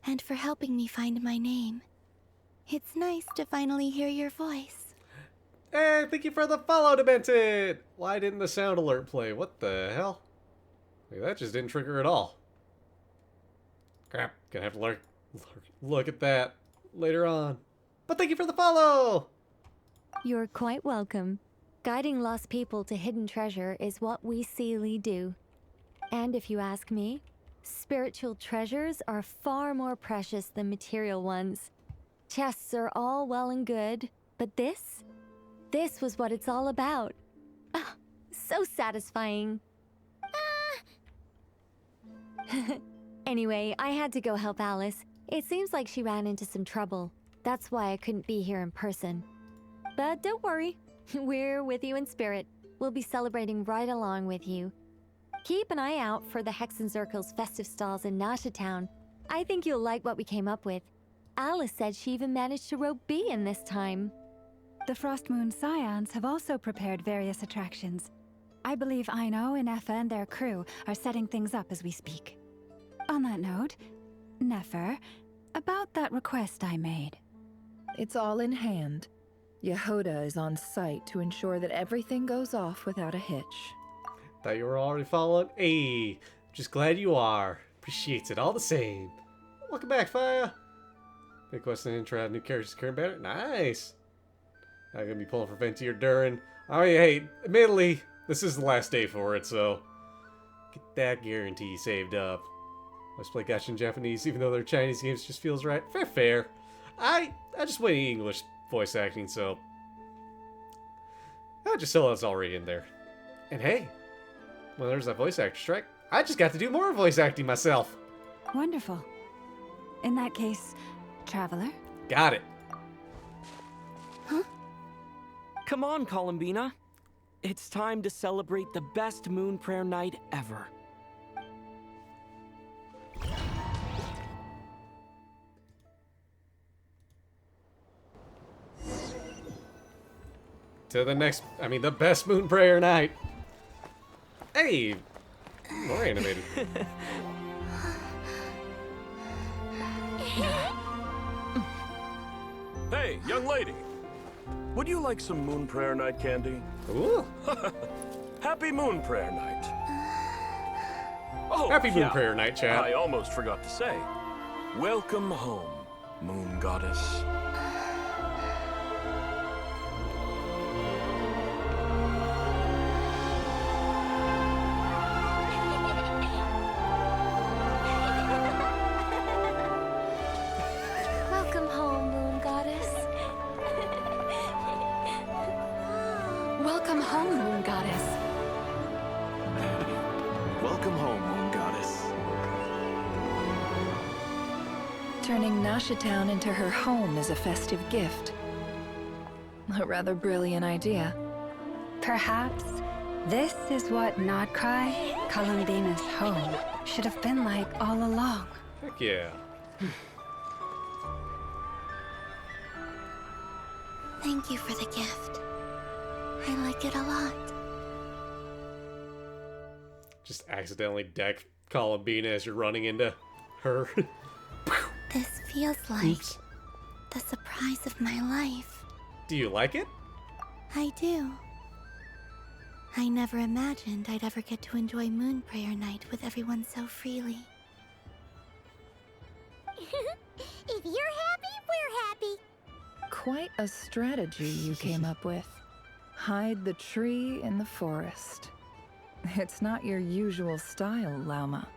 And for helping me find my name. It's nice to finally hear your voice. Hey, thank you for the follow, Demented! Why didn't the sound alert play? What the hell? Like, that just didn't trigger at all. Crap, gonna have to look at that later on. But thank you for the follow! You're quite welcome. Guiding lost people to hidden treasure is what we Seelie do. And if you ask me, spiritual treasures are far more precious than material ones. Chests are all well and good, but this was what it's all about. Ah, so satisfying. Anyway, I had to go help Alice. It seems like she ran into some trouble. That's why I couldn't be here in person. But don't worry, we're with you in spirit. We'll be celebrating right along with you. Keep an eye out for the Hexen Circle's festive stalls in Nasha Town. I think you'll like what we came up with. Alice said she even managed to rope B in this time. The Frost Moon Scions have also prepared various attractions. I believe Aino and Effa and their crew are setting things up as we speak. On that note, Nefer, about that request I made. It's all in hand. Yehoda is on site to ensure that everything goes off without a hitch. Thought you were already following. Hey, just glad you are. Appreciates it all the same. Welcome back, Fire. Big question intro, have new characters current banner. Nice. Not gonna be pulling for Venti or Durin. Oh yeah, hey, admittedly, this is the last day for it, so get that guarantee saved up. Let's play Gacha in Japanese, even though their Chinese games just feels right. Fair. I just play English voice acting, so I just tell that's already in there. And hey, when there's a voice actor strike, I just got to do more voice acting myself. Wonderful. In that case, Traveler? Got it. Huh? Come on, Columbina. It's time to celebrate the best Moon Prayer Night ever. To the next, the best Moon Prayer Night. Hey, more animated. Hey, young lady. Would you like some Moon Prayer Night candy? Ooh. Happy Moon Prayer Night. Oh, Happy Moon Prayer Night, chat. I almost forgot to say. Welcome home, Moon Goddess. Welcome home, Moon Goddess. Welcome home, Moon Goddess. Welcome home, Moon Goddess. Turning Nasha Town into her home is a festive gift. A rather brilliant idea. Perhaps this is what Nod-Krai, Columbina's home, should have been like all along. Heck yeah. Thank you for the gift. I like it a lot. Just accidentally deck Columbina as you're running into her. This feels like Oops. the surprise of my life. Do you like it? I do. I never imagined I'd ever get to enjoy Moon Prayer Night with everyone so freely. If you're happy, we're happy. Quite a strategy you came up with. Hide the tree in the forest. It's not your usual style, Lauma.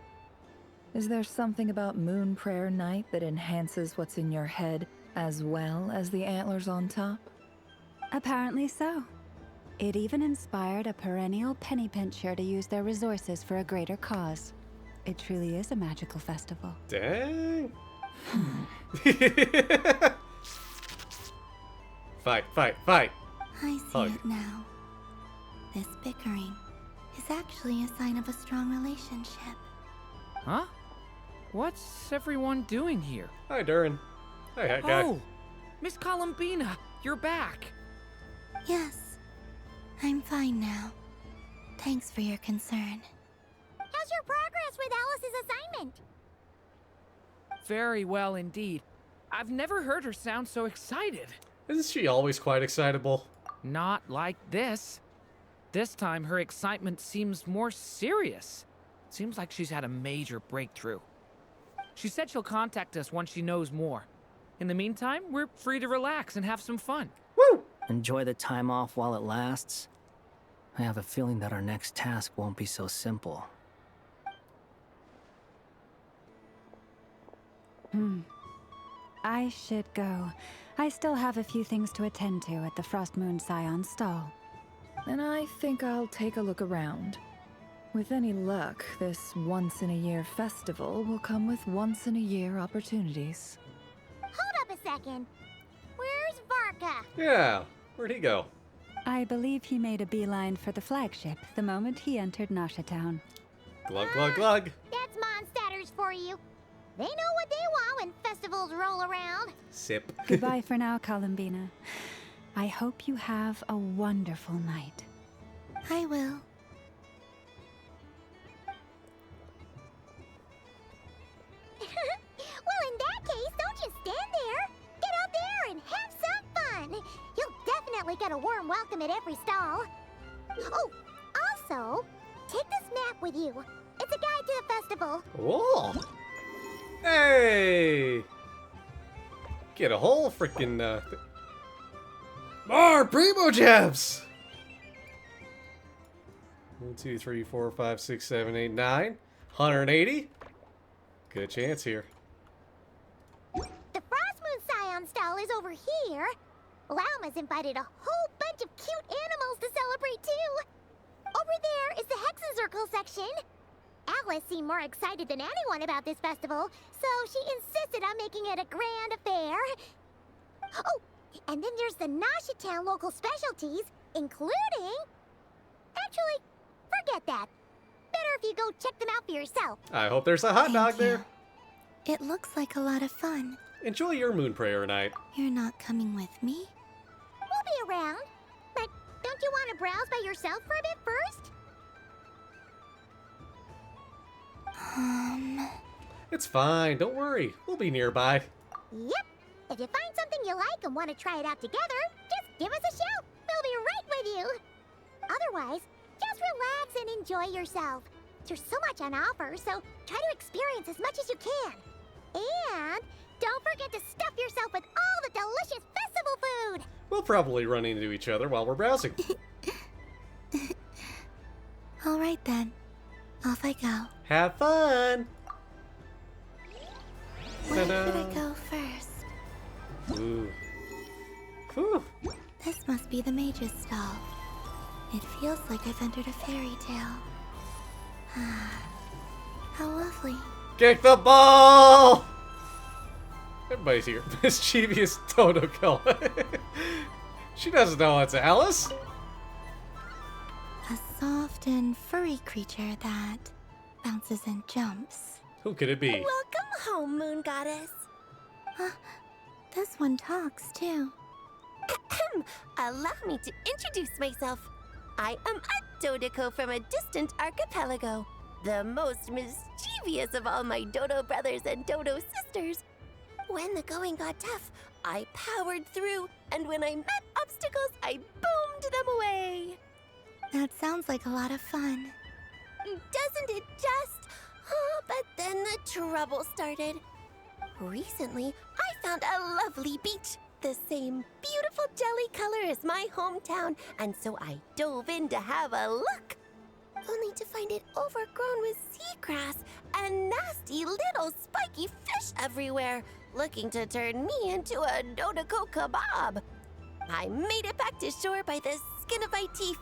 Is there something about Moon Prayer Night that enhances what's in your head as well as the antlers on top? Apparently so. It even inspired a perennial penny pincher to use their resources for a greater cause. It truly is a magical festival. Dang. Fight, fight, fight. I see it now. This bickering is actually a sign of a strong relationship. Huh? What's everyone doing here? Hi, Durin. Hi, guy. Oh, Miss Columbina, you're back. Yes, I'm fine now. Thanks for your concern. How's your progress with Alice's assignment? Very well indeed. I've never heard her sound so excited. Isn't she always quite excitable? Not like this. This time her excitement seems more serious. Seems like she's had a major breakthrough. She said she'll contact us once she knows more. In the meantime, we're free to relax and have some fun. Woo! Enjoy the time off while it lasts. I have a feeling that our next task won't be so simple. I should go. I still have a few things to attend to at the Frost Moon Scion's stall. Then I think I'll take a look around. With any luck, this once-in-a-year festival will come with once-in-a-year opportunities. Hold up a second. Where's Varka? Yeah, where'd he go? I believe he made a beeline for the flagship the moment he entered Nasha Town. Glug, glug, glug. That's Mondstadters for you. They know what they want when festivals roll around. Sip. Goodbye for now, Columbina. I hope you have a wonderful night. I will. Well, in that case, don't just stand there. Get out there and have some fun. You'll definitely get a warm welcome at every stall. Oh, also, take this map with you. It's a guide to the festival. Whoa! Hey! Get a whole freaking more Primo Gems! 1, 2, 3, 4, 5, 6, 7, 8, 9. 180? Good chance here. The Frost Moon Scion stall is over here. Lauma's invited a whole bunch of cute animals to celebrate too. Over there is the Hexencircle section. Alice seemed more excited than anyone about this festival, so she insisted on making it a grand affair. Oh, and then there's the Nasha Town local specialties, including... Actually, forget that. Better if you go check them out for yourself. I hope there's a hot dog there. It looks like a lot of fun. Enjoy your moon prayer night. You're not coming with me? We'll be around. But don't you want to browse by yourself for a bit first? It's fine, don't worry. We'll be nearby. Yep. If you find something you like and want to try it out together, just give us a shout. We'll be right with you. Otherwise, just relax and enjoy yourself. There's so much on offer, so try to experience as much as you can. And don't forget to stuff yourself with all the delicious festival food. We'll probably run into each other while we're browsing. All right then. Off I go. Have fun! Where should I go first? Ooh. Whew. This must be the mage's stall. It feels like I've entered a fairy tale. How lovely. Kick the ball! Everybody's here. Mischievous Totoko. She doesn't know it's Alice. A soft and furry creature that bounces and jumps. Who could it be? Welcome home, Moon Goddess. This one talks, too. Allow me to introduce myself. I am a Dodoko from a distant archipelago, the most mischievous of all my Dodo brothers and Dodo sisters. When the going got tough, I powered through, and when I met obstacles, I boomed them away. That sounds like a lot of fun. Doesn't it just? Oh, but then the trouble started. Recently, I found a lovely beach, the same beautiful jelly color as my hometown, and so I dove in to have a look. Only to find it overgrown with seagrass and nasty little spiky fish everywhere, looking to turn me into a Dodoko kebab. I made it back to shore by the skin of my teeth,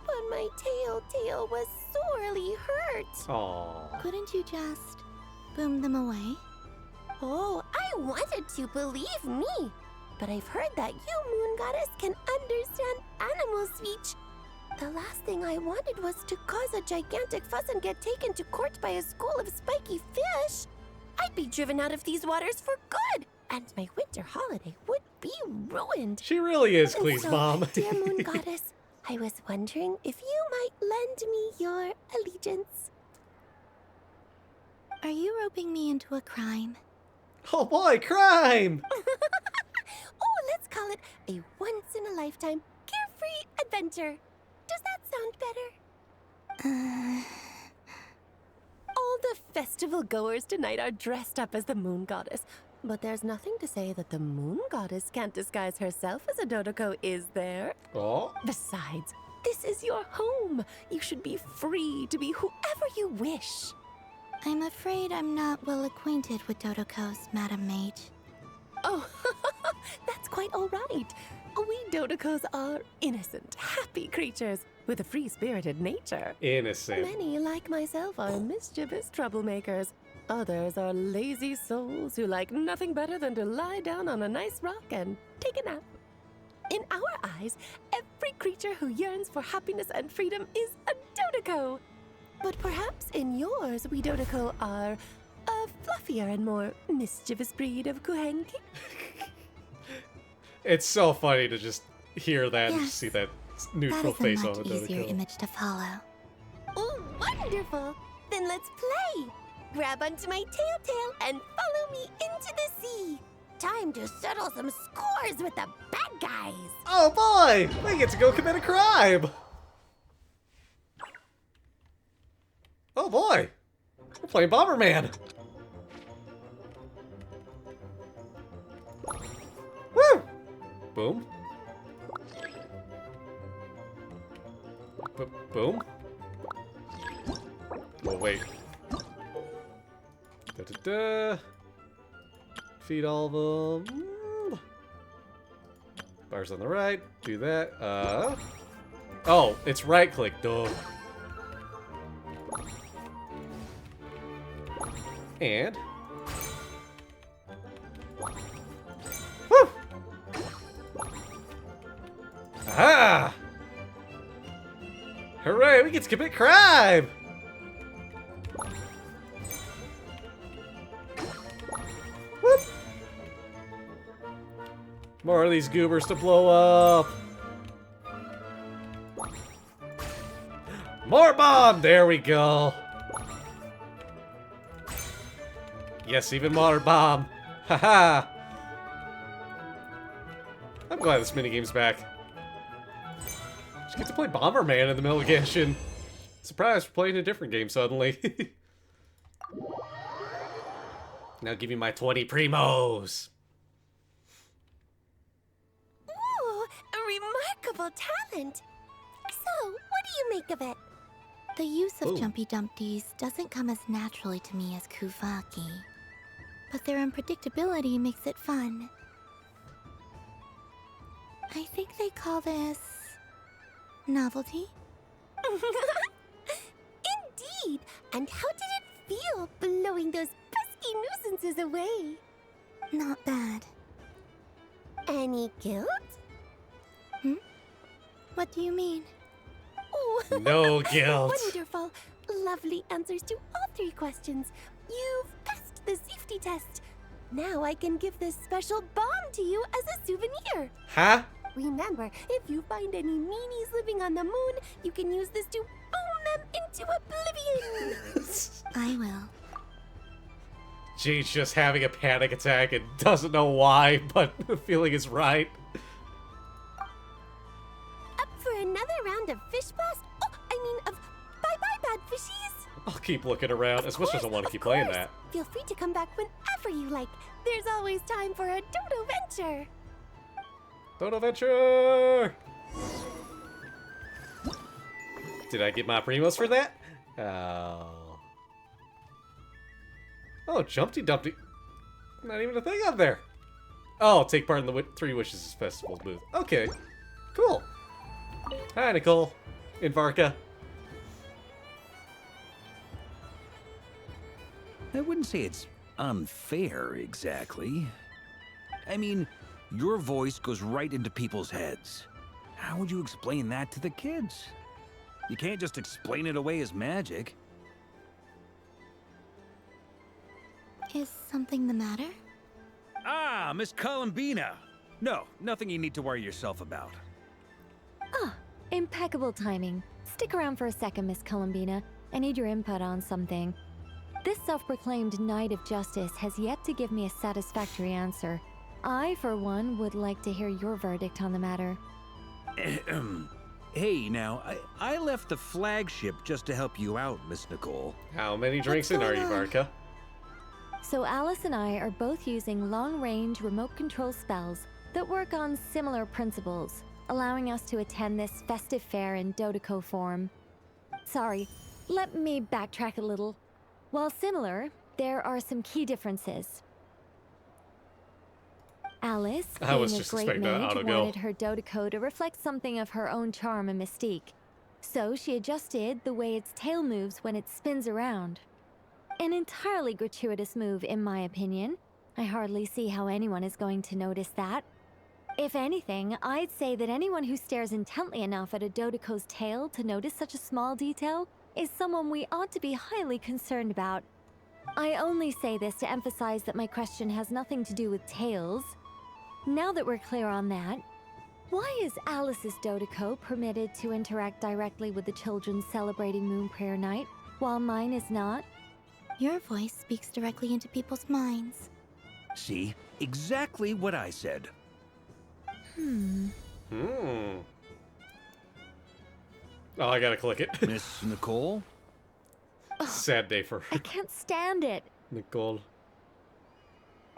but my tail was sorely hurt. Aww. Couldn't you just boom them away? Oh, I wanted to, believe me. But I've heard that you, Moon Goddess, can understand animal speech. The last thing I wanted was to cause a gigantic fuss and get taken to court by a school of spiky fish. I'd be driven out of these waters for good, and my winter holiday would be ruined. She really is, And Clee's so, mom. Dear Moon Goddess, I was wondering if you might lend me your allegiance. Are you roping me into a crime? Oh boy, crime! Oh, let's call it a once-in-a-lifetime carefree adventure. Does that sound better? All the festival goers tonight are dressed up as the Moon Goddess. But there's nothing to say that the Moon Goddess can't disguise herself as a Dodoko, is there? Oh. Besides, this is your home. You should be free to be whoever you wish. I'm afraid I'm not well acquainted with Dodokos, Madam Mage. Oh, that's quite all right. We Dodokos are innocent, happy creatures with a free-spirited nature. Innocent. Many, like myself, are mischievous troublemakers. Others are lazy souls who like nothing better than to lie down on a nice rock and take a nap. In our eyes, every creature who yearns for happiness and freedom is a Dodoko. But perhaps in yours, we Dodoko are a fluffier and more mischievous breed of Kuhenki. It's so funny to just hear that and Yes, see that neutral face on the That is a much easier Dodoko. image to follow. Oh, wonderful! Then let's play! Grab onto my tail and follow me into the sea. Time to settle some scores with the bad guys. Oh boy! We get to go commit a crime! Oh boy! We're playing Bomberman! Woo! Boom. Boom. Oh, wait. Da-da-da. Feed all of them. Bars on the right. Do that. Oh, it's right click, duh. And woo! Aha! Hooray, we get to commit crime! Whoop! More of these goobers to blow up! More bomb! There we go! Yes, even more bomb! Haha! I'm glad this minigame's back. Just get to play Bomberman in the middle of Genshin. Surprised we're playing a different game suddenly. Now give me my 20 primos! Ooh, a remarkable talent. So, what do you make of it? The use of Ooh. Jumpy Dumpties doesn't come as naturally to me as Kuvaki. But their unpredictability makes it fun. I think they call this novelty. Indeed. And how did it feel blowing those pesky nuisances away? Not bad. Any guilt? What do you mean? Ooh. No guilt. Wonderful. Lovely answers to all three questions. You've passed the safety test. Now I can give this special bomb to you as a souvenir. Huh? Remember, if you find any meanies living on the moon, you can use this to boom them into oblivion. I will. Jade's just having a panic attack and doesn't know why, but the feeling is right. Up for another round of fish blast? Oh, I mean of bye-bye bad fishies. I'll keep looking around as much as I want to keep playing that. Feel free to come back whenever you like. There's always time for a dodo venture. Dodo Venture! Did I get my primos for that? Oh. Oh, Jumpty Dumpty. Not even a thing up there. Oh, take part in the Three Wishes Festival booth. Okay, cool. Hi, Nicole. In Varka. I wouldn't say it's unfair, exactly. I mean, your voice goes right into people's heads. How would you explain that to the kids? You can't just explain it away as magic. Is something the matter? Ah, Miss Columbina! No, nothing you need to worry yourself about. Ah, impeccable timing. Stick around for a second, Miss Columbina. I need your input on something. This self-proclaimed Knight of Justice has yet to give me a satisfactory answer. I, for one, would like to hear your verdict on the matter. Hey, now, I left the flagship just to help you out, Miss Nicole. How many drinks in are you, Varka? So Alice and I are both using long-range remote control spells that work on similar principles, allowing us to attend this festive fair in Dodoco form. Sorry, let me backtrack a little. While similar, there are some key differences. Alice, being a great mage, wanted her Dodoco to reflect something of her own charm and mystique. So she adjusted the way its tail moves when it spins around. An entirely gratuitous move, in my opinion. I hardly see how anyone is going to notice that. If anything, I'd say that anyone who stares intently enough at a Dodoco's tail to notice such a small detail is someone we ought to be highly concerned about. I only say this to emphasize that my question has nothing to do with tails. Now that we're clear on that, why is Alice's Dodoco permitted to interact directly with the children celebrating Moon Prayer Night, while mine is not? Your voice speaks directly into people's minds. See? Exactly what I said. Oh, I gotta click it. Miss Nicole? Sad day for I can't stand it. Nicole.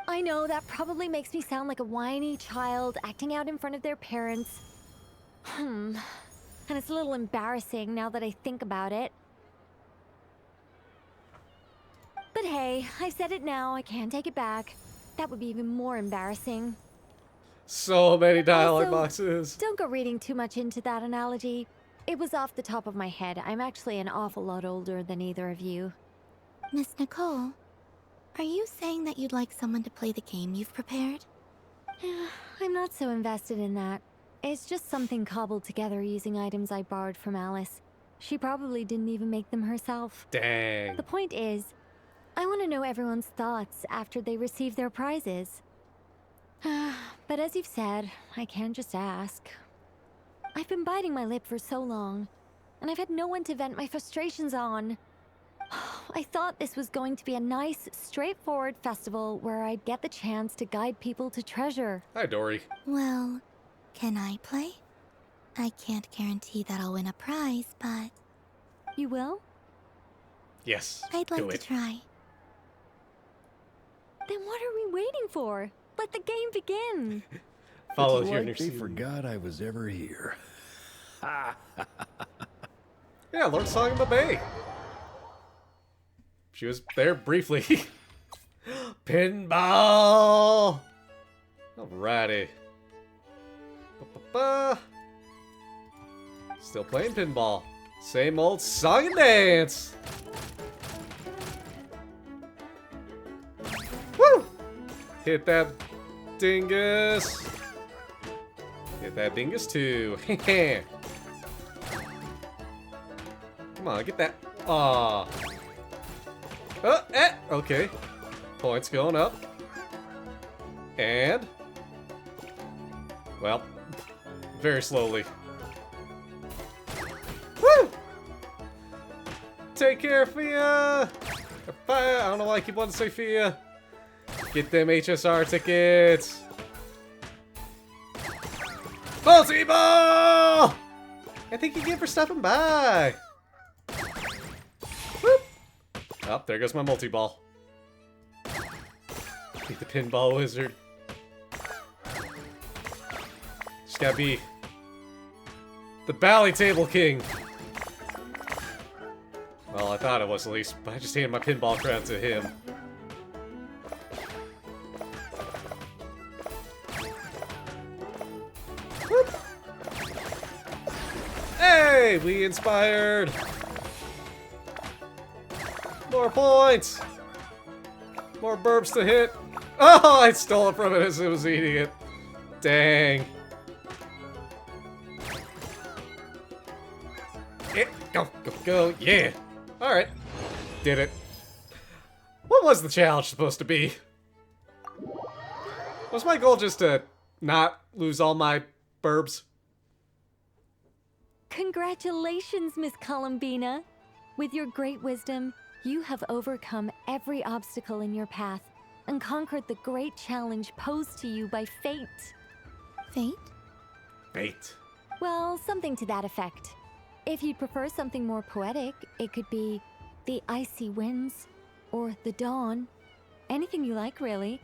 I know that probably makes me sound like a whiny child acting out in front of their parents. And it's a little embarrassing now that I think about it. But hey, I said it now, I can't take it back. That would be even more embarrassing. So many dialogue Also, boxes. Don't go reading too much into that analogy. It was off the top of my head. I'm actually an awful lot older than either of you. Miss Nicole, are you saying that you'd like someone to play the game you've prepared? I'm not so invested in that. It's just something cobbled together using items I borrowed from Alice. She probably didn't even make them herself. Dang. The point is, I want to know everyone's thoughts after they receive their prizes. But as you've said, I can't just ask. I've been biting my lip for so long, and I've had no one to vent my frustrations on. I thought this was going to be a nice, straightforward festival where I'd get the chance to guide people to treasure. Hi, Dory. Well, can I play? I can't guarantee that I'll win a prize, but... You will? Yes, I'd like do to it. try. Then what are we waiting for? Let the game begin! Follow it's here like they forgot I was ever here. Yeah, Lord Song of the Bay. She was there briefly. Pinball! Alrighty. Ba-ba-ba. Still playing pinball. Same old song and dance. Woo! Hit that dingus. Hit that dingus too. Come on, get that. Aw. Okay. Points going up. And... well, very slowly. Woo! Take care, Fia! I don't know why I keep wanting to say Fia. Get them HSR tickets. Multi-ball! I think you get for stopping by. Whoop! Oh, there goes my multi-ball. Beat the pinball wizard. Just gotta be the Bally Table King. Well, I thought it was at least, but I just handed my pinball crown to him. Yay! We inspired! More points! More burps to hit. Oh, I stole it from it as it was eating it. Dang. Yeah, go, go, go. Yeah. Alright. Did it. What was the challenge supposed to be? Was my goal just to not lose all my burbs? Congratulations, Miss Columbina. With your great wisdom, you have overcome every obstacle in your path and conquered the great challenge posed to you by fate. Fate? Fate. Well, something to that effect. If you'd prefer something more poetic, it could be the icy winds or the dawn. Anything you like, really.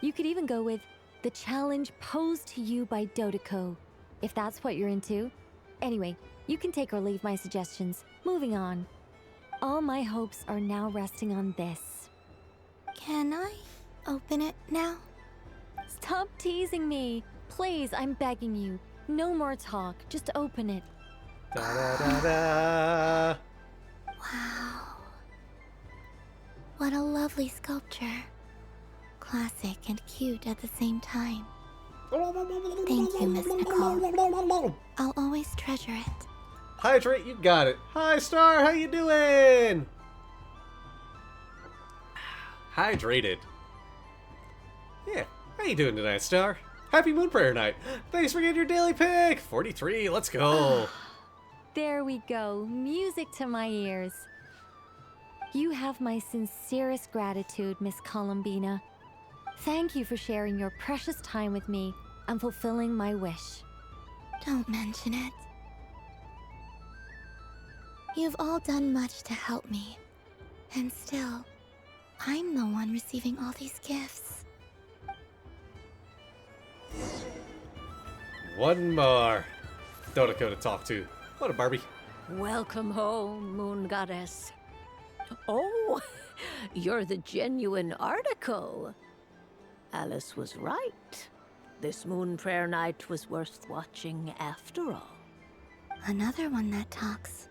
You could even go with the challenge posed to you by Dodeko, if that's what you're into. Anyway, you can take or leave my suggestions. Moving on. All my hopes are now resting on this. Can I open it now? Stop teasing me. Please, I'm begging you. No more talk. Just open it. Da da da da. Wow. What a lovely sculpture. Classic and cute at the same time. Thank you, Miss Nicole. I'll always treasure it. Hydrate, you got it. Hi, Star, how you doing? Hydrated. Yeah, how you doing tonight, Star? Happy Moon Prayer Night. Thanks for getting your daily pick. 43, let's go. There we go. Music to my ears. You have my sincerest gratitude, Miss Columbina. Thank you for sharing your precious time with me and fulfilling my wish. Don't mention it. You've all done much to help me. And still, I'm the one receiving all these gifts. One more Dodeko to talk to. What a Barbie. Welcome home, Moon Goddess. Oh, you're the genuine article. Alice was right. This Moon Prayer Night was worth watching after all. Another one that talks.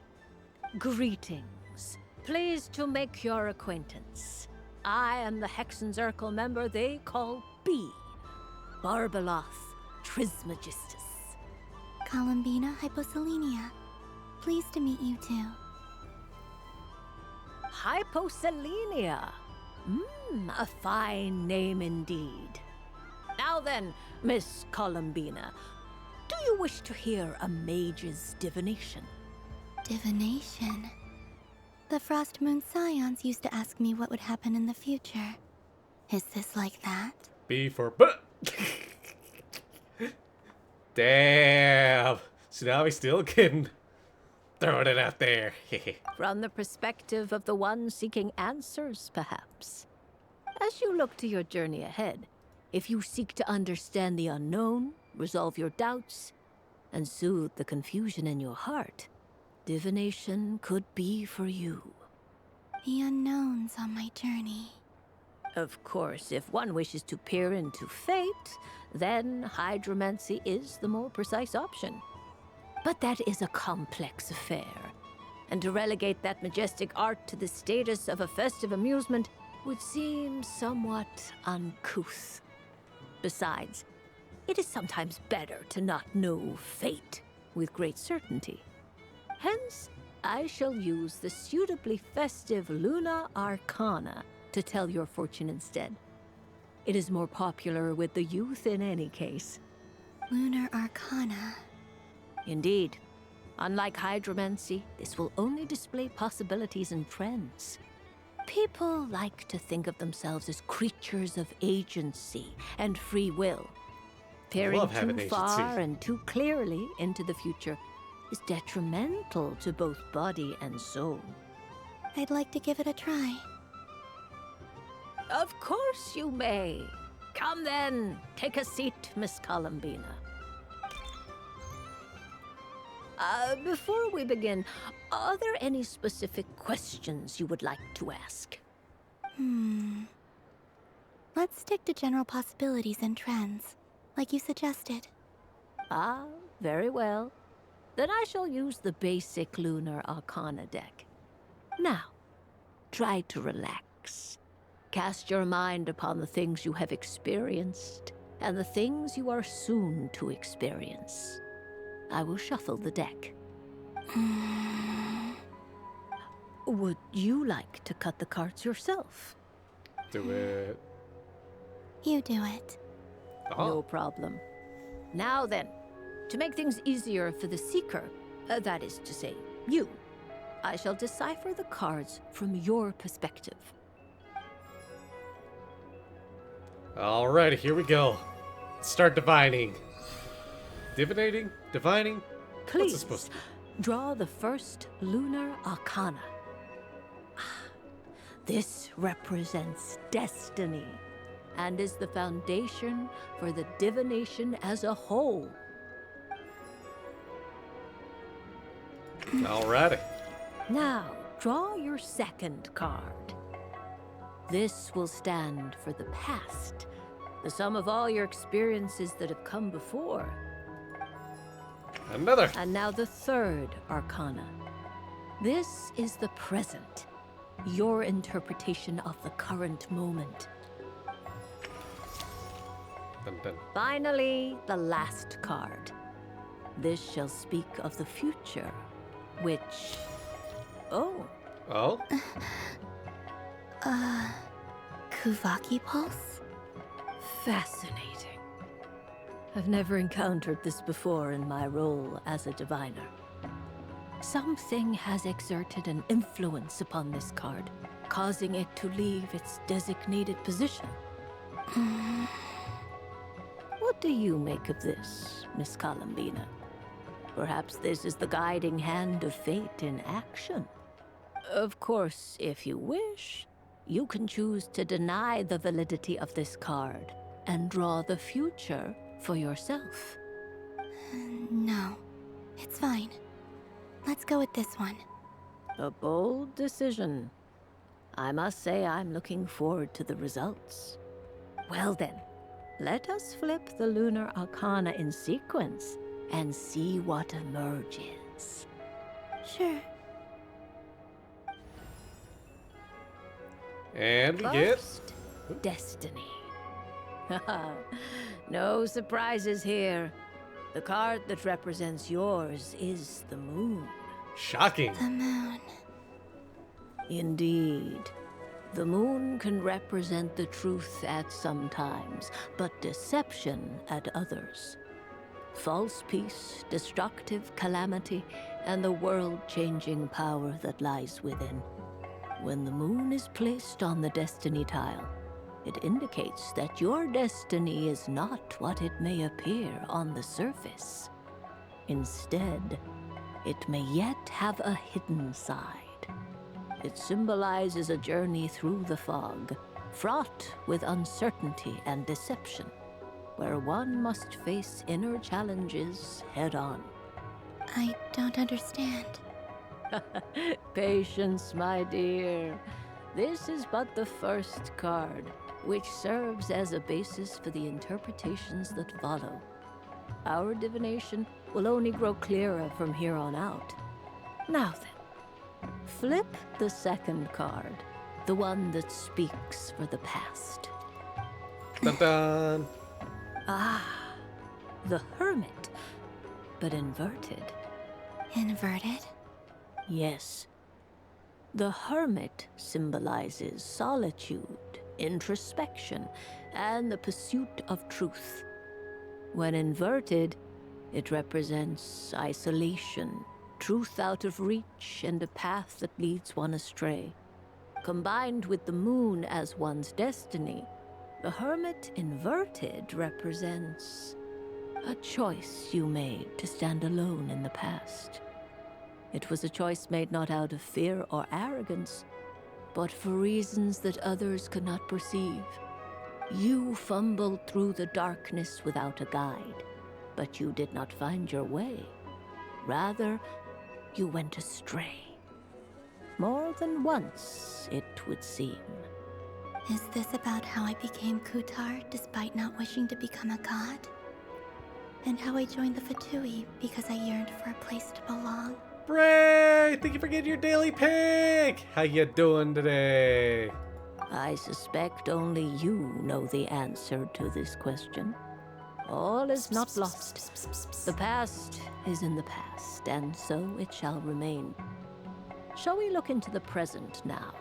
Greetings. Pleased to make your acquaintance. I am the Hexenzirkel member they call B. Barbeloth Trismegistus. Columbina Hyposelenia. Pleased to meet you too. Hyposelenia. A fine name indeed. Now then, Miss Columbina, do you wish to hear a mage's divination? Divination? The Frost Moon Scions used to ask me what would happen in the future. Is this like that? B for Damn. Tsunami still kidding. Throwing it out there. From the perspective of the one seeking answers, perhaps. As you look to your journey ahead, if you seek to understand the unknown, resolve your doubts, and soothe the confusion in your heart, divination could be for you. The unknowns on my journey. Of course, if one wishes to peer into fate, then hydromancy is the more precise option. But that is a complex affair, and to relegate that majestic art to the status of a festive amusement would seem somewhat uncouth. Besides, it is sometimes better to not know fate with great certainty. Hence, I shall use the suitably festive Luna Arcana to tell your fortune instead. It is more popular with the youth in any case. Lunar Arcana. Indeed. Unlike hydromancy, this will only display possibilities and trends. People like to think of themselves as creatures of agency and free will. Peering too far and too clearly into the future is detrimental to both body and soul. I'd like to give it a try. Of course you may. Come then, take a seat, Miss Columbina. Before we begin, are there any specific questions you would like to ask? Let's stick to general possibilities and trends, like you suggested. Ah, very well. Then I shall use the basic Lunar Arcana deck. Now, try to relax. Cast your mind upon the things you have experienced and the things you are soon to experience. I will shuffle the deck. Would you like to cut the cards yourself? Do it. You do it. No problem. Now then, to make things easier for the Seeker, that is to say, you, I shall decipher the cards from your perspective. Alright, here we go. Start divining. Divinating? Divining? What's it Please, supposed to be? draw the first Lunar Arcana. This represents destiny and is the foundation for the divination as a whole. Alrighty. Now, draw your second card. This will stand for the past, the sum of all your experiences that have come before. Another. And now the third Arcana. This is the present, your interpretation of the current moment. Dun, dun. Finally, the last card. This shall speak of the future, which... Oh. Oh? Kuvaki Pulse? Fascinating. I've never encountered this before in my role as a diviner. Something has exerted an influence upon this card, causing it to leave its designated position. What do you make of this, Miss Columbina? Perhaps this is the guiding hand of fate in action. Of course, if you wish, you can choose to deny the validity of this card and draw the future for yourself. No, it's fine. Let's go with this one. A bold decision. I must say I'm looking forward to the results. Well then, let us flip the Lunar Arcana in sequence and see what emerges. Sure. And we get... First, Destiny. No surprises here. The card that represents yours is the moon. Shocking. The moon. Indeed. The moon can represent the truth at some times, but deception at others. False peace, destructive calamity, and the world-changing power that lies within. When the moon is placed on the destiny tile, it indicates that your destiny is not what it may appear on the surface. Instead, it may yet have a hidden side. It symbolizes a journey through the fog, fraught with uncertainty and deception, where one must face inner challenges head-on. I don't understand. Patience, my dear. This is but the first card, which serves as a basis for the interpretations that follow. Our divination will only grow clearer from here on out. Now then, flip the second card, the one that speaks for the past. Dun dun. Ah, the Hermit, but inverted. Inverted? Yes. The Hermit symbolizes solitude, introspection, and the pursuit of truth. When inverted, it represents isolation, truth out of reach, and a path that leads one astray. Combined with the moon as one's destiny, the Hermit inverted represents a choice you made to stand alone in the past. It was a choice made not out of fear or arrogance, but for reasons that others could not perceive. You fumbled through the darkness without a guide, but you did not find your way. Rather, you went astray. More than once, it would seem. Is this about how I became Kutar despite not wishing to become a god? and how I joined the Fatui because I yearned for a place to belong. Bray! Thank you for getting your daily pick! How you doing today? I suspect only you know the answer to this question. All is not lost. The past is in the past, and so it shall remain. Shall we look into the present now?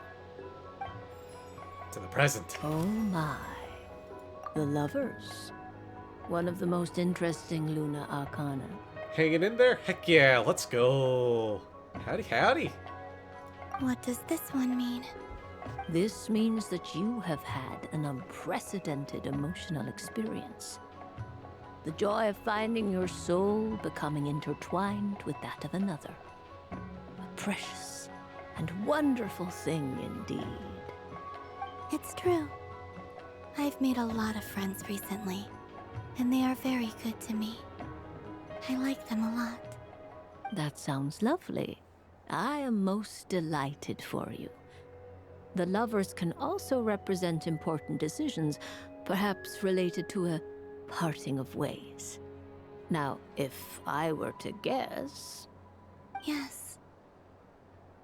To the present. Oh my. The lovers. One of the most interesting Luna Arcana. Hanging in there? Heck yeah, let's go. Howdy, howdy. What does this one mean? This means that you have had an unprecedented emotional experience. The joy of finding your soul becoming intertwined with that of another. A precious and wonderful thing indeed. It's true. I've made a lot of friends recently, and they are very good to me. I like them a lot. That sounds lovely. I am most delighted for you. The lovers can also represent important decisions, perhaps related to a parting of ways. Now, if I were to guess... Yes.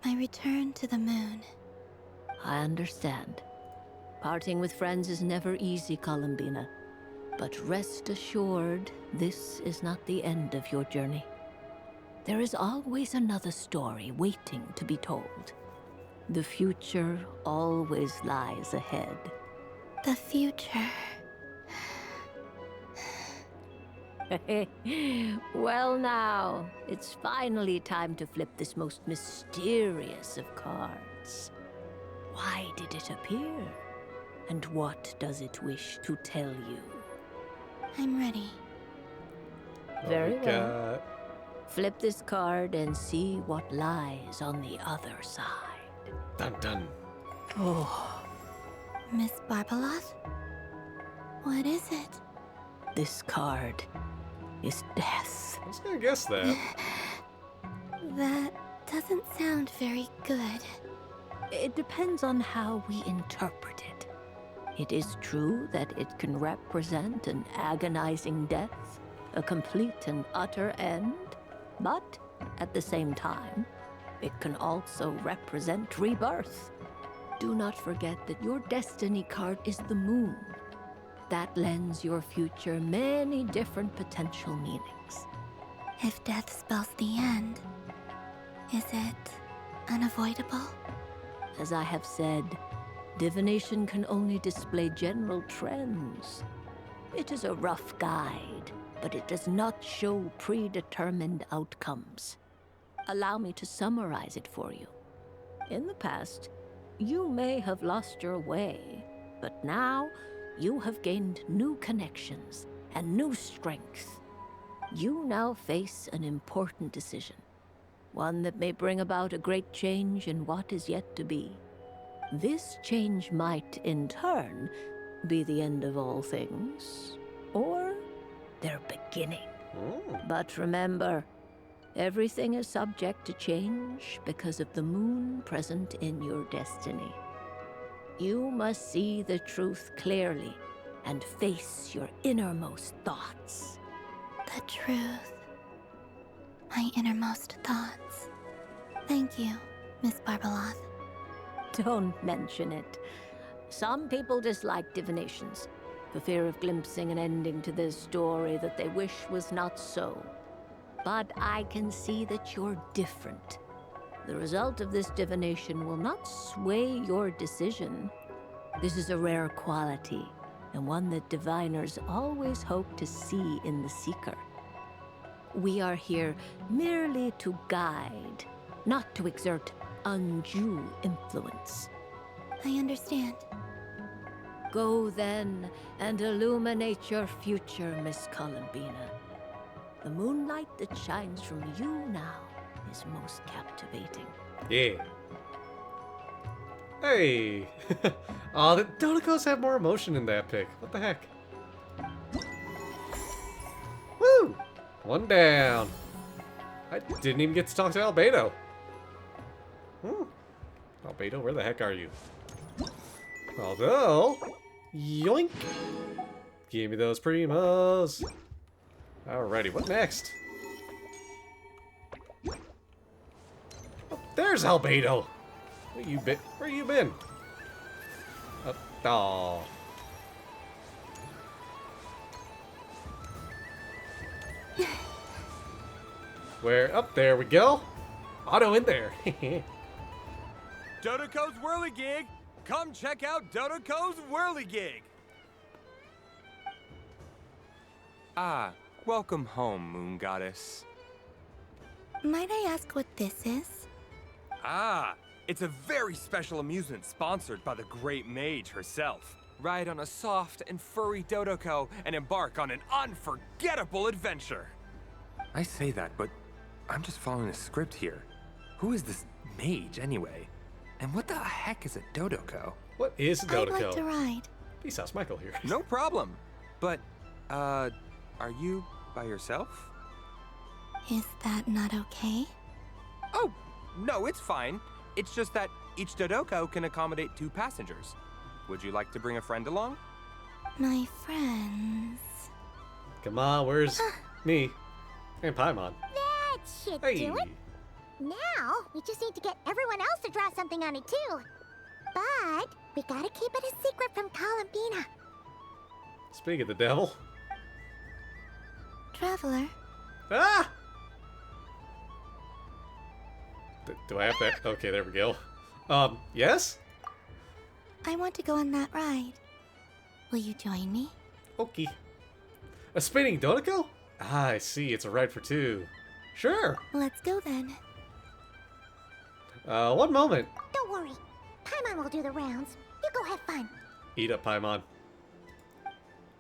My return to the moon. I understand. Parting with friends is never easy, Columbina. But rest assured, this is not the end of your journey. There is always another story waiting to be told. The future always lies ahead. The future. Well now, it's finally time to flip this most mysterious of cards. Why did it appear? And what does it wish to tell you? I'm ready. Very well. Flip this card and see what lies on the other side. Dun dun. Oh. Miss Barbaloth? What is it? This card is death. I was gonna guess that. That doesn't sound very good. It depends on how we interpret it. It is true that it can represent an agonizing death, a complete and utter end, but at the same time, it can also represent rebirth. Do not forget that your destiny card is the moon. That lends your future many different potential meanings. If death spells the end, is it unavoidable? As I have said, divination can only display general trends. It is a rough guide, but it does not show predetermined outcomes. Allow me to summarize it for you. In the past, you may have lost your way, but now you have gained new connections and new strength. You now face an important decision, one that may bring about a great change in what is yet to be. This change might, in turn, be the end of all things, or their beginning. But remember, everything is subject to change because of the moon present in your destiny. You must see the truth clearly and face your innermost thoughts. The truth. My innermost thoughts. Thank you, Miss Barbaloth. Don't mention it. Some people dislike divinations, for fear of glimpsing an ending to their story that they wish was not so. But I can see that you're different. The result of this divination will not sway your decision. This is a rare quality, and one that diviners always hope to see in the seeker. We are here merely to guide, not to exert undue influence. I understand. Go then and illuminate your future, Miss Columbina. The moonlight that shines from you now is most captivating. Yeah. Hey! Aw, the Dodicos have more emotion in that pick. What the heck? Woo! One down. I didn't even get to talk to Albedo. Albedo, where the heck are you? Although, yoink! Give me those primos. Alrighty, what next? Oh, there's Albedo! Where you been? Oh. Where? Up there we go. Auto in there. Dodoko's Whirligig! Come check out Dodoko's Whirligig! Ah, welcome home, Moon Goddess. Might I ask what this is? Ah, it's a very special amusement sponsored by the Great Mage herself. Ride on a soft and furry Dodoko and embark on an unforgettable adventure. I say that, but I'm just following a script here. Who is this mage, anyway? And what the heck is a Dodoko? What is a Dodoko? I'd like to ride. Peace out, Michael here. No problem. But, are you by yourself? Is that not okay? Oh, no, it's fine. It's just that each Dodoko can accommodate 2 passengers. Would you like to bring a friend along? My friends. Come on, where's me? And Paimon. That should do it. Now, we just need to get everyone else to draw something on it too. But we gotta keep it a secret from Columbina. Speak of the devil. Traveler. Ah! Do I have to? Okay, there we go. Yes? I want to go on that ride. Will you join me? Okay. A spinning Dodoko? Ah, I see. It's a ride for 2. Sure. Let's go then. One moment. Don't worry. Paimon will do the rounds. You go have fun. Eat up, Paimon.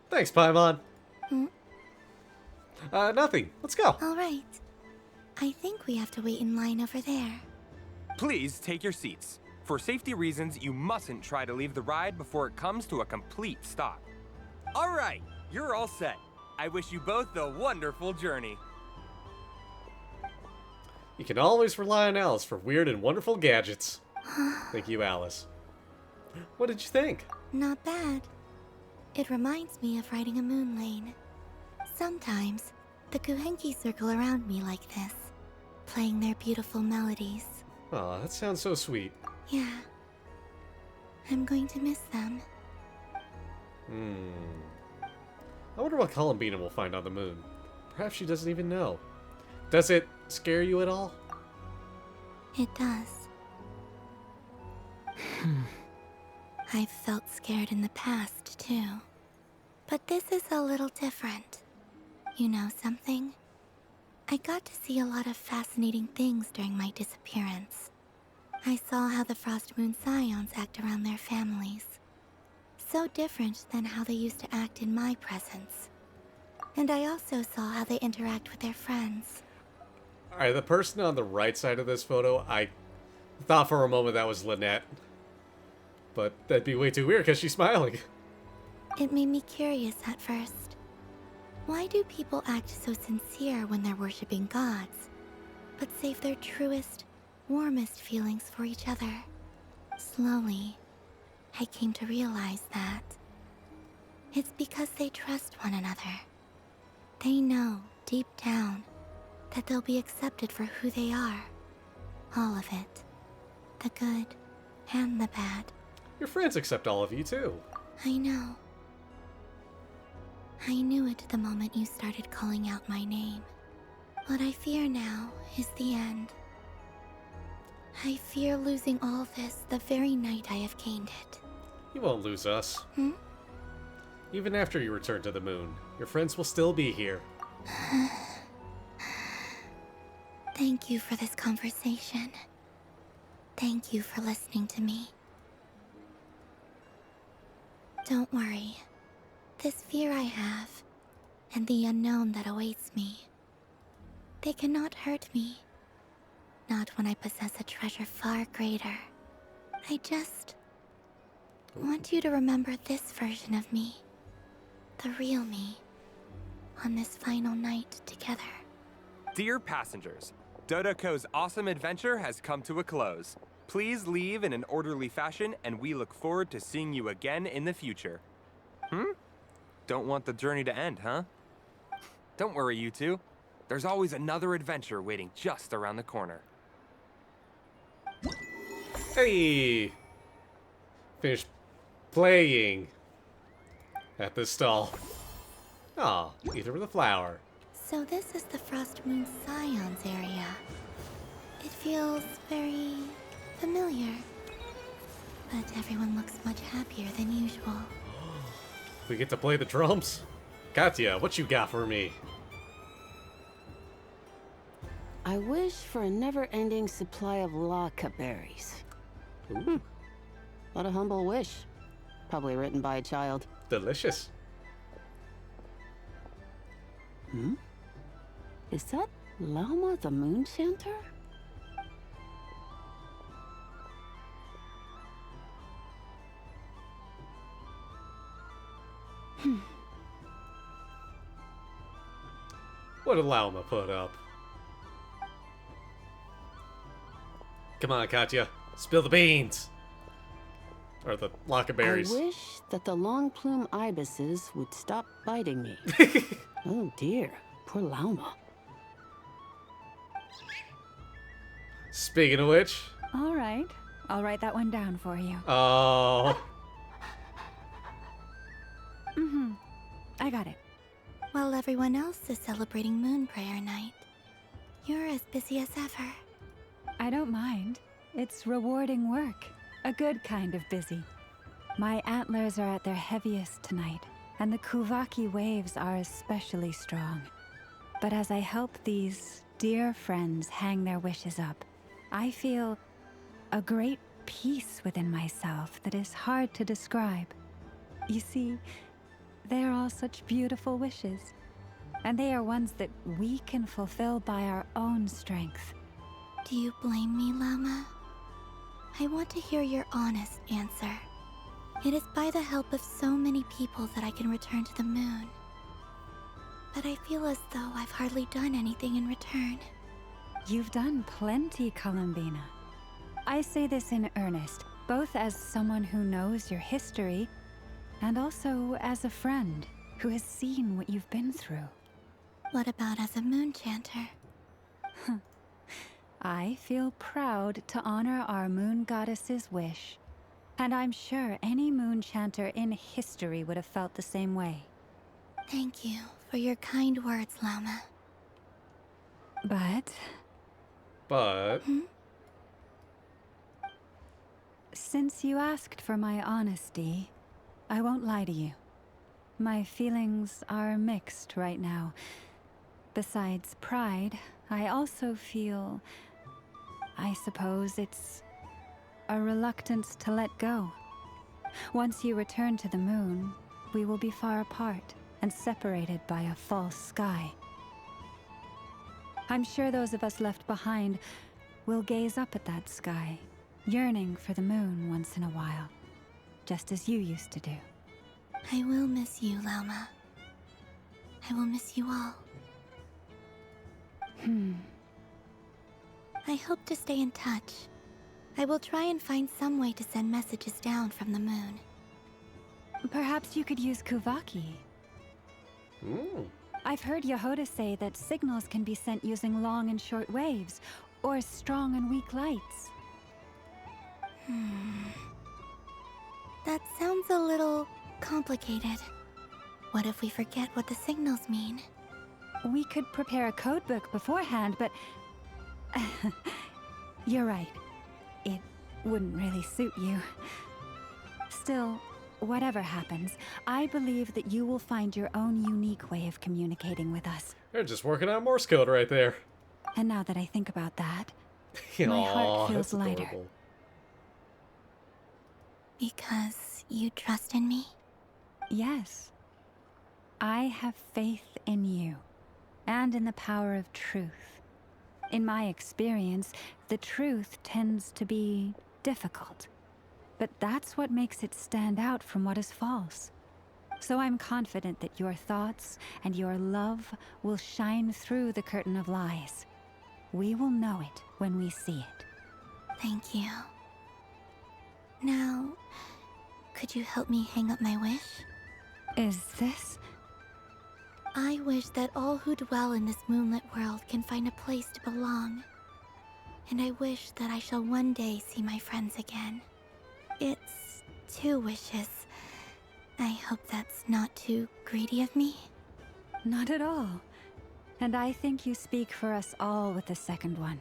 Thanks, Paimon. Nothing. Let's go. All right. I think we have to wait in line over there. Please take your seats. For safety reasons, you mustn't try to leave the ride before it comes to a complete stop. All right, you're all set. I wish you both a wonderful journey. You can always rely on Alice for weird and wonderful gadgets. Thank you, Alice. What did you think? Not bad. It reminds me of riding a moon lane. Sometimes, the Kuhenki circle around me like this, playing their beautiful melodies. Aw, that sounds so sweet. Yeah. I'm going to miss them. I wonder what Columbina will find on the moon. Perhaps she doesn't even know. Does it scare you at all? It does. I've felt scared in the past, too. But this is a little different. You know something? I got to see a lot of fascinating things during my disappearance. I saw how the Frost Moon Scions act around their families. So different than how they used to act in my presence. And I also saw how they interact with their friends. Alright, the person on the right side of this photo, I thought for a moment that was Lynette. But that'd be way too weird because she's smiling. It made me curious at first. Why do people act so sincere when they're worshipping gods, but save their truest, warmest feelings for each other? Slowly, I came to realize that it's because they trust one another. They know, deep down, that they'll be accepted for who they are. All of it. The good and the bad. Your friends accept all of you, too. I know. I knew it the moment you started calling out my name. What I fear now is the end. I fear losing all this the very night I have gained it. You won't lose us. Even after you return to the moon, your friends will still be here. Thank you for this conversation. Thank you for listening to me. Don't worry. This fear I have, and the unknown that awaits me, they cannot hurt me. Not when I possess a treasure far greater. I just want you to remember this version of me. The real me. On this final night together. Dear passengers, Dodoko's awesome adventure has come to a close. Please leave in an orderly fashion, and we look forward to seeing you again in the future. Don't want the journey to end, huh? Don't worry, you two. There's always another adventure waiting just around the corner. Hey! Finished playing at this stall. Aw, either with a flower. So this is the Frost Moon Scions area. It feels very familiar. But everyone looks much happier than usual. We get to play the drums? Katya, what you got for me? I wish for a never-ending supply of laka berries. What a humble wish. Probably written by a child. Delicious. Hmm? Is that Lama the Moon Chanter? What did Lauma put up? Come on, Katya. Spill the beans! Or the laka berries. I wish that the long plume ibises would stop biting me. Oh dear, poor Lauma. Speaking of which... All right. I'll write that one down for you. Oh... Mm-hmm. I got it. While everyone else is celebrating Moon Prayer Night, you're as busy as ever. I don't mind. It's rewarding work. A good kind of busy. My antlers are at their heaviest tonight, and the Kuvaki waves are especially strong. But as I help these dear friends hang their wishes up, I feel a great peace within myself that is hard to describe. You see, they are all such beautiful wishes, and they are ones that we can fulfill by our own strength. Do you blame me, Lama? I want to hear your honest answer. It is by the help of so many people that I can return to the moon. But I feel as though I've hardly done anything in return. You've done plenty, Columbina. I say this in earnest, both as someone who knows your history, and also as a friend who has seen what you've been through. What about as a moon chanter? I feel proud to honor our moon goddess's wish, and I'm sure any moon chanter in history would have felt the same way. Thank you for your kind words, Lama. But... Since you asked for my honesty, I won't lie to you. My feelings are mixed right now. Besides pride, I also feel... I suppose it's a reluctance to let go. Once you return to the moon, we will be far apart and separated by a false sky. I'm sure those of us left behind will gaze up at that sky, yearning for the moon once in a while, just as you used to do. I will miss you, Lama. I will miss you all. I hope to stay in touch. I will try and find some way to send messages down from the moon. Perhaps you could use Kuvaki. I've heard Yehoda say that signals can be sent using long and short waves, or strong and weak lights. That sounds a little complicated. What if we forget what the signals mean? We could prepare a codebook beforehand, but... You're right. It wouldn't really suit you. Still, whatever happens, I believe that you will find your own unique way of communicating with us. They're just working on Morse code right there. And now that I think about that, my heart feels lighter. Adorable. Because you trust in me? Yes. I have faith in you, and in the power of truth. In my experience, the truth tends to be difficult. But that's what makes it stand out from what is false. So I'm confident that your thoughts and your love will shine through the curtain of lies. We will know it when we see it. Thank you. Now, could you help me hang up my wish? Is this... I wish that all who dwell in this moonlit world can find a place to belong. And I wish that I shall one day see my friends again. It's 2 wishes. I hope that's not too greedy of me. Not at all. And I think you speak for us all with the second one.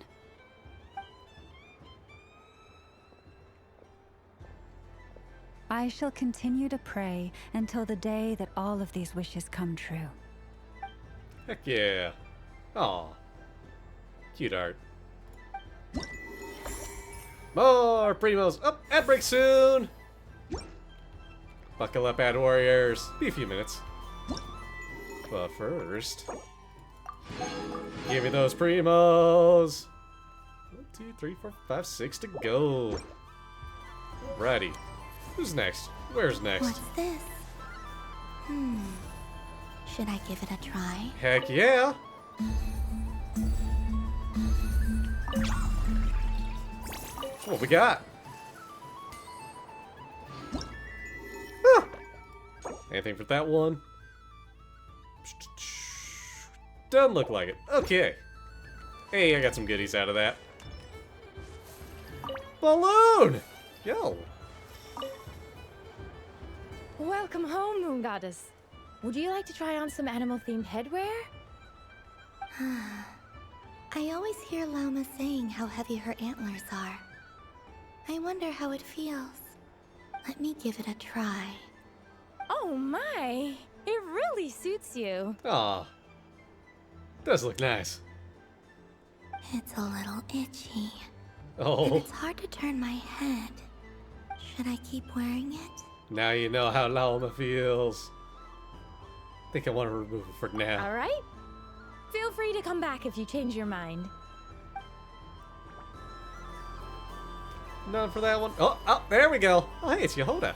I shall continue to pray until the day that all of these wishes come true. Heck yeah. Aw. Cute art. More primos. Oh, ad break soon. Buckle up, ad warriors. Be a few minutes. But first, give me those primos. 1, 2, 3, 4, 5, 6 to go. Alrighty. Who's next? Where's next? What's this? Should I give it a try? Heck yeah. What we got? Ah! Anything for that one? Doesn't look like it. Okay. Hey, I got some goodies out of that. Balloon! Yo. Welcome home, Moon Goddess. Would you like to try on some animal-themed headwear? I always hear Llama saying how heavy her antlers are. I wonder how it feels. Let me give it a try. Oh my! It really suits you. Aw. Does look nice. It's a little itchy. Oh. And it's hard to turn my head. Should I keep wearing it? Now you know how Llama feels. I think I want to remove it for now. All right. Feel free to come back if you change your mind. None for that one. Oh, there we go. Oh, hey, it's Yehoda.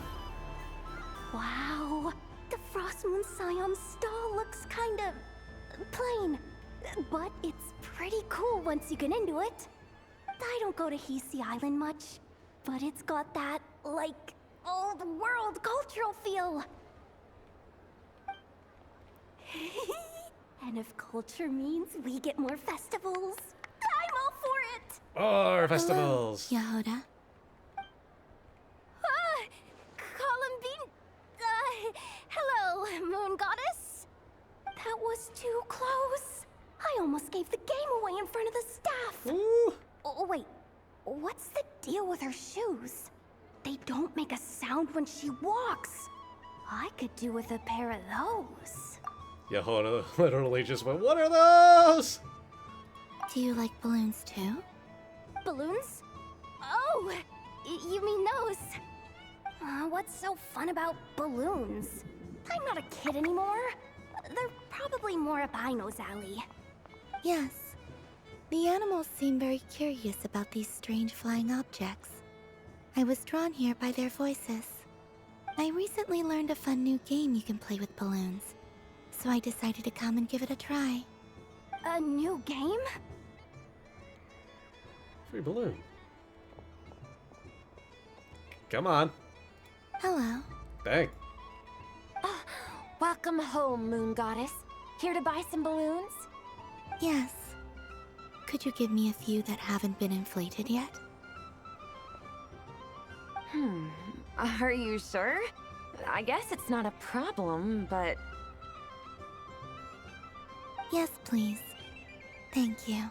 Wow, the Frost Moon Scion stall looks kind of plain, but it's pretty cool once you get into it. I don't go to Hisi Island much, but it's got that, like, old world cultural feel. And if culture means we get more festivals, I'm all for it! More festivals. Hello, Yehoda. Hello, Moon Goddess. That was too close. I almost gave the game away in front of the staff. Ooh. Oh, wait. What's the deal with her shoes? They don't make a sound when she walks. I could do with a pair of those. Yehoda literally just went, what are those? Do you like balloons too? Balloons? Oh, you mean those? What's so fun about balloons? I'm not a kid anymore. They're probably more up Aino's alley. Yes. The animals seem very curious about these strange flying objects. I was drawn here by their voices. I recently learned a fun new game you can play with balloons, so I decided to come and give it a try. A new game? Free balloon. Come on. Hello. Dang. Welcome home, Moon Goddess. Here to buy some balloons? Yes. Could you give me a few that haven't been inflated yet? Are you sure? I guess it's not a problem, but... Yes, please. Thank you.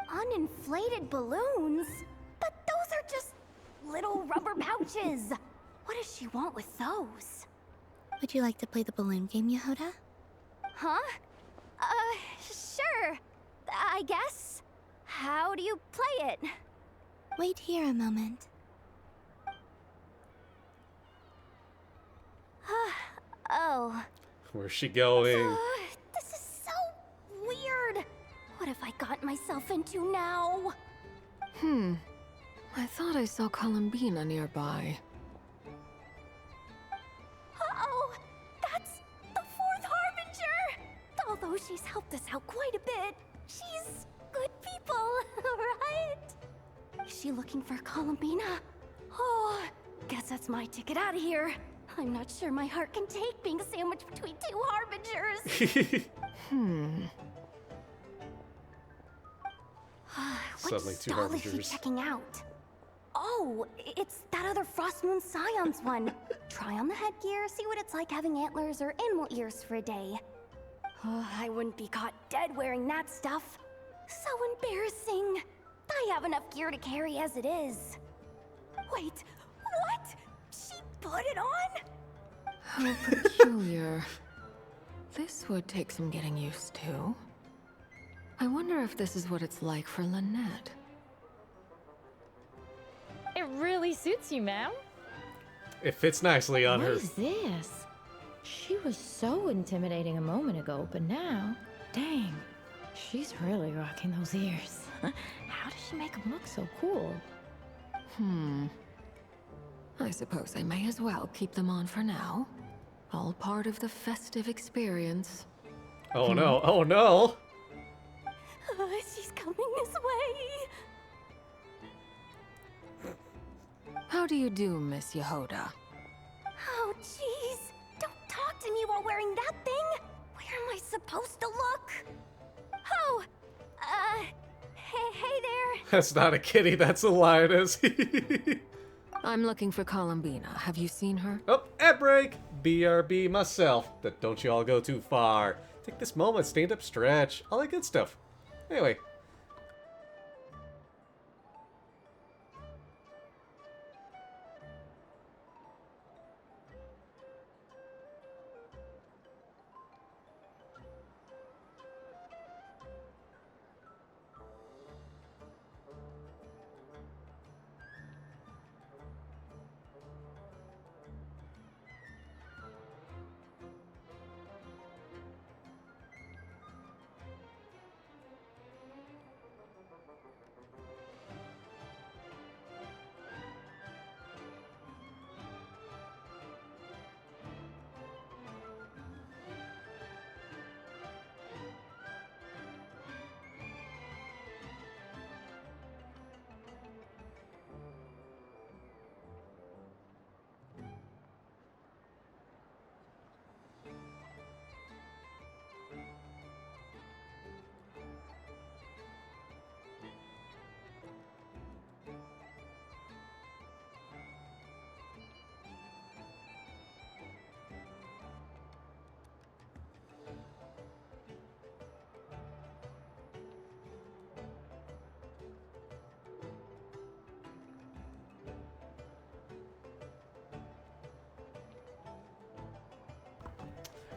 Uninflated balloons? But those are just little rubber pouches. What does she want with those? Would you like to play the balloon game, Yehoda? Huh? Sure. I guess. How do you play it? Wait here a moment. Oh. Where's she going? This is so weird. What have I got myself into now? I thought I saw Columbina nearby. Uh-oh! That's the Fourth Harbinger! Although she's helped us out quite a bit, she's good people, right? Is she looking for Columbina? Oh, guess that's my ticket out of here. I'm not sure my heart can take being sandwiched between two harbingers. Which Suddenly two stall is he harbingers. checking out? Oh, it's that other Frost Moon Scions one. Try on the headgear, see what it's like having antlers or animal ears for a day. Oh, I wouldn't be caught dead wearing that stuff. So embarrassing. I have enough gear to carry as it is. Wait, what? She put it on? How peculiar. This would take some getting used to. I wonder if this is what it's like for Lynette. It really suits you, ma'am. It fits nicely on her. What is this? She was so intimidating a moment ago, but now, dang, she's really rocking those ears. How does she make them look so cool? I suppose I may as well keep them on for now. All part of the festive experience. Oh no, oh no! She's coming this way. How do you do, Miss Yehoda? Oh, jeez. Don't talk to me while wearing that thing. Where am I supposed to look? Oh, hey there. That's not a kitty, that's a lioness. I'm looking for Columbina. Have you seen her? Oh, ad break! BRB myself. But don't you all go too far. Take this moment, stand up, stretch, all that good stuff. Anyway.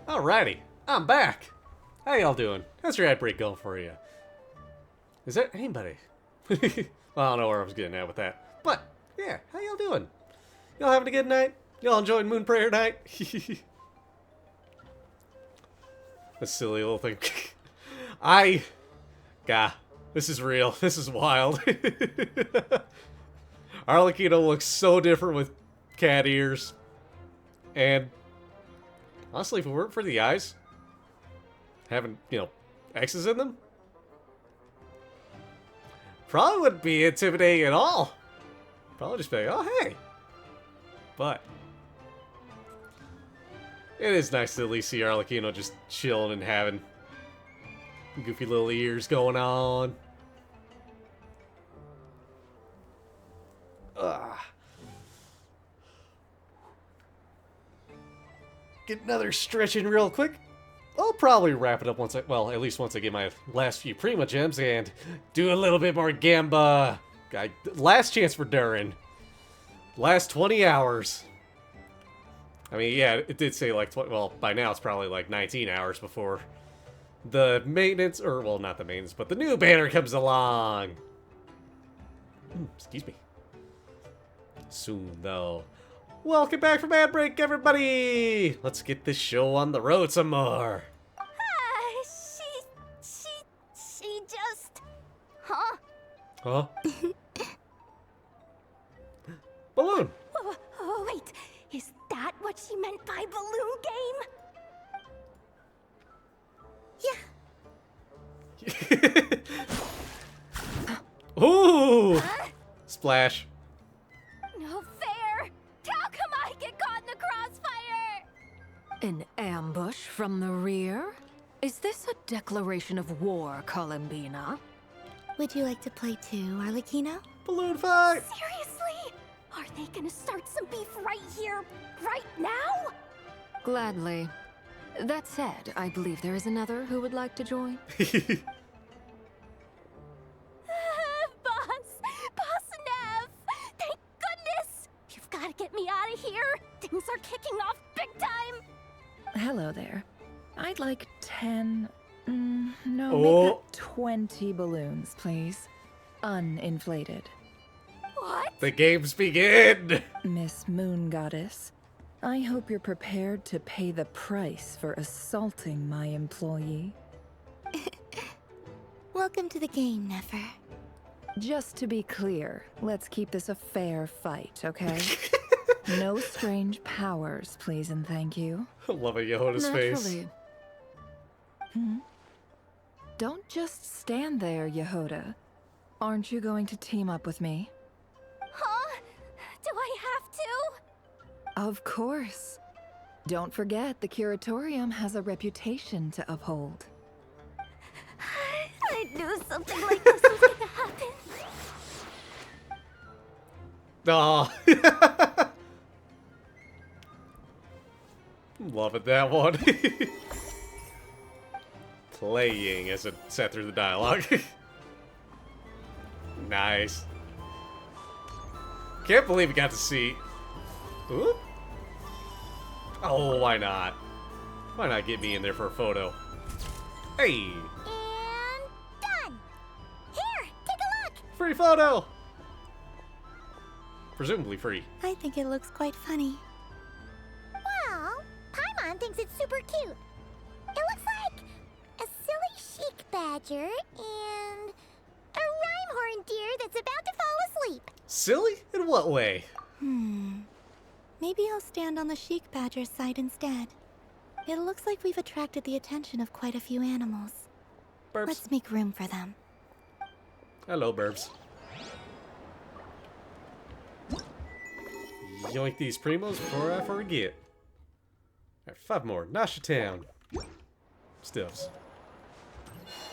Alrighty, I'm back. How y'all doing? How's your ad break going for you? Is there anybody? Well, I don't know where I was getting at with that. But, yeah, how y'all doing? Y'all having a good night? Y'all enjoying Moon Prayer night? A silly little thing. This is real. This is wild. Arlecchino looks so different with cat ears. And honestly, if it weren't for the eyes, having, X's in them, probably wouldn't be intimidating at all. Probably just be like, oh, hey. But it is nice to at least see Arlecchino just chilling and having goofy little ears going on. Get another stretch in real quick. I'll probably wrap it up at least once I get my last few Prima Gems and do a little bit more gamba. Last chance for Durin. Last 20 hours. I mean, yeah, it did say like, by now it's probably like 19 hours before the maintenance, not the maintenance, but the new banner comes along. Excuse me. Soon, though. Welcome back from ad break, everybody! Let's get this show on the road some more. She just... Huh? Huh? Balloon! Oh, wait. Is that what she meant by balloon game? Yeah. Ooh! Splash. No fair! How come I get caught in the crossfire? An ambush from the rear? Is this a declaration of war, Columbina? Would you like to play too, Arlecchino? Balloon fight! Seriously? Are they gonna start some beef right here, right now? Gladly. That said, I believe there is another who would like to join. Boss Nev! Thank goodness! You've got to get me out of here! Things are kicking off big time! Hello there. I'd like 10... no, Oh. make that 20 balloons, please. Uninflated. What? The games begin! Miss Moon Goddess, I hope you're prepared to pay the price for assaulting my employee. Welcome to the game, Nefer. Just to be clear, let's keep this a fair fight, okay? No strange powers, please and thank you. I love a Yehoda's face. Naturally. Don't just stand there, Yehoda. Aren't you going to team up with me? Huh? Do I have to? Of course. Don't forget, the Curatorium has a reputation to uphold. I knew something like this was gonna happen. Aw. Loving that one. Playing as it sat through the dialogue. Nice. Can't believe we got to see. Ooh. Oh, why not? Why not get me in there for a photo? Hey! And done! Here, take a look! Free photo! Presumably free. I think it looks quite funny. Well, Paimon thinks it's super cute. It looks like a silly chic badger and a rhyme-horn deer that's about to fall asleep. Silly? In what way? Maybe I'll stand on the chic badger's side instead. It looks like we've attracted the attention of quite a few animals. Burbs. Let's make room for them. Hello, Burbs. Yoink these primos before I forget. Alright, 5 more. Nasha Town. Stuffs.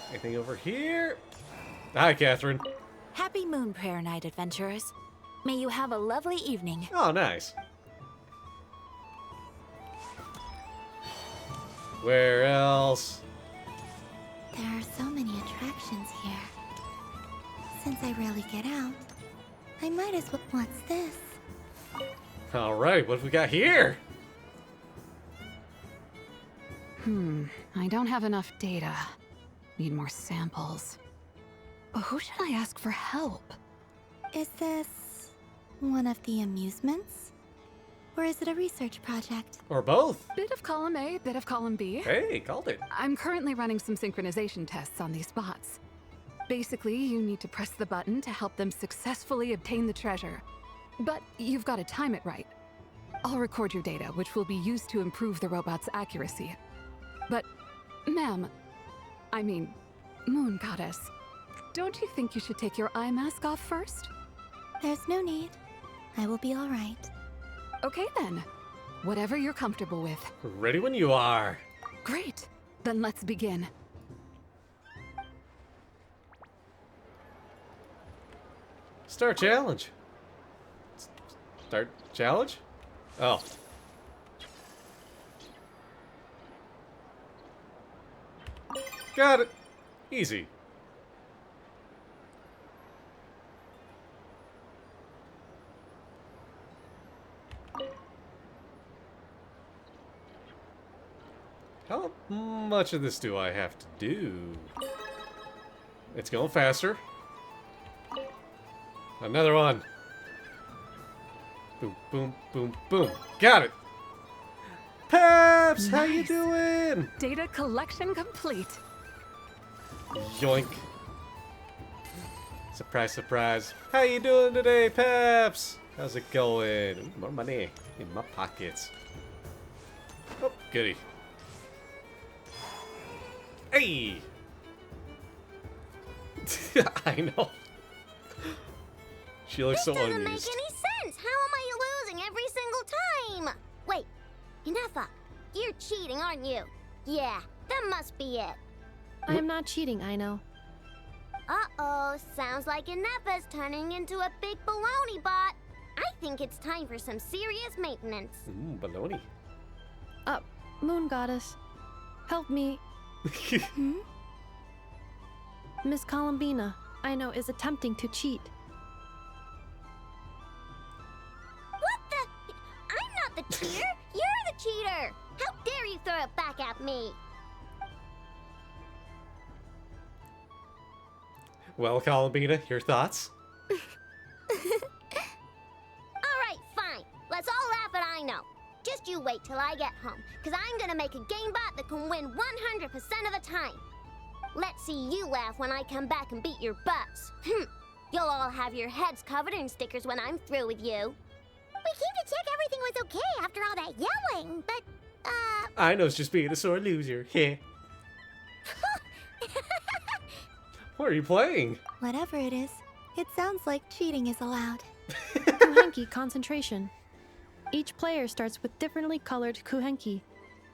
Anything over here? Hi, Catherine. Happy Moon Prayer Night, adventurers. May you have a lovely evening. Oh, nice. Where else? There are so many attractions here. Since I rarely get out, I might as well. What's this? Alright, what have we got here? I don't have enough data. Need more samples. Who should I ask for help? Is this one of the amusements? Or is it a research project? Or both. Bit of column A, bit of column B. Hey, called it. I'm currently running some synchronization tests on these bots. Basically, you need to press the button to help them successfully obtain the treasure. But you've got to time it right. I'll record your data, which will be used to improve the robot's accuracy. But, ma'am, I mean, Moon Goddess, don't you think you should take your eye mask off first? There's no need. I will be all right. Okay then. Whatever you're comfortable with. Ready when you are. Great. Then let's begin. Start challenge. Start challenge? Oh. Got it. Easy. How much of this do I have to do? It's going faster. Another one. Boom, boom, boom, boom. Got it. Peps, how you doing? Data collection complete. Yoink. Surprise, surprise. How you doing today, Peps? How's it going? Ooh, more money in my pockets. Oh, goody. Hey! I know. She looks so This unused. doesn't make any sense. How am I losing every single time? Wait, Inefa, you're aren't you? Yeah, that must be it. I am not cheating, I know. Uh-oh, sounds like Inepa's turning into a big baloney bot. I think it's time for some serious maintenance. Baloney. Moon Goddess, help me. Miss Columbina, I know, is attempting to cheat. What the? I'm not the cheater. You're the cheater. How dare you throw it back at me? Well, Columbina, your thoughts? Alright, fine. Let's all laugh at I know. Just you wait till I get home, because I'm gonna make a game bot that can win 100% of the time. Let's see you laugh when I come back and beat your butts. You'll all have your heads covered in stickers when I'm through with you. We came to check everything was okay after all that yelling, but, I know it's just being a sore loser. Yeah. What are you playing? Whatever it is, it sounds like cheating is allowed. Kuhenki concentration. Each player starts with differently colored Kuhenki.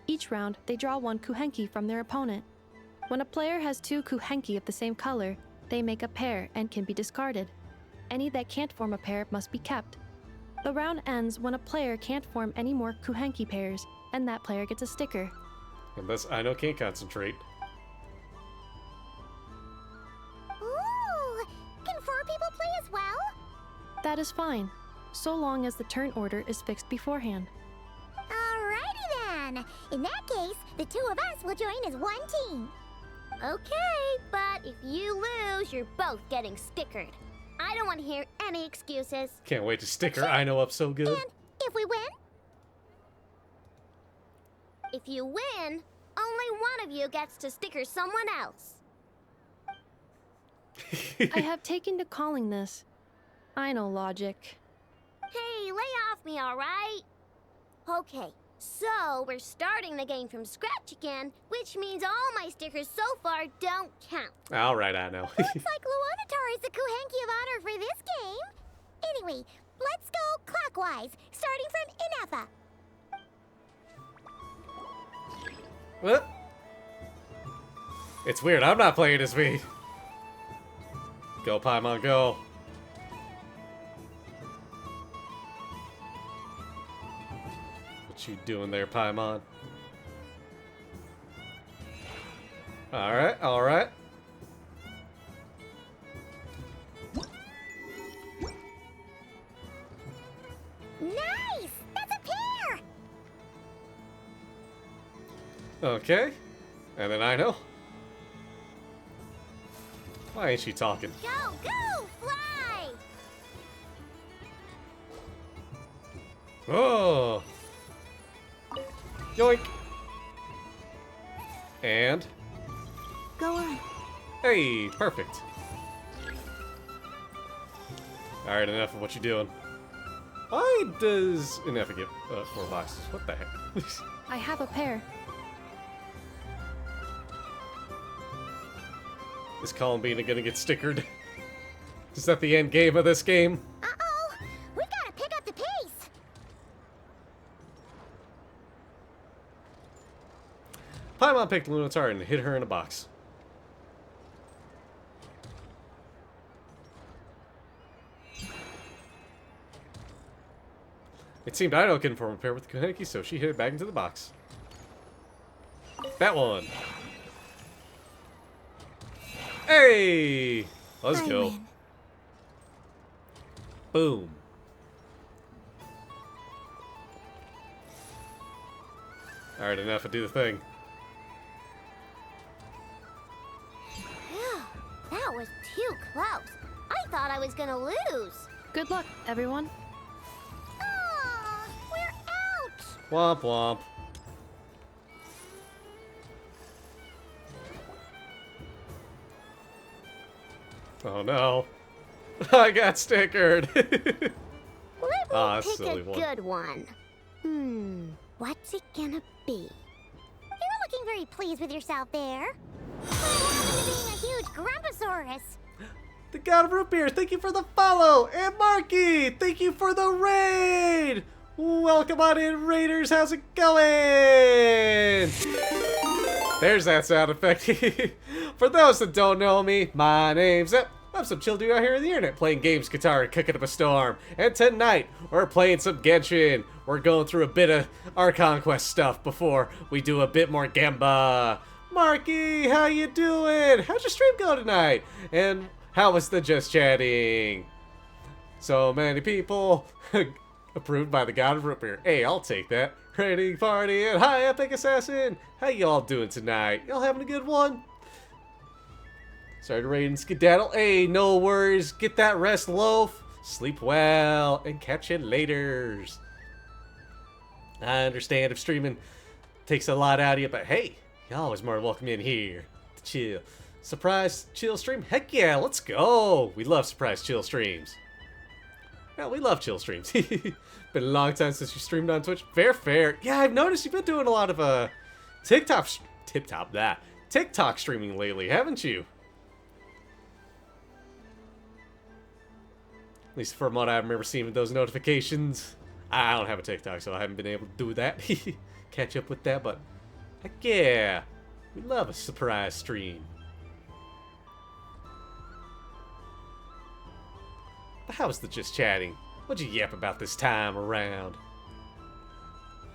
Each round, they draw one Kuhenki from their opponent. When a player has two Kuhenki of the same color, they make a pair and can be discarded. Any that can't form a pair must be kept. The round ends when a player can't form any more Kuhenki pairs, and that player gets a sticker. Unless I know can't concentrate. ooh, can 4 people play as well? That is fine, so long as the turn order is fixed beforehand. Alrighty then. In that case, the 2 of us will join as one team. Okay, but if you lose, you're both getting stickered. I don't want to hear any excuses. Can't wait to sticker I know up so good. And if we win? If you win, only one of you gets to sticker someone else. I have taken to calling this. I know logic. Hey, lay off me, alright? Okay, so we're starting the game from scratch again, which means all my stickers so far don't count. Alright, I know. Looks like Luonatar is the Kuhenki of honor for this game. Anyway, let's go clockwise, starting from Inepa. What? It's weird, I'm not playing as me. Go, Paimon, go. What you doing there, Paimon? Alright, alright. Nice! That's a pair! Okay. And then I know. Why ain't she talking? Go, go, fly! Oh! Yoink! And... Go on. Hey, perfect. Alright, enough of what you're doing. Why does Inepa get 4 boxes? What the heck? I have a pair. Is Columbina gonna get stickered? Is that the end game of this game? Uh-oh! We gotta pick up the pace! Paimon picked Lunatar and hit her in a box. It seemed Ino couldn't form a pair with Kuhenki, so she hit it back into the box. That one! Hey! Let's go. Win. Boom. Alright, enough to do the thing. Phew, that was too close. I thought I was gonna lose. Good luck, everyone. Aw, we're out! Womp womp. Oh no. I got stickered. Let me pick silly a one. good one. What's it gonna be? You're looking very pleased with yourself there. What happened to being a huge Grumposaurus? The God of Root Beer, thank you for the follow! And Marky, thank you for the raid! Welcome on in, Raiders. How's it going? There's that sound effect. For those that don't know me, my name's Zep. I'm some chill dude out here on the internet playing games, guitar, and cooking up a storm. And tonight, we're playing some Genshin. We're going through a bit of our conquest stuff before we do a bit more gamba. Marky, how you doing? How's your stream go tonight? And how was the just chatting? So many people approved by the god of root beer. Hey, I'll take that. Raiding party and hi, Epic Assassin. How y'all doing tonight? Y'all having a good one? Sorry to raid and skedaddle. Hey, no worries. Get that rest, loaf. Sleep well and catch you laters. I understand if streaming takes a lot out of you, but hey, you're always more welcome in here to chill. Surprise chill stream? Heck yeah, let's go. We love surprise chill streams. Yeah, we love chill streams. Been a long time since you streamed on Twitch. Fair. Yeah, I've noticed you've been doing a lot of TikTok streaming lately, haven't you? At least from what I remember seeing with those notifications. I don't have a TikTok, so I haven't been able to do that. Catch up with that, but heck yeah. We love a surprise stream. How's the just chatting? What'd you yap about this time around?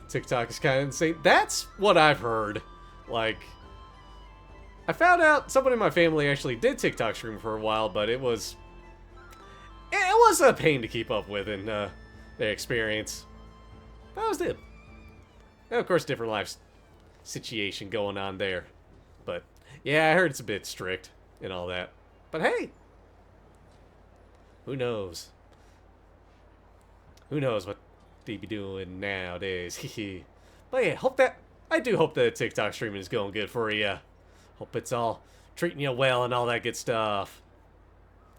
TikTok is kind of insane. That's what I've heard. Like, I found out someone in my family actually did TikTok stream for a while, but it was a pain to keep up with in their experience. That was it. And of course, different life situation going on there. But yeah, I heard it's a bit strict and all that. But hey, who knows? Who knows what they be doing nowadays? But yeah, I do hope that TikTok streaming is going good for you. Hope it's all treating you well and all that good stuff.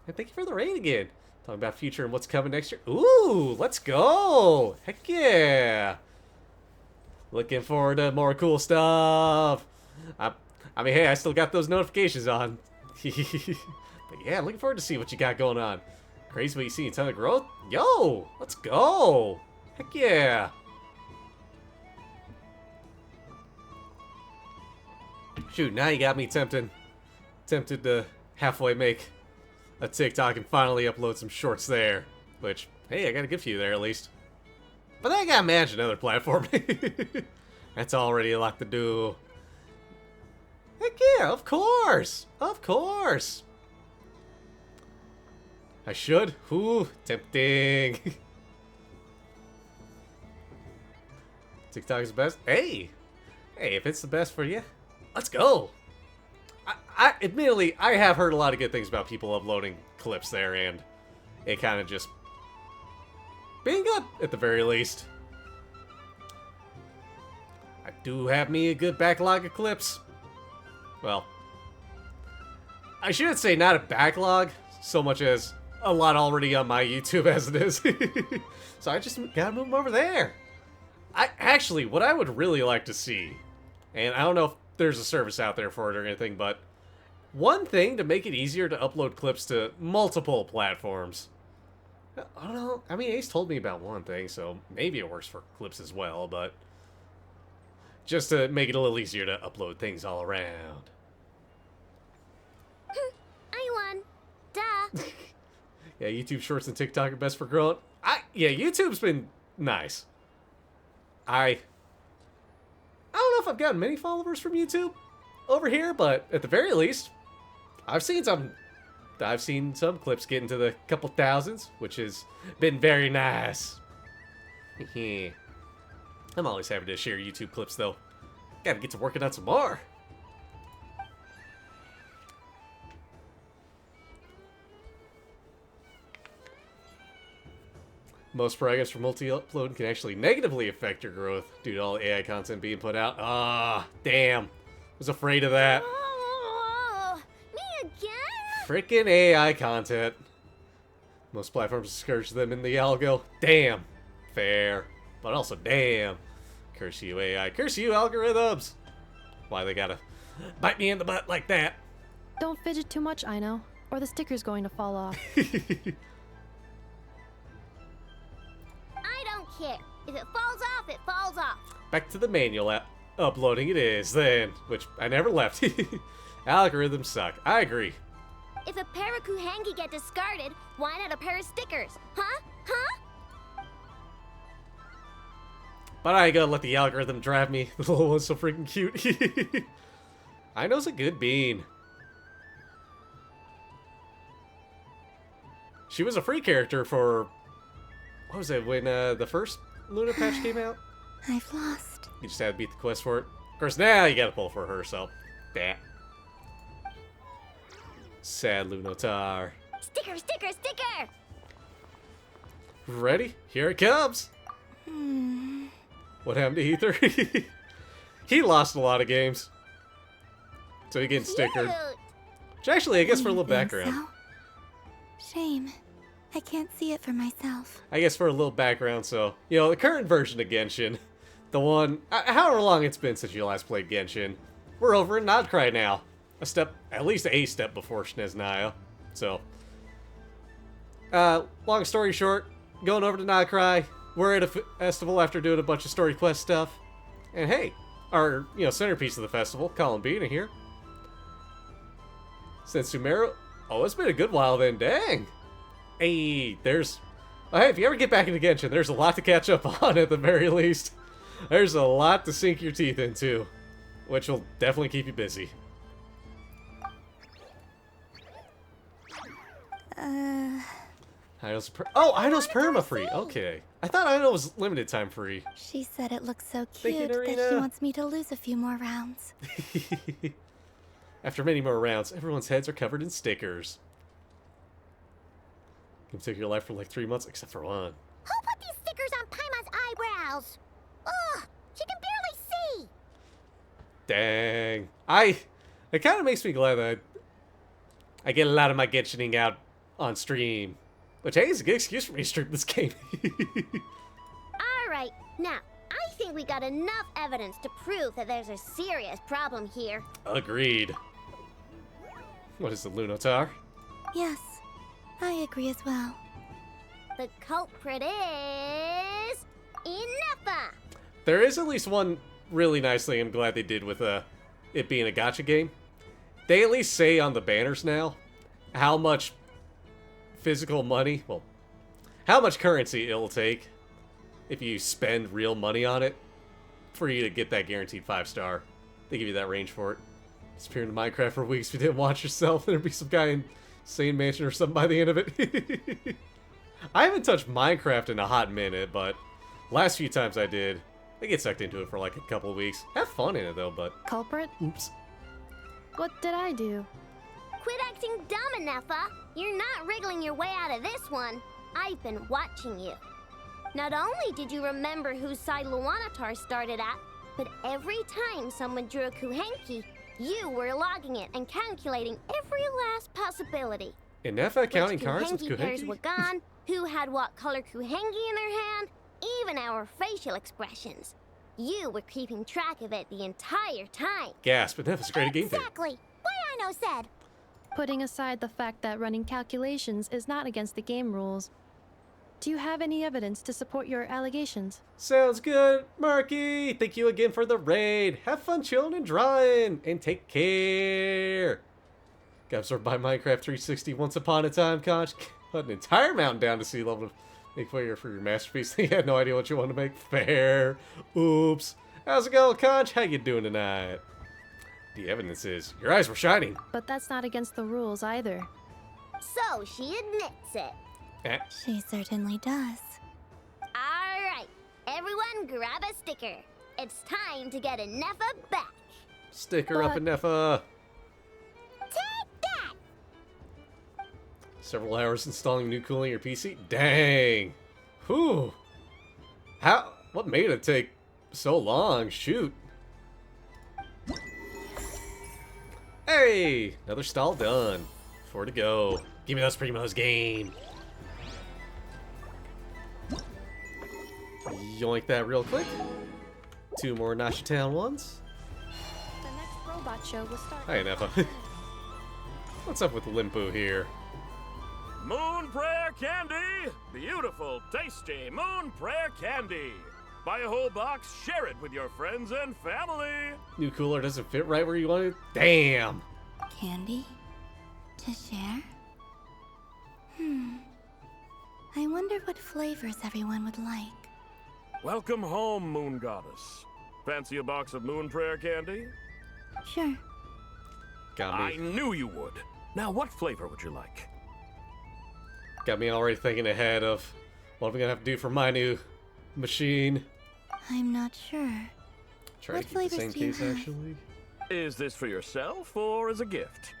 And thank you for the raid again. Talking about future and what's coming next year. Ooh, let's go! Heck yeah! Looking forward to more cool stuff. I mean, hey, I still got those notifications on. But yeah, looking forward to see what you got going on. Crazy what you see, a ton of growth. Yo, let's go! Heck yeah! Shoot, now you got me tempted to halfway make a TikTok and finally upload some shorts there. Which, hey, I got a good few there at least. But then I gotta manage another platform. That's already a lot to do. Heck yeah, of course! Of course! I should? Ooh, tempting. TikTok is the best? Hey, if it's the best for you, let's go! Admittedly, I have heard a lot of good things about people uploading clips there, and it kind of just being good, at the very least. I do have me a good backlog of clips. Well, I should say not a backlog, so much as a lot already on my YouTube as it is. So I just gotta move them over there. Actually, what I would really like to see, and I don't know if there's a service out there for it or anything, but one thing to make it easier to upload clips to multiple platforms. I don't know. I mean, Ace told me about one thing, so maybe it works for clips as well, but just to make it a little easier to upload things all around. I won. Duh. Yeah, YouTube Shorts and TikTok are best for growing. Yeah, YouTube's been nice. I don't know if I've gotten many followers from YouTube over here, but at the very least, I've seen some clips get into the couple thousands, which has been very nice. I'm always happy to share YouTube clips, though. Gotta get to working on some more. Most progress for multi-upload can actually negatively affect your growth due to all the AI content being put out. Ah, damn. Was afraid of that. Oh, me again? Frickin' AI content. Most platforms discourage them in the algo. Damn. Fair. But also, damn. Curse you, AI. Curse you, algorithms. Why they gotta bite me in the butt like that? Don't fidget too much, I know, or the sticker's going to fall off. I don't care. If it falls off, it falls off. Back to the manual app. Uploading it is, then. Which, I never left. Algorithms suck. I agree. If a pair of Kuhenki get discarded, why not a pair of stickers? Huh? Huh? But I ain't gonna let the algorithm drive me. The little one's so freaking cute. I know's a good bean. She was a free character for... What was it, when the first Luna patch came out? I've lost. You just had to beat the quest for it. Of course, now you gotta pull for her, so... Bah. Sad Lunotar. Sticker, sticker, sticker! Ready? Here it comes! What happened to Ether? He lost a lot of games. So he getting stickered. Which actually, I guess for a little background. So? Shame. I can't see it for myself. I guess for a little background, so... You know, the current version of Genshin, the one... however long it's been since you last played Genshin, we're over in Nod-Krai now. A step... At least a step before Snezhnaya. So... long story short, going over to Nod-Krai. We're at a festival after doing a bunch of story quest stuff. And hey, our, centerpiece of the festival, Columbina here. Since Sumeru... Oh, it's been a good while then, dang! Hey, there's... Hey, if you ever get back into Genshin, there's a lot to catch up on at the very least. There's a lot to sink your teeth into. Which will definitely keep you busy. Idle's perma-free. Okay. I thought Idle was limited time free. She said it looks so Thank you, cute that Narina. she wants me to lose a few more rounds. After many more rounds, everyone's heads are covered in stickers. You took your life for like 3 months, except for one. Who put these stickers on Paimon's eyebrows? Ugh, she can barely see. Dang. It kind of makes me glad that I get a lot of my Genshining out on stream. Which, hey, is a good excuse for me to stream this game. Alright, now, I think we got enough evidence to prove that there's a serious problem here. Agreed. What is the Lunotar? Yes, I agree as well. The culprit is... Inefa! There is at least one really nice thing I'm glad they did with it being a gacha game. They at least say on the banners now how much physical money, well, how much currency it'll take if you spend real money on it for you to get that guaranteed 5-star. They give you that range for it. Disappear into Minecraft for weeks if you didn't watch yourself. There'd be some guy in Sane Mansion or something by the end of it. I haven't touched Minecraft in a hot minute, but last few times I did, I get sucked into it for like a couple of weeks. Have fun in it though, but... Culprit? Oops. What did I do? Quit acting dumb, Inefa! You're not wriggling your way out of this one. I've been watching you. Not only did you remember whose side Luanatar started at, but every time someone drew a Kuhenki, you were logging it and calculating every last possibility. Inefa counting cards with Kuhenki pairs Kuhenki? were gone, who had what color Kuhenki in their hand, even our facial expressions. You were keeping track of it the entire time. Gasp, Inefa's a great game theory. Exactly. What I know said. Putting aside the fact that running calculations is not against the game rules, do you have any evidence to support your allegations? Sounds good, Marky. Thank you again for the raid. Have fun chilling and drawing, and take care. Got absorbed by Minecraft 360 once upon a time, Conch. Put an entire mountain down to sea level to make way for your masterpiece. You had no idea what you wanted to make. Fair. Oops. How's it going, Conch? How you doing tonight? The evidence is your eyes were shining. But that's not against the rules either. So she admits it. She certainly does. Alright, everyone grab a sticker. It's time to get Inefa back. Sticker up, Inefa. Take that! Several hours installing new cooling in your PC? Dang. Whew. What made it take so long? Shoot. Hey! Another stall done. 4 to go. Give me those primos, game. Yoink that real quick. 2 more Nasha Town ones. The next robot show will start. Hi, Inefa. What's up with Limpu here? Moon Prayer Candy! Beautiful, tasty Moon Prayer Candy! Buy a whole box, share it with your friends and family! New cooler doesn't fit right where you want it? Damn! Candy? To share? I wonder what flavors everyone would like. Welcome home, Moon Goddess. Fancy a box of Moon Prayer Candy? Sure. Got me. I knew you would. Now, what flavor would you like? Got me already thinking ahead of what I'm gonna have to do for my new machine. I'm not sure. Try What to keep the flavors same do you case, have? actually. Is this for yourself or as a gift?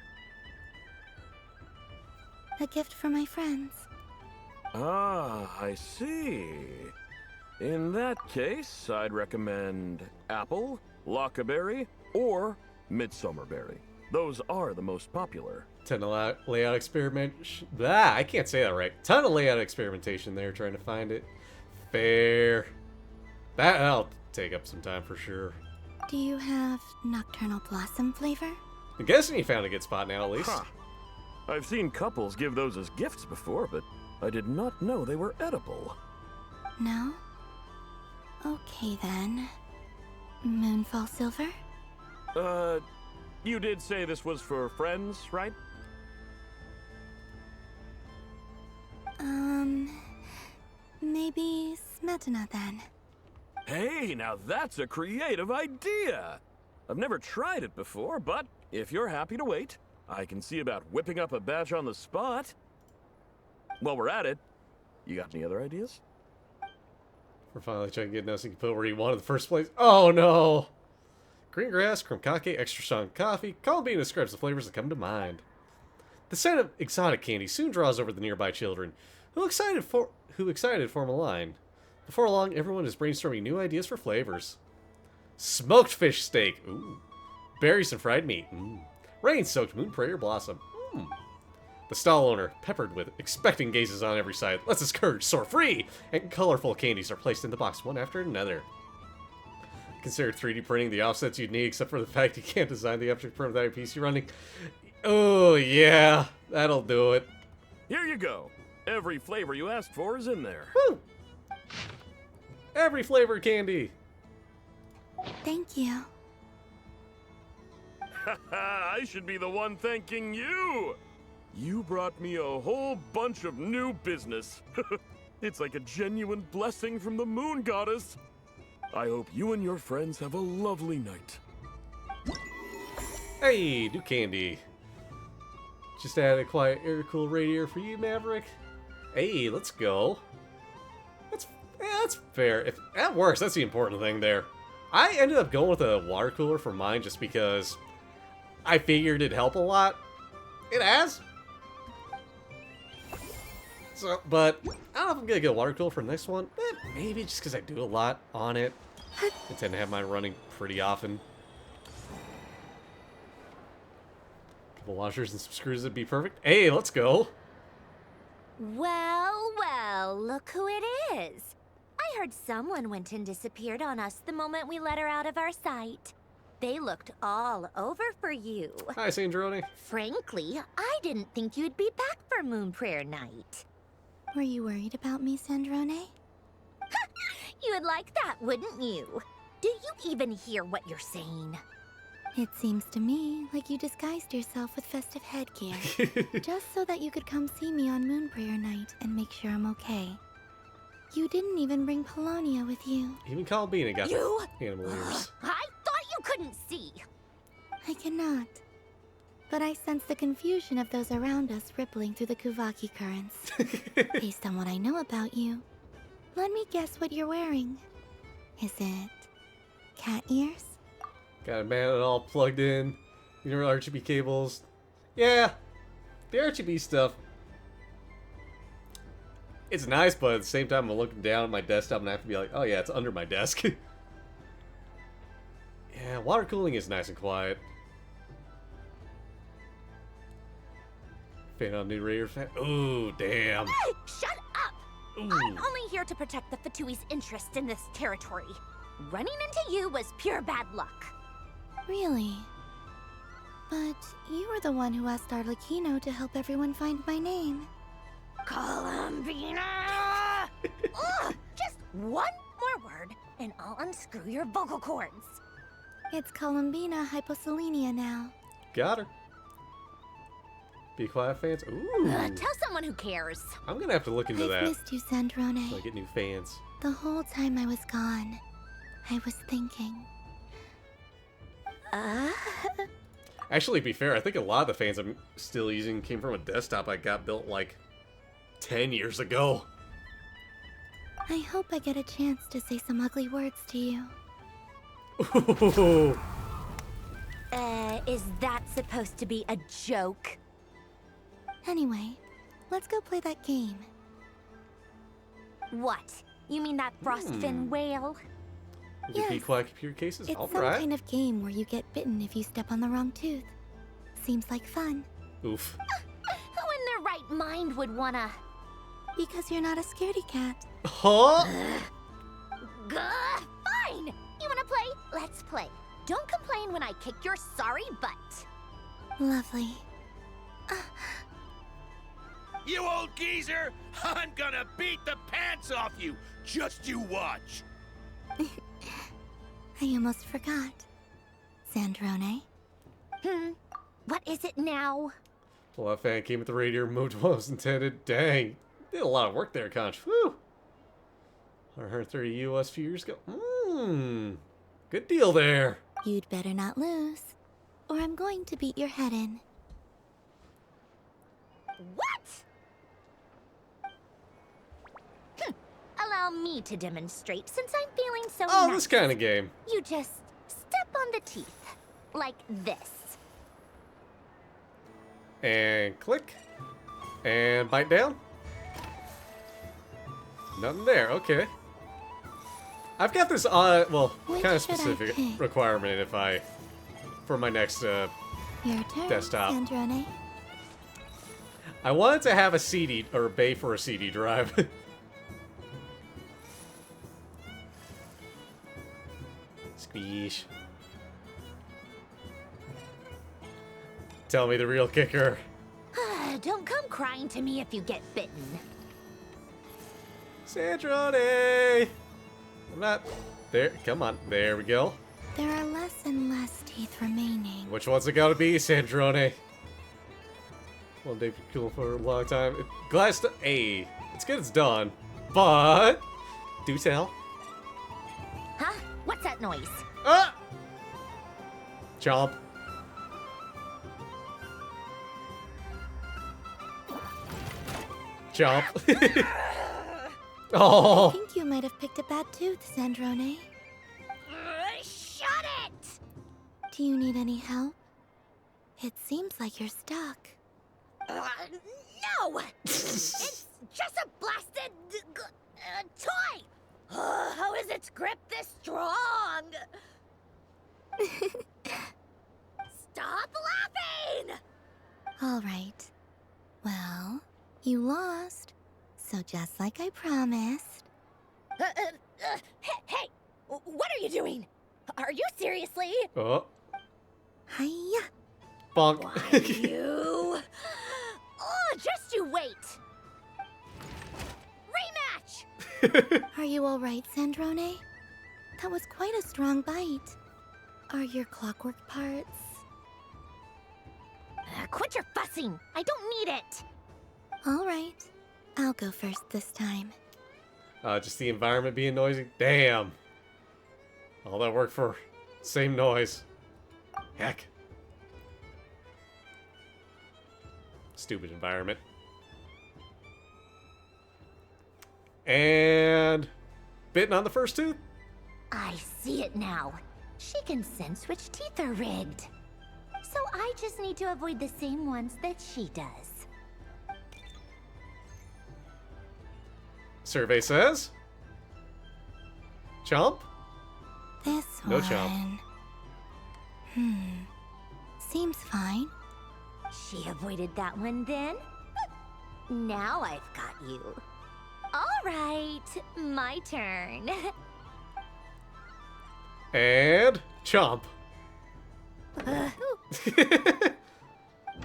A gift for my friends. Ah, I see. In that case, I'd recommend apple, lockaberry, or midsummerberry. Those are the most popular. Ton of layout experiment. I can't say that right. Ton of layout experimentation there trying to find it. Fair. That'll take up some time for sure. Do you have nocturnal blossom flavor? I'm guessing you found a good spot now, at least. Huh. I've seen couples give those as gifts before, but I did not know they were edible. No? Okay then. Moonfall silver? You did say this was for friends, right? Maybe smetana then. Hey, now that's a creative idea! I've never tried it before, but if you're happy to wait, I can see about whipping up a batch on the spot. While we're at it, you got any other ideas? We're finally trying to get nothing to put where you wanted in the first place. Oh no! Green grass, krumkake, extra strong coffee. Columbine describes the flavors that come to mind. The scent of exotic candy soon draws over the nearby children, who excited form a line. Before long, everyone is brainstorming new ideas for flavors. Smoked fish steak. Ooh. Berries and fried meat. Rain-soaked moon prayer blossom. The stall owner, peppered with expecting gazes on every side, lets his courage soar free, and colorful candies are placed in the box one after another. Consider 3D printing the offsets you'd need, except for the fact you can't design the object print without your PC running. Oh, yeah. That'll do it. Here you go. Every flavor you asked for is in there. Woo! Every flavor candy. Thank you. I should be the one thanking you. You brought me a whole bunch of new business. It's like a genuine blessing from the Moon Goddess. I hope you and your friends have a lovely night. Hey, new candy. Just add a quiet air-cooled radiator for you, Maverick. Hey, let's go. That's fair. If that works, that's the important thing there. I ended up going with a water cooler for mine just because I figured it'd help a lot. It has. So, but I don't know if I'm gonna get a water cooler for the next one. Maybe just because I do a lot on it. I tend to have mine running pretty often. Couple washers and some screws would be perfect. Hey, let's go. Well, well, look who it is. I heard someone went and disappeared on us the moment we let her out of our sight. They looked all over for you. Hi, Sandrone. Frankly, I didn't think you'd be back for Moon Prayer Night. Were you worried about me, Sandrone? You would like that, wouldn't you? Do you even hear what you're saying? It seems to me like you disguised yourself with festive headgear, just so that you could come see me on Moon Prayer Night and make sure I'm okay. You didn't even bring Polonia with you. Even Columbine got You? the animal ears. I thought you couldn't see. I cannot. But I sense the confusion of those around us rippling through the Kuvaki currents. Based on what I know about you, let me guess what you're wearing. Is it cat ears? Got a man all plugged in. You know, RGB cables. Yeah, the RGB stuff. It's nice, but at the same time, I'm looking down at my desktop and I have to be like, oh yeah, it's under my desk. Yeah, water cooling is nice and quiet. Fan on new radiator fan. Ooh, damn. Hey, shut up! Ooh. I'm only here to protect the Fatui's interest in this territory. Running into you was pure bad luck. Really? But you were the one who asked Arlecchino to help everyone find my name. Columbina! Ugh, just one more word, and I'll unscrew your vocal cords. It's Columbina hyposelenia now. Got her. Be quiet, fans. Ooh. Tell someone who cares. I'm gonna have to look into I've that. missed you, Sandrone. So I get new fans. The whole time I was gone, I was thinking. Actually, to be fair, I think a lot of the fans I'm still using came from a desktop I got built like 10 years ago. I hope I get a chance to say some ugly words to you. Ooh. Is that supposed to be a joke? Anyway, let's go play that game. What? You mean that frostfin whale? You be quiet computer cases? It's All some right. kind of game where you get bitten if you step on the wrong tooth. Seems like fun. Oof. Who in their right mind would wanna? Because you're not a scaredy cat. Huh? Fine! You wanna play? Let's play. Don't complain when I kick your sorry butt. Lovely. You old geezer! I'm gonna beat the pants off you! Just you watch! I almost forgot. Sandrone? What is it now? Well, that fan came with the radio removed what was intended. Dang. Did a lot of work there, Conch. Whew. 130 US a few years ago. Good deal there. You'd better not lose, or I'm going to beat your head in. What? Allow me to demonstrate since I'm feeling so nice. This kind of game. You just step on the teeth. Like this. And click. And bite down. Nothing there. Okay. I've got this, well, kind of specific requirement if for my next, Your turn, desktop. Sandrone. I wanted to have a CD, or a bay for a CD drive. Squeeze. Tell me the real kicker. Don't come crying to me if you get bitten. Sandrone! I'm not... There, come on. There we go. There are less and less teeth remaining. Which one's it gotta be, Sandrone? Well, they've been cool for a long time. Glad hey, it's good it's done. But... Do tell. Huh? What's that noise? Ah! Chomp. Chomp. Oh. I think you might have picked a bad tooth, Sandrone. Shut it! Do you need any help? It seems like you're stuck. No! It's just a blasted toy! How is its grip this strong? Stop laughing! All right. Well, you lost. So just like I promised. Hey! What are you doing? Are you seriously? Oh. Hiya. Bonk. Why you? Oh, just you wait. Rematch! Are you all right, Sandrone? That was quite a strong bite. Are your clockwork parts? Quit your fussing. I don't need it. All right. I'll go first this time. Just the environment being noisy. Damn. All that work for same noise. Heck. Stupid environment. And bitten on the first tooth. I see it now. She can sense which teeth are rigged. So I just need to avoid the same ones that she does. Survey says. Chomp? This No one. chomp. Seems fine. She avoided that one then? Now I've got you. All right, my turn. And chomp.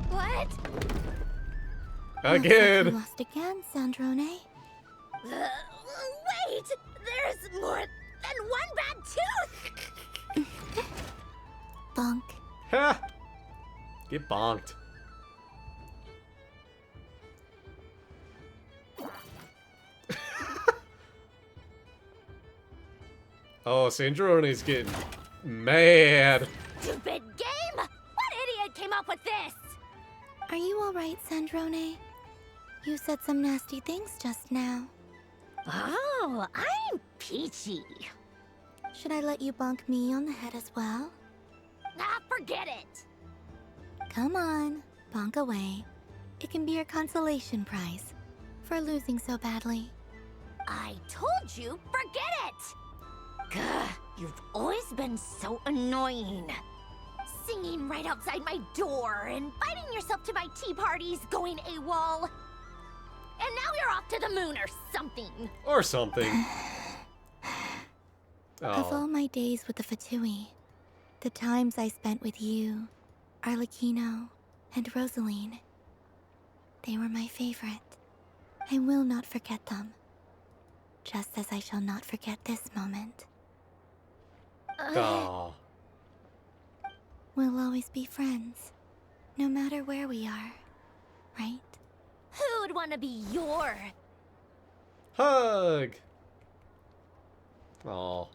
What? Again. Lost again, Sandrone. Wait! There's more than one bad tooth! Bonk. Ha! Get bonked. Oh, Sandrone's getting mad. Stupid game! What idiot came up with this? Are you alright, Sandrone? You said some nasty things just now. Oh, I'm peachy. Should I let you bonk me on the head as well? Ah, forget it! Come on, bonk away. It can be your consolation prize for losing so badly. I told you, forget it! Gah, you've always been so annoying. Singing right outside my door, inviting yourself to my tea parties, going AWOL. And now you're off to the moon or something. Or something. Of all my days with the Fatui, the times I spent with you, Arlecchino, and Rosaline, they were my favorite. I will not forget them. Just as I shall not forget this moment. Aw. We'll always be friends, no matter where we are, right? Who'd want to be your... Hug! Aw.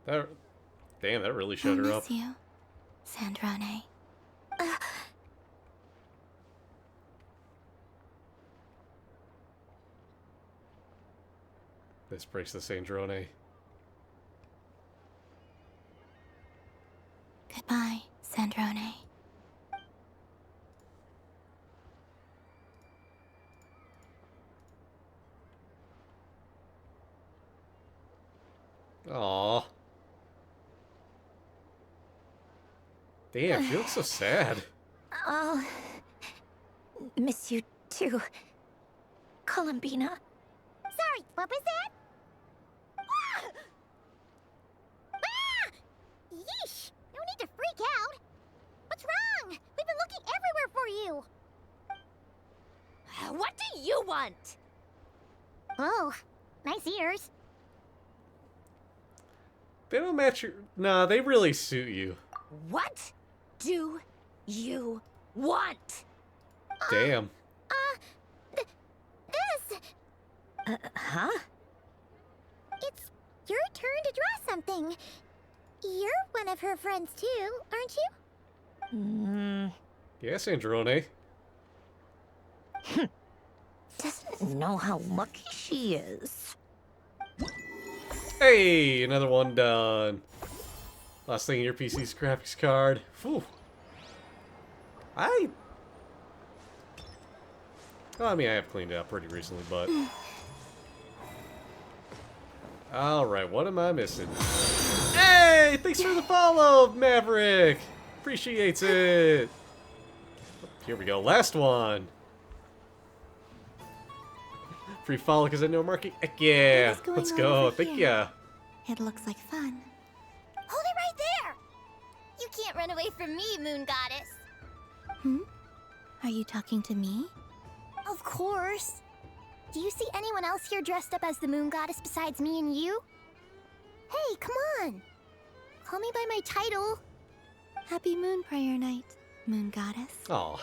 That... Damn, that really shut her up. I miss you, Sandrone. This breaks the Sandrone. Goodbye, Sandrone. Aw. Damn, she looks so sad. I'll miss you too, Columbina. Sorry, what was that? Yeesh! No need to freak out. What's wrong? We've been looking everywhere for you. What do you want? Oh, nice ears. They don't match your... Nah, they really suit you. What do you want? Damn. This! Huh? It's your turn to draw something. You're one of her friends too, aren't you? Yeah, Sandrone. Doesn't know how lucky she is. Hey, another one done. Last thing in your PC's graphics card. Whew. Well, I mean, I have cleaned it up pretty recently, but... Alright, what am I missing? Hey! Thanks for the follow, Maverick! Appreciates it! Here we go, last one! Free follow because I know marking. Heck yeah! Let's go, thank ya! It looks like fun. Hold it right there! You can't run away from me, Moon Goddess. Hmm? Are you talking to me? Of course. Do you see anyone else here dressed up as the Moon Goddess besides me and you? Hey, come on! Call me by my title. Happy Moon Prayer Night, Moon Goddess. Aw.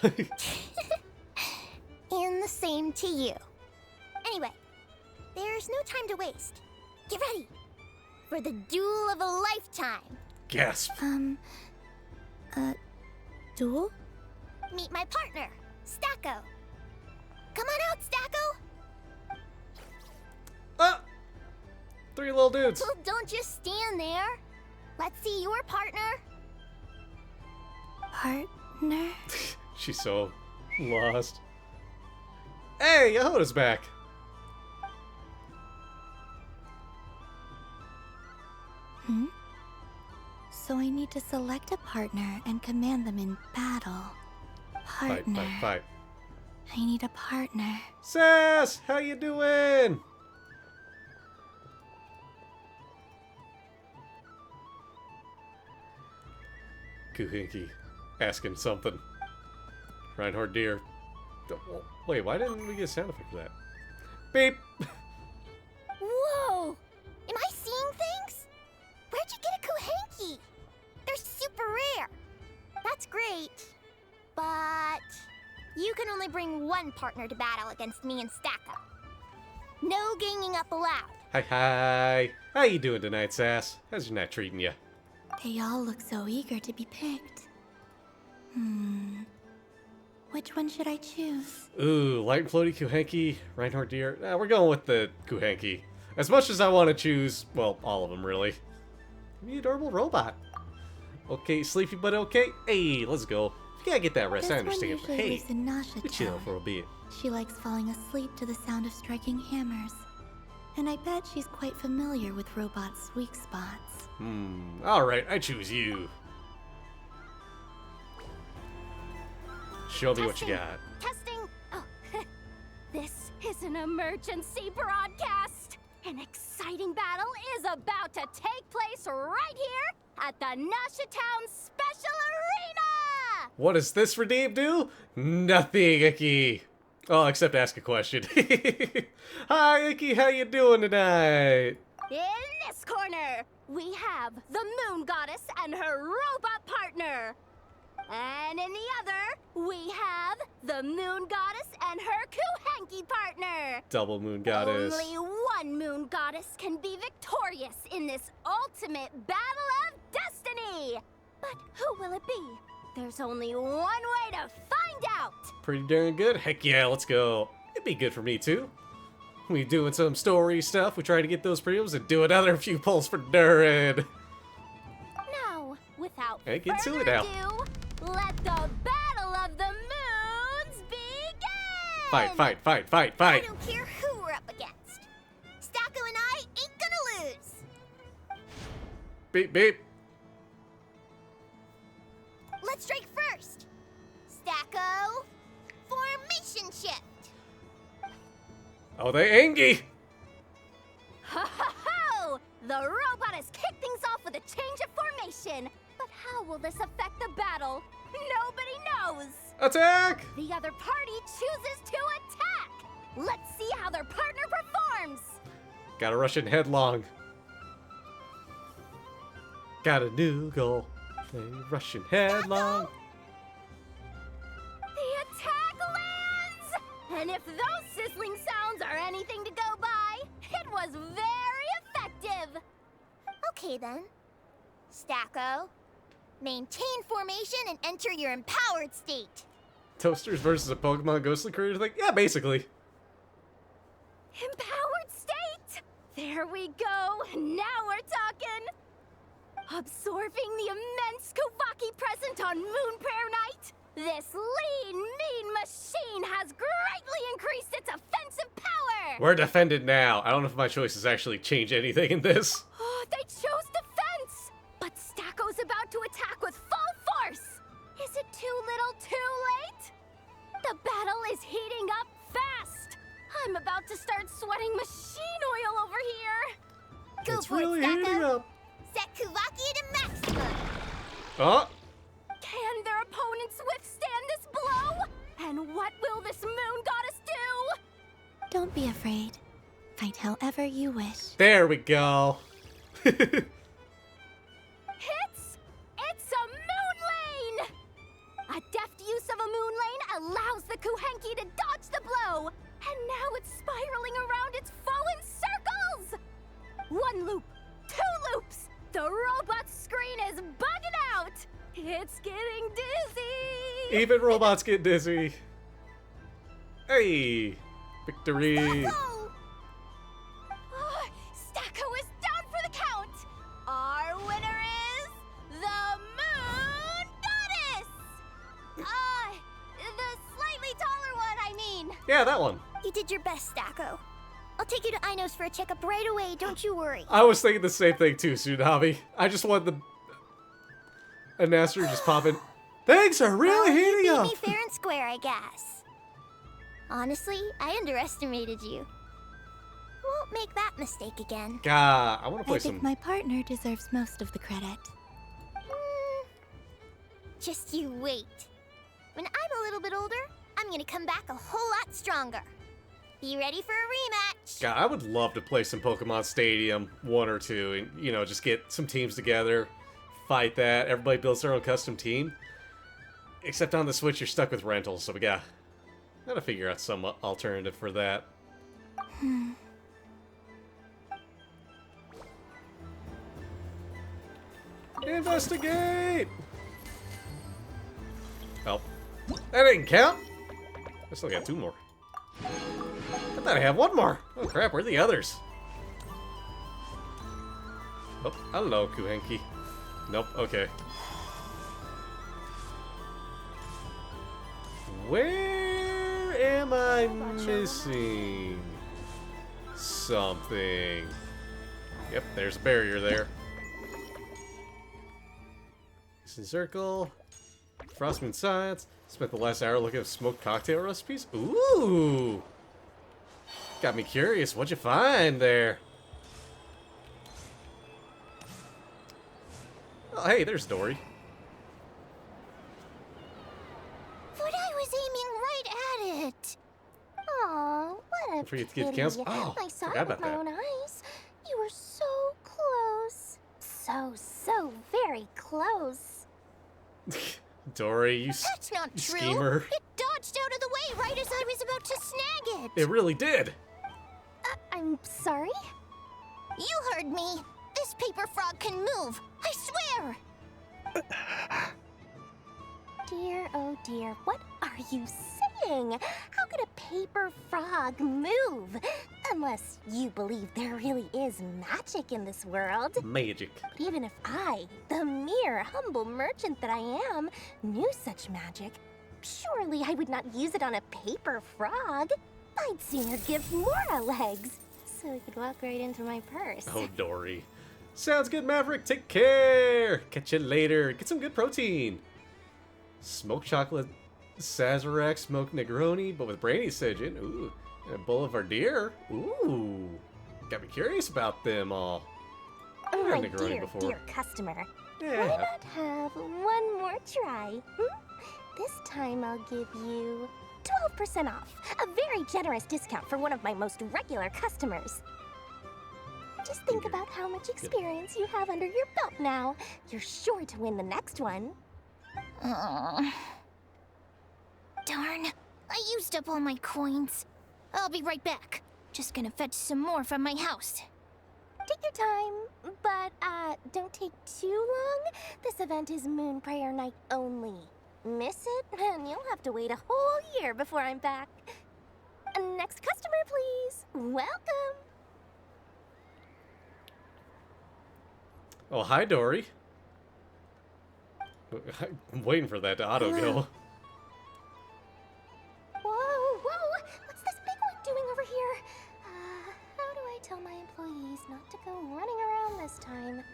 And the same to you. Anyway, there's no time to waste. Get ready for the duel of a lifetime. Gasp. Duel? Meet my partner, Stacko. Come on out, Stacko. Ah! 3 little dudes. Well, don't just stand there. Let's see your partner. Partner? She's so lost. Hey, Yahoda's back. Hmm? So I need to select a partner and command them in battle. Partner. Fight. I need a partner. Sass, how you doing? Kuhinki asking something. Reinhard Deer. Wait, why didn't we get a sound effect for that? Beep! Whoa! Am I seeing things? Where'd you get a Kuhenki? They're super rare. That's great. But you can only bring one partner to battle against me and Stacko. No ganging up allowed. Hi, hi. How you doing tonight, Sass? How's your night treating you? They all look so eager to be picked. Which one should I choose? Ooh, light and floaty Kuhenki, Reinhardt deer. Nah, we're going with the Kuhenki. As much as I want to choose, well, all of them really. Be an adorable robot. Okay, sleepy but okay. Hey, let's go. You gotta get that rest, I understand. But hey, let's chill for a bit. She likes falling asleep to the sound of striking hammers. And I bet she's quite familiar with robots' weak spots. Alright, I choose you. Show me what you got. Testing. Oh, this is an emergency broadcast. An exciting battle is about to take place right here at the Nasha Town Special Arena. What does this redeem do? Nothing, Icky. Oh, except ask a question. Hi, Icky, how you doing tonight? In this corner, we have the Moon Goddess and her robot partner. And in the other, we have the Moon Goddess and her Kuhenki partner. Double Moon Goddess. Only one Moon Goddess can be victorious in this ultimate battle of destiny. But who will it be? There's only one way to find out. Pretty darn good. Heck yeah, let's go. It'd be good for me too. We doing some story stuff. We try to get those prelims and do another few polls for Durin. Now, without Hey, get to further it now. ado, let the Battle of the Moons begin! Fight, fight, fight, fight, I fight. don't care who we're up against. Stacko and I ain't gonna lose. Beep, beep. Let's strike first. Stacko, formation shift. Oh, they angry. Ho ho ho! The robot has kicked things off with a change of formation. But how will this affect the battle? Nobody knows. Attack! The other party chooses to attack. Let's see how their partner performs. Got a Russian headlong. Got a new goal. A Russian headlong. The attack lands! And if those sizzling sounds are anything to go by, it was very effective. Okay then. Stacko, maintain formation and enter your empowered state. Toasters versus a Pokemon Ghostly Creator thing? Yeah, basically. Empowered state! There we go. Now we're talking. Absorbing the immense Kuvaki present on Moon Prayer Night, this lean, mean machine has greatly increased its offensive power! We're defended now. I don't know if my choices actually change anything in this. Oh, they chose defense! But Stacko's about to attack with full force! Is it too little too late? The battle is heating up fast! I'm about to start sweating machine oil over here! Go It's for really it, Stacko. heating up. Set Kuvaki to maximum. Oh, Can their opponents withstand this blow? And what will this Moon Goddess do? Don't be afraid. Fight however you wish. there we go. It's a moon lane! A deft use of a moon lane allows the Kuhenki to dodge the blow, and now it's spiraling around its foe in circles! One loop, two loops, the robot's screen is bugging out! It's getting dizzy! Even robots get dizzy. Hey, victory. Oh, Stacko is down for the count! Our winner is the Moon Goddess! The slightly taller one, I mean. Yeah, that one. You did your best, Stacko. I'll take you to Inos for a checkup right away, don't you worry. I was thinking the same thing too, Tsunami. I just want a Nasser just popping. Things are really You heating beat up. me fair and square, I guess. Honestly, I underestimated you. Won't make that mistake again. God, I want to play I think some. my partner deserves most of the credit. Just you wait. When I'm a little bit older, I'm gonna come back a whole lot stronger. Be ready for a rematch. God, I would love to play some Pokemon Stadium 1 or 2 and, you know, just get some teams together, fight that. Everybody builds their own custom team. Except on the Switch, you're stuck with rentals, so we gotta figure out some alternative for that. Investigate! Oh, that didn't count. I still got 2 more. I thought I had 1 more. Oh crap, where are the others? Oh, hello, Kuhenki. Nope, okay. Where am I missing something? Yep, there's a barrier there. Circle. Frostmoon Science. Spent the last hour looking at smoked cocktail recipes. Ooh! Got me curious. What'd you find there? Oh, hey, there's Dory. But I was aiming right at it. Aw, what a Don't forget to get pity. counts. Oh, I saw forgot it with about my that. own eyes. You were so close. So very close. Dory, you That's not true. schemer. It dodged out of the way right as I was about to snag it. It really did. I'm sorry? You heard me. This paper frog can move. I swear. Dear, oh dear, what are you saying? How could a paper frog move? Unless you believe there really is magic in this world. Magic. But even if I, the mere humble merchant that I am, knew such magic, surely I would not use it on a paper frog. I'd sooner give Mora legs, so he could walk right into my purse. Oh, Dory. Sounds good, Maverick. Take care. Catch you later. Get some good protein. Smoked chocolate Sazerac smoked Negroni, but with Brainy Sigil. Ooh. And a bowl of Verdier. Ooh. Got me curious about them all. I've My had Negroni dear, before. dear customer, Yeah. why not have one more try? This time I'll give you 12% off. A very generous discount for one of my most regular customers. Just think about how much experience you have under your belt now. You're sure to win the next one. Darn, I used up all my coins. I'll be right back. Just gonna fetch some more from my house. Take your time, but don't take too long. This event is Moon Prayer Night only. Miss it, and you'll have to wait a whole year before I'm back. Next customer, please. Welcome. Oh, hi, Dory. I'm waiting for that to auto go. Whoa, what's this big one doing over here? How do I tell my employees not to go running around this time?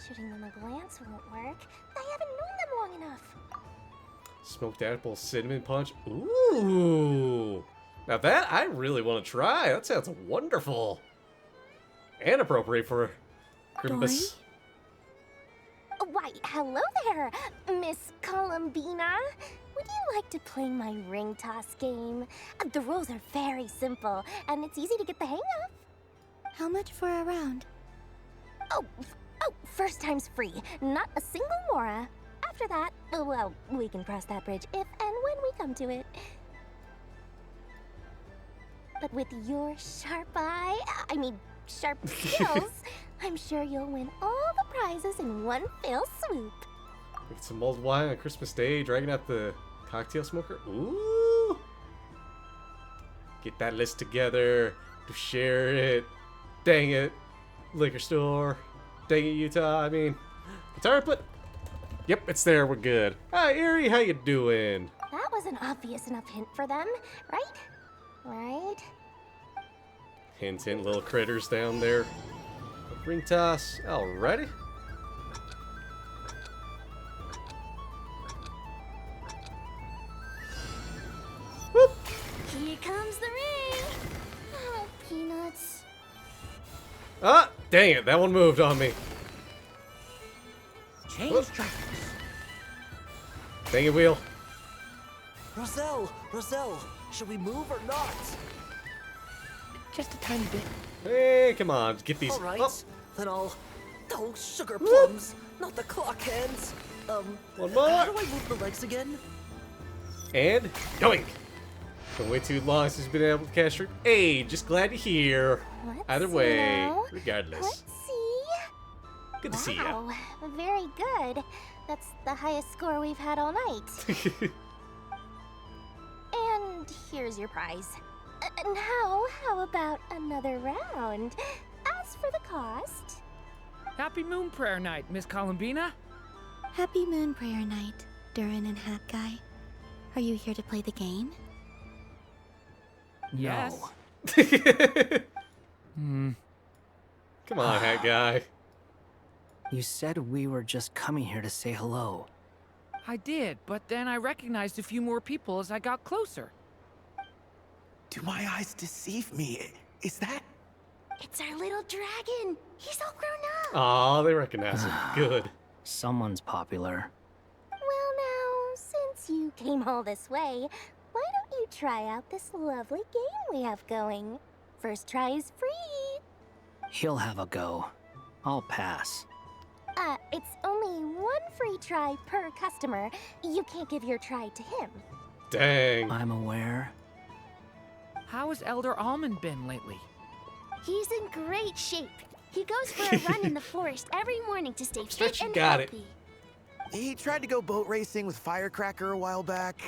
Shooting them a glance won't work. I haven't known them long enough. Smoked apple cinnamon punch. Ooh. Now that I really want to try. That sounds wonderful. And appropriate for Christmas. Why, hello there, Miss Columbina. Would you like to play my ring toss game? The rules are very simple, and it's easy to get the hang of. How much for a round? Oh, first time's free. Not a single Mora. After that, well, we can cross that bridge if and when we come to it. But with your sharp sharp skills, I'm sure you'll win all the prizes in one fell swoop. Get some mulled wine on Christmas Day, dragging out the cocktail smoker. Ooh! Get that list together to share it. Dang it. Liquor store. Dang it, Utah. I mean, guitar input. Yep, it's there. We're good. Hi, Erie. How you doing? That was an obvious enough hint for them, right? Right? Hint, hint, little critters down there. Ring toss. Alrighty. Whoop. Here comes the ring. Oh, peanuts. Ah, dang it. That one moved on me. Change tracks. Dang it, wheel. Roselle, should we move or not? Just a tiny bit. Hey, come on, get these. All right, Oh, then I'll. Oh, sugar plums, not the clock hands. One more. How do I move the legs again? and going. Been way too long since you've been able to catch stream. Hey, just glad you're here. Either way, now. regardless. Let's see. Good to see ya. Wow, very good. That's the highest score we've had all night. And here's your prize. Now, how about another round? As for the cost... Happy Moon Prayer Night, Miss Columbina. Happy Moon Prayer Night, Durin and Hat Guy. Are you here to play the game? Yes. Come on, Hat Guy. You said we were just coming here to say hello. I did, but then I recognized a few more people as I got closer. Do my eyes deceive me? Is that... It's our little dragon. He's all grown up. Aw, they recognize him. Good. Someone's popular. Well now, since you came all this way, why don't you try out this lovely game we have going? First try is free. He'll have a go. I'll pass. It's only one free try per customer. You can't give your try to him. Dang. I'm aware. How has Elder Almond been lately? He's in great shape. He goes for a run in the forest every morning to stay fit and got it. healthy. He tried to go boat racing with Firecracker a while back,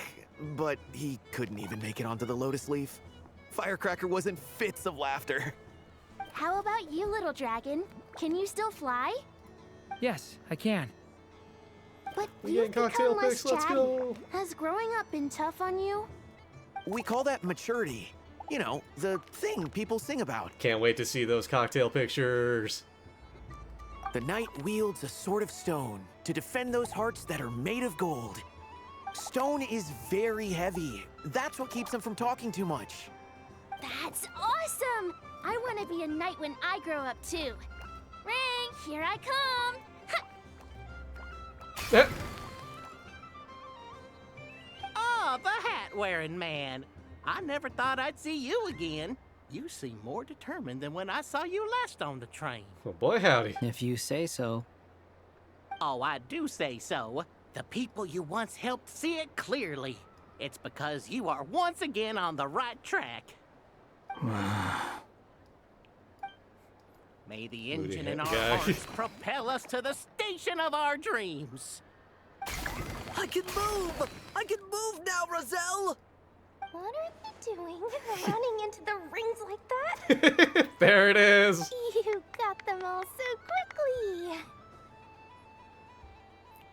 but he couldn't even make it onto the Lotus Leaf. Firecracker was in fits of laughter. How about you, little dragon? Can you still fly? Yes, I can. But We you've getting cocktail become less picks, let's chatty. go. Has growing up been tough on you? We call that maturity. You know, the thing people sing about. Can't wait to see those cocktail pictures. The knight wields a sword of stone to defend those hearts that are made of gold. Stone is very heavy. That's what keeps him from talking too much. That's awesome! I want to be a knight when I grow up too. Ring, here I come! Oh, the hat-wearing man. I never thought I'd see you again. You seem more determined than when I saw you last on the train. Oh boy, howdy. If you say so. Oh, I do say so. The people you once helped see it clearly. It's because you are once again on the right track. May the engine in our hearts propel us to the station of our dreams. I can move! I can move now, Roselle! What are they doing? Running into the rings like that? There it is. You got them all so quickly.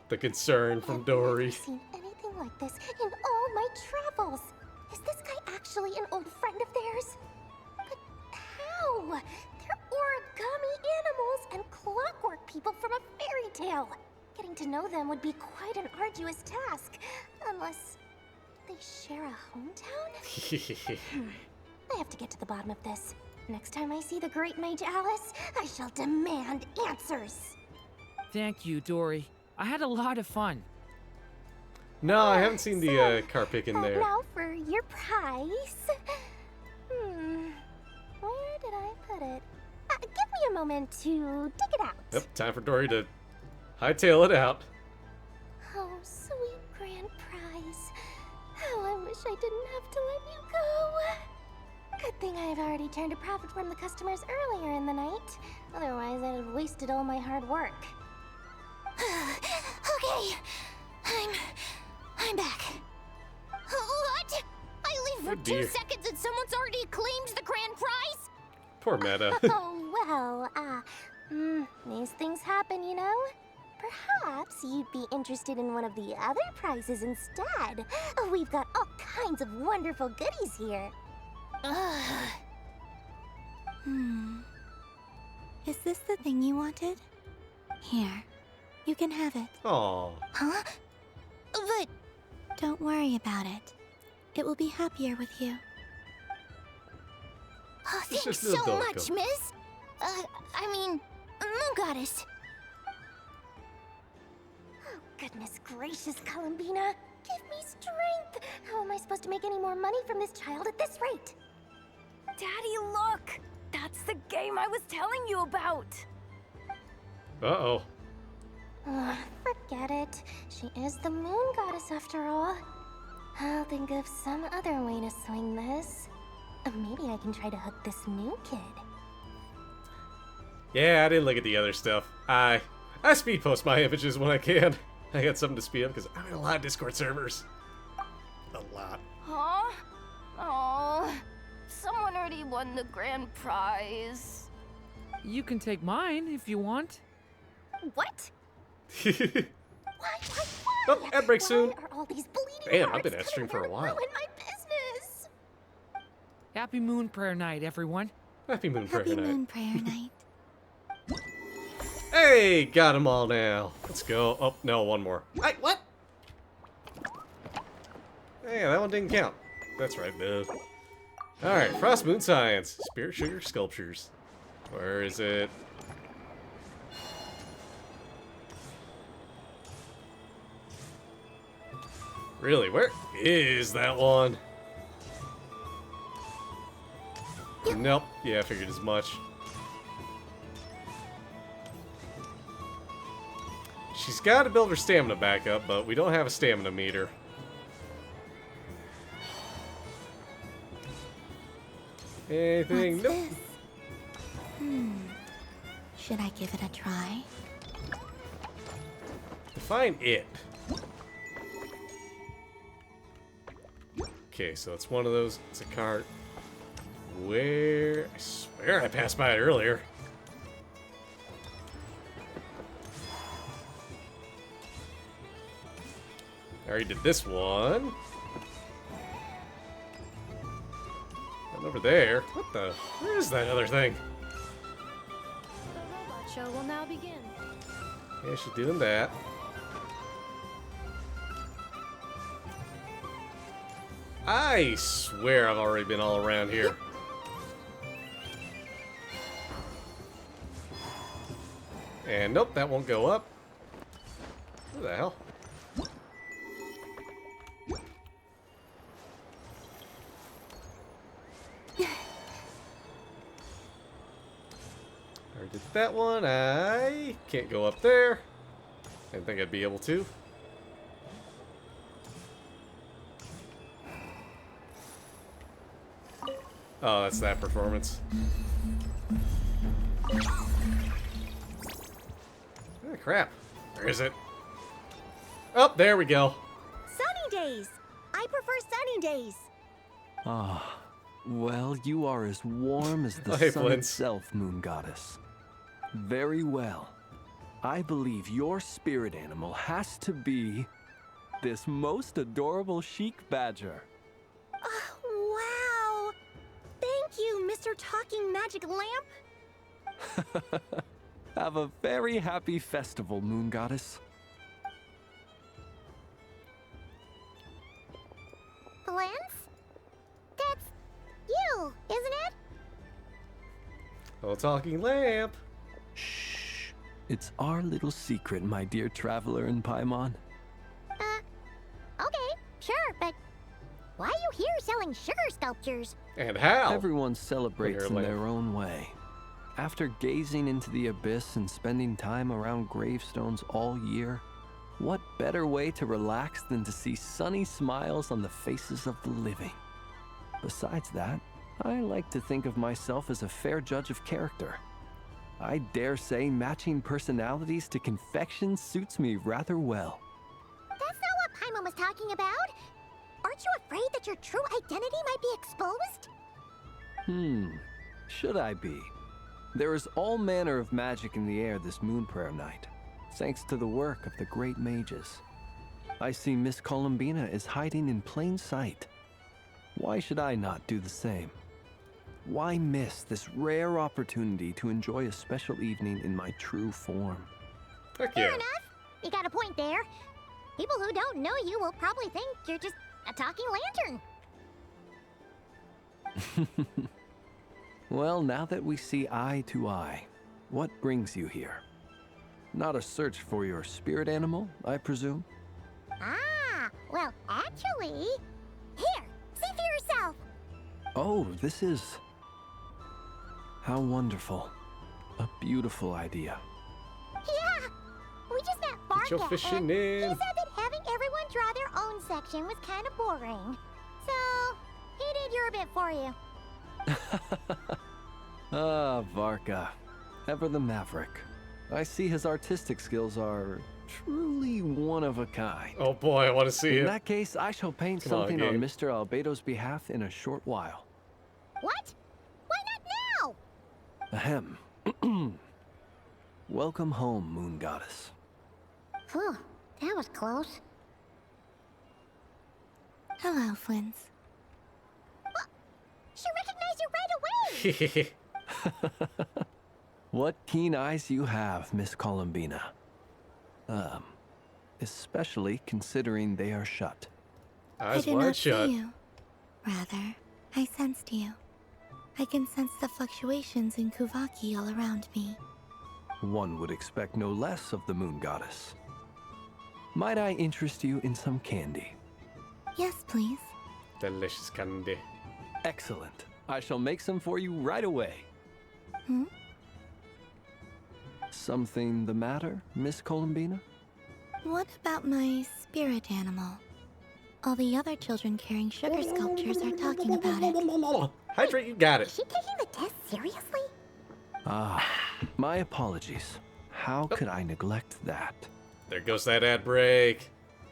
The concern from Dory. I've never seen anything like this in all my travels. Is this guy actually an old friend of theirs? But how? They're origami animals and clockwork people from a fairy tale. Getting to know them would be quite an arduous task, unless they share a hometown? I have to get to the bottom of this. Next time I see the great mage Alice, I shall demand answers. Thank you, Dory. I had a lot of fun. No, I haven't seen the car pick in there. Now for your prize. Where did I put it? Give me a moment to dig it out. Yep, time for Dory to hightail it out. Oh, sweet grand prize. How I wish I didn't have to let you go. Good thing I've already turned a profit from the customers earlier in the night. Otherwise, I'd have wasted all my hard work. Okay, I'm back. What? I leave for Oh, dear. 2 seconds and someone's already claimed the grand prize? Poor Meta. Oh, well, these things happen, you know? Perhaps you'd be interested in one of the other prizes instead. We've got all kinds of wonderful goodies here. Is this the thing you wanted? Here, you can have it. Aww. Huh? But don't worry about it. It will be happier with you. Oh, It's thanks just a little so dog much, go. miss. Moon Goddess. Oh, goodness gracious, Columbina. Give me strength! How am I supposed to make any more money from this child at this rate? Daddy, look! That's the game I was telling you about! Uh-oh. Forget it. She is the moon goddess after all. I'll think of some other way to swing this. Maybe I can try to hook this new kid. Yeah, I didn't look at the other stuff. I speed post my images when I can. I got something to speed up because I'm in a lot of Discord servers. A lot. Huh? Oh, someone already won the grand prize. You can take mine if you want. What? Oh, ad break soon. Are all these bleeding Damn, I've been hearts ad stream for a while. ruin my business? Happy Moon Prayer Night, everyone. Happy Moon Prayer Happy Night. Moon Prayer Night. Hey, got them all now. Let's go. Oh, no, one more. Hey, what? Hey, that one didn't count. That's right, dude. Alright, Frost Moon Science. Spirit Sugar Sculptures. Where is it? Really, where is that one? Nope. Yeah, I figured as much. She's got to build her stamina back up, but we don't have a stamina meter. Anything? What's Nope. this? Should I give it a try? Define it. Okay, so it's one of those. It's a cart. Where? I swear I passed by it earlier. I already did this one. And over there. What the? Where is that other thing? The robot show will now begin. Yeah, she's doing that. I swear I've already been all around here. And nope, that won't go up. What the hell? I did that one. I can't go up there. Didn't think I'd be able to. Oh, that's that performance. Oh, crap. Where is it? Oh, there we go. Sunny days. I prefer sunny days. Ah, well, you are as warm as the Hey, sun Flint. itself, Moon Goddess. Very well. I believe your spirit animal has to be this most adorable chic badger. Wow. Thank you, Mr. Talking Magic Lamp. Have a very happy festival, Moon Goddess. Flint? That's you, isn't it? Oh, talking lamp. Shh. It's our little secret, my dear traveler in Paimon. Okay, sure, but why are you here selling sugar sculptures? And how? Everyone celebrates in lamp. their own way. After gazing into the abyss and spending time around gravestones all year, what better way to relax than to see sunny smiles on the faces of the living? Besides that, I like to think of myself as a fair judge of character. I dare say matching personalities to confection suits me rather well. That's not what Paimon was talking about. Aren't you afraid that your true identity might be exposed? Should I be? There is all manner of magic in the air this Moon Prayer Night, thanks to the work of the great mages. I see Miss Columbina is hiding in plain sight. Why should I not do the same? Why miss this rare opportunity to enjoy a special evening in my true form? Heck Fair yeah. enough. You got a point there. People who don't know you will probably think you're just a talking lantern. Well, now that we see eye to eye, what brings you here? Not a search for your spirit animal, I presume? Ah, Well, actually... Here, see for yourself. Oh, this is... How wonderful. A beautiful idea. Yeah! We just met Get your Barca, fishing and in. he said that having everyone draw their own section was kind of boring. So, he did your bit for you. Ah, Varka. Ever the maverick. I see his artistic skills are truly one of a kind. Oh boy, I want to see In it. that case, I shall paint Come on, something on game. Mr. Albedo's behalf in a short while. What? Why not now? Ahem. Welcome home, Moon Goddess. Phew, that was close. Hello, Flins. She recognized you right away! What keen eyes you have, Miss Columbina. Especially considering they are shut. I Eyes did wide not shut. see you. Rather, I sensed you. I can sense the fluctuations in Kuvaki all around me. One would expect no less of the Moon Goddess. Might I interest you in some candy? Yes, please. Delicious candy. Excellent. I shall make some for you right away. Hmm? Something the matter, Miss Columbina? What about my spirit animal? All the other children carrying sugar sculptures are talking about it. Hydrate, you got Is it. she taking the test seriously? Ah, my apologies. How could I neglect that? There goes that ad break.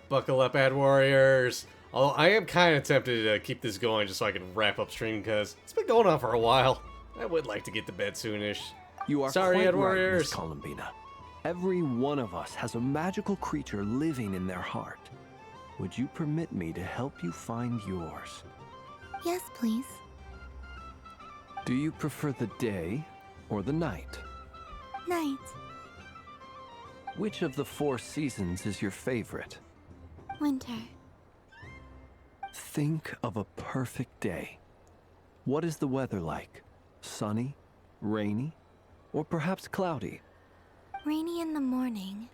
Buckle up, ad warriors. Although I am kind of tempted to keep this going just so I can wrap up stream because it's been going on for a while. I would like to get to bed soonish. You are Sorry, quite ad right, warriors. Miss Columbina. Every one of us has a magical creature living in their heart. Would you permit me to help you find yours? Yes, please. Do you prefer the day or the night? Night. Which of the 4 seasons is your favorite? Winter. Think of a perfect day. What is the weather like? Sunny, rainy, or perhaps cloudy? Rainy in the morning,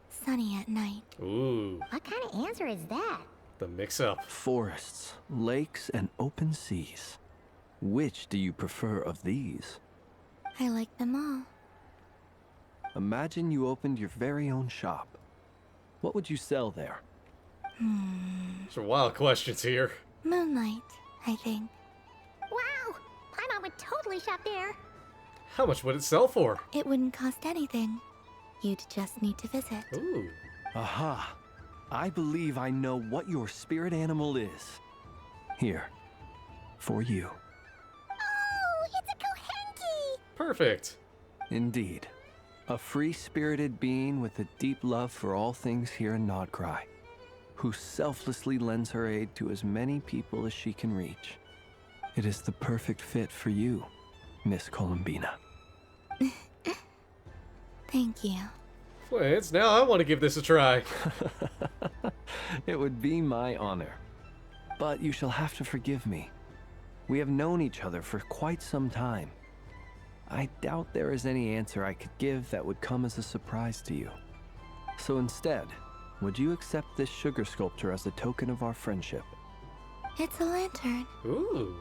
sunny at night. Ooh, What kind of answer is that? the mix-up. Forests, lakes, and open seas. Which do you prefer of these? I like them all. Imagine you opened your very own shop. What would you sell there? Some wild questions here. Moonlight, I think. Wow! Paimon would totally shop there. How much would it sell for? It wouldn't cost anything. You'd just need to visit. Ooh. Aha! I believe I know what your spirit animal is. Here, for you. Oh, it's a Kohenki! Perfect. Indeed. A free-spirited being with a deep love for all things here in Nod-Krai, who selflessly lends her aid to as many people as she can reach. It is the perfect fit for you, Miss Columbina. Thank you. Flint's, now I want to give this a try. It would be my honor. But you shall have to forgive me. We have known each other for quite some time. I doubt there is any answer I could give that would come as a surprise to you. So instead, would you accept this sugar sculpture as a token of our friendship? It's a lantern. Ooh.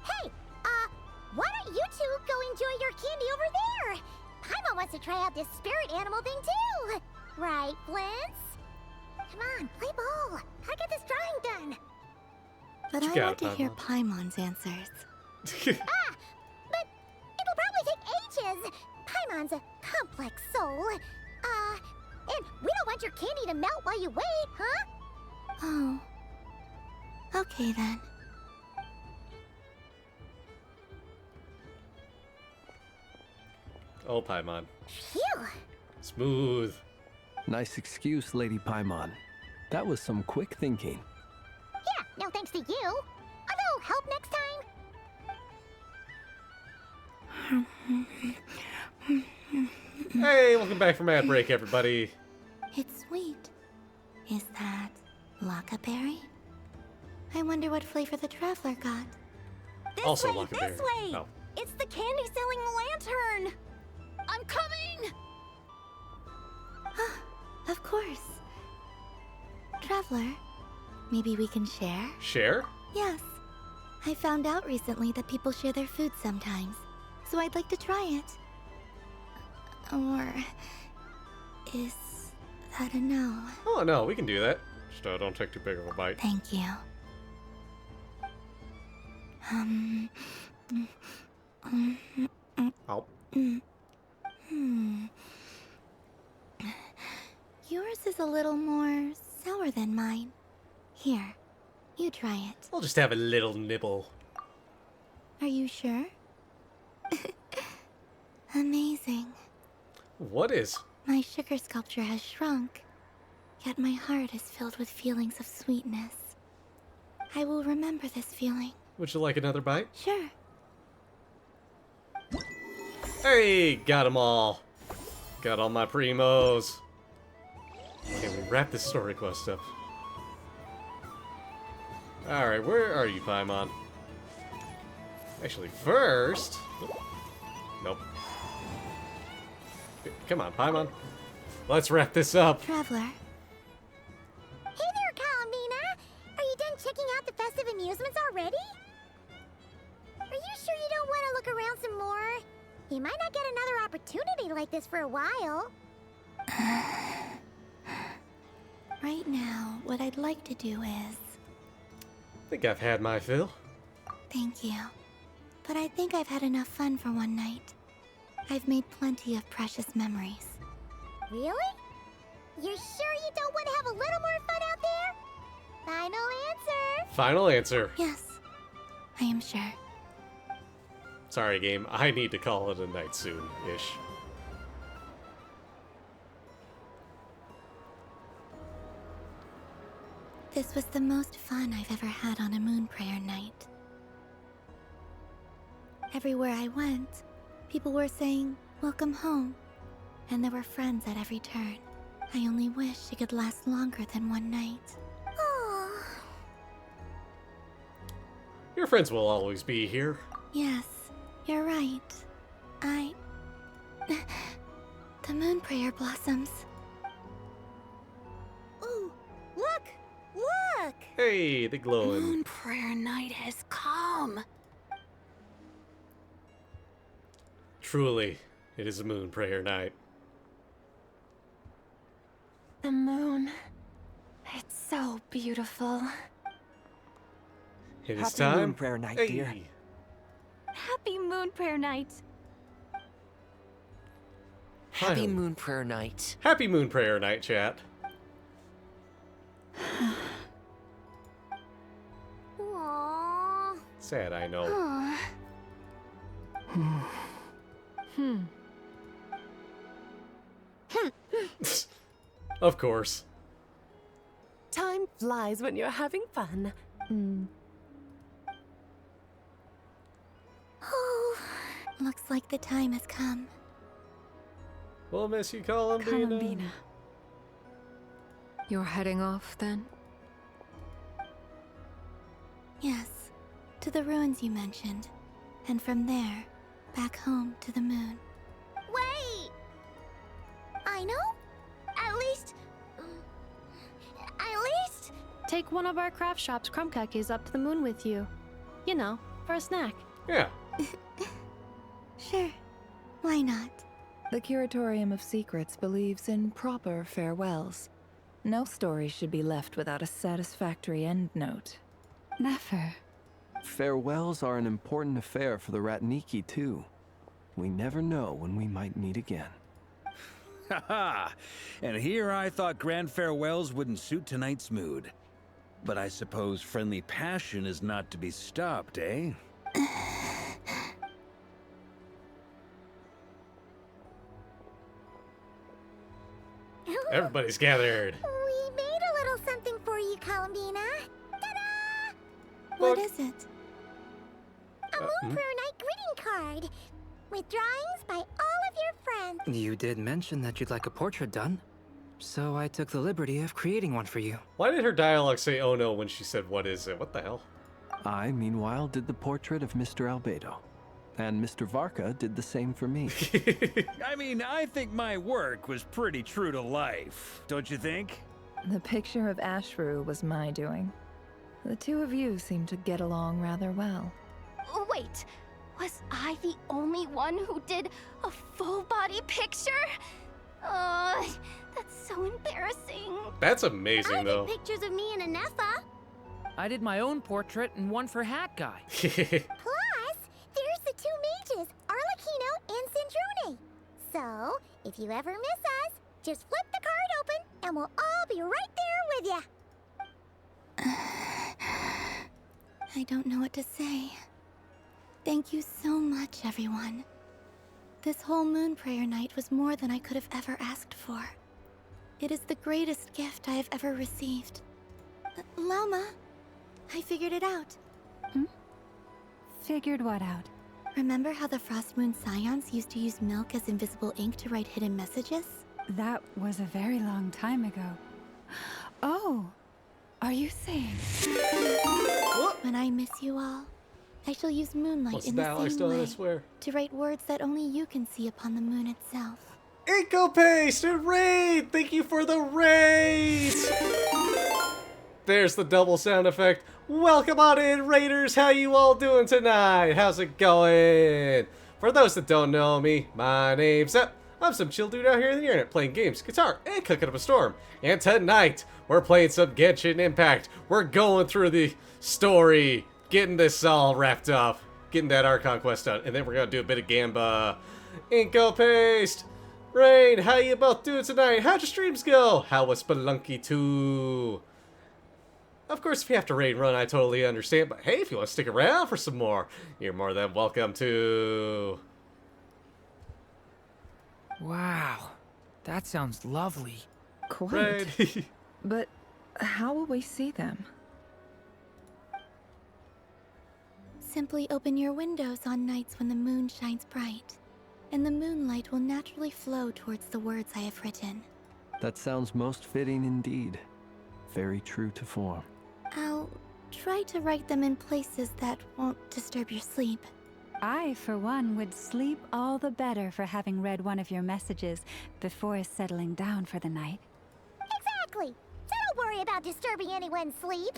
Hey, why don't you two go enjoy your candy over there? Paimon wants to try out this spirit animal thing too. Right, Flint's? Come on, play ball. I get this drawing done. But You I got want it, to hear Paimon. Paimon's answers. But it'll probably take ages. Paimon's a complex soul. And we don't want your candy to melt while you wait, huh? Oh. Okay then. Oh, Paimon. Phew. Smooth. Nice excuse, Lady Paimon. That was some quick thinking. Yeah, no thanks to you. A little help next time. Hey, welcome back from ad break, everybody. It's sweet. Is that Lockaberry? I wonder what flavor the traveler got. This Also way, Lockaberry. this way! Oh. It's the candy-selling lantern! I'm coming! Of course. Traveler, maybe we can share? Share? Yes. I found out recently that people share their food sometimes, so I'd like to try it. Or is that a no? Oh no, we can do that. Just don't take too big of a bite. Thank you. Oh. Yours is a little more sour than mine. Here, you try it. I'll just have a little nibble. Are you sure? Amazing. What is? My sugar sculpture has shrunk, yet my heart is filled with feelings of sweetness. I will remember this feeling. Would you like another bite? Sure. Hey, got them all. Got all my primos. Okay, we wrap this story quest up. Alright, where are you, Paimon? Actually, first... Nope. Come on, Paimon. Let's wrap this up. Traveler. Hey there, Kalamina! Are you done checking out the festive amusements already? Are you sure you don't want to look around some more? You might not get another opportunity like this for a while. Right now, what I'd like to do is... I think I've had my fill. Thank you. But I think I've had enough fun for one night. I've made plenty of precious memories. Really? You're sure you don't want to have a little more fun out there? Final answer. Final answer. Yes, I am sure. Sorry, game. I need to call it a night soon-ish. This was the most fun I've ever had on a moon prayer night. Everywhere I went, people were saying, "Welcome home," and there were friends at every turn. I only wish it could last longer than one night. Oh. Your friends will always be here. Yes, you're right. The moon prayer blossoms. Ooh, look! Look! Hey, the glowing. Moon prayer night has come. Truly, it is a moon prayer night. The moon. It's so beautiful. It is Happy time. moon prayer night, Hey. dear. Happy moon prayer night. Happy Finally. moon prayer night. Happy moon prayer night, chat. Aww. Sad, I know. Of course. Time flies when you're having fun. Oh, looks like the time has come. We'll miss you, Columbina. You're heading off, then? Yes, to the ruins you mentioned. And from there, back home to the moon. Wait! I know? At least... Take one of our craft shop's crumb cookies up to the moon with you. You know, for a snack. Yeah. Sure, why not? The Curatorium of Secrets believes in proper farewells. No story should be left without a satisfactory endnote. Never. Farewells are an important affair for the Ratniki, too. We never know when we might meet again. Haha! And here I thought grand farewells wouldn't suit tonight's mood. But I suppose friendly passion is not to be stopped, eh? Everybody's gathered. We made a little something for you, Columbina. Ta-da! What is it? A Moon Prayer Night greeting card. With drawings by all of your friends. You did mention that you'd like a portrait done, so I took the liberty of creating one for you. Why did her dialogue say "oh no" when she said "what is it"? What the hell? I, meanwhile, did the portrait of Mr. Albedo. And Mr. Varka did the same for me. I mean, I think my work was pretty true to life, don't you think? The picture of Ashru was my doing. The two of you seem to get along rather well. Wait, was I the only one who did a full body picture? That's so embarrassing. That's amazing, I though. did pictures of me and Anefa. I did my own portrait and one for Hat Guy. Plus, there's the two mages, Arlecchino and Sandrone. So, if you ever miss us, just flip the card open and we'll all be right there with you. I don't know what to say. Thank you so much, everyone. This whole moon prayer night was more than I could have ever asked for. It is the greatest gift I have ever received. Lama, I figured it out. Figured what out? Remember how the Frost Moon Scions used to use milk as invisible ink to write hidden messages? That was a very long time ago. Oh, are you saying? When I miss you all, I shall use moonlight What's in that? I the still same I way swear. to write words that only you can see upon the moon itself. Inko Paste and Raid! Thank you for the raids! There's the double sound effect. Welcome on in, Raiders! How you all doing tonight? How's it going? For those that don't know me, my name's Zep. I'm some chill dude out here in the internet playing games, guitar, and cooking up a storm. And tonight, we're playing some Genshin Impact. We're going through the story, getting this all wrapped up, getting that Archon quest done, and then we're gonna do a bit of Gamba. Inko Paste! Rain, how you both doing tonight? How'd your streams go? How was Spelunky 2? Of course, if you have to raid run, I totally understand, but hey, if you want to stick around for some more, you're more than welcome to. Wow, that sounds lovely. Quite. But how will we see them? Simply open your windows on nights when the moon shines bright, and the moonlight will naturally flow towards the words I have written. That sounds most fitting indeed. Very true to form. I'll try to write them in places that won't disturb your sleep. I, for one, would sleep all the better for having read one of your messages before settling down for the night. Exactly. So don't worry about disturbing anyone's sleep.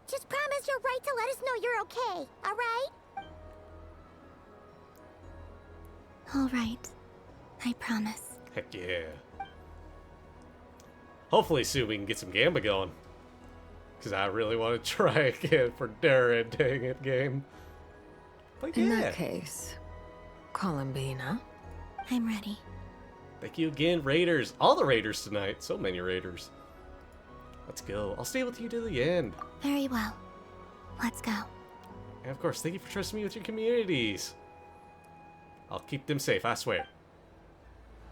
Just promise you'll write to let us know you're okay, alright? Alright. I promise. Heck yeah. Hopefully soon we can get some Gamba going. Because I really want to try again for Durin, dang it, game. But In yeah. that case, Columbina. I'm ready. Thank you again, Raiders. All the Raiders tonight. So many Raiders. Let's go. I'll stay with you to the end. Very well. Let's go. And of course, thank you for trusting me with your communities. I'll keep them safe, I swear.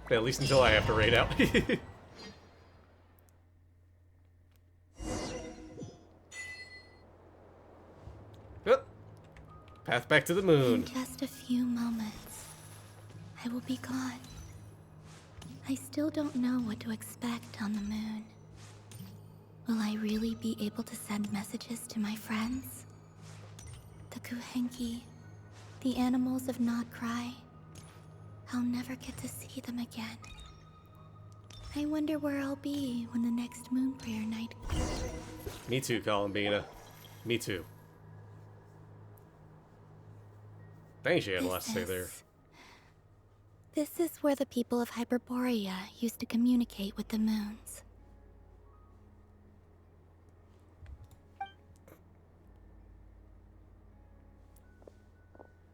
At least until I have to raid out. Yep. Path back to the moon. In just a few moments, I will be gone. I still don't know what to expect on the moon. Will I really be able to send messages to my friends? The Kuhenki, the animals of Nod-Krai. I'll never get to see them again. I wonder where I'll be when the next moon prayer night comes. Me too, Columbina. Me too. Thanks, you had a lot to say there. This is where the people of Hyperborea used to communicate with the moons.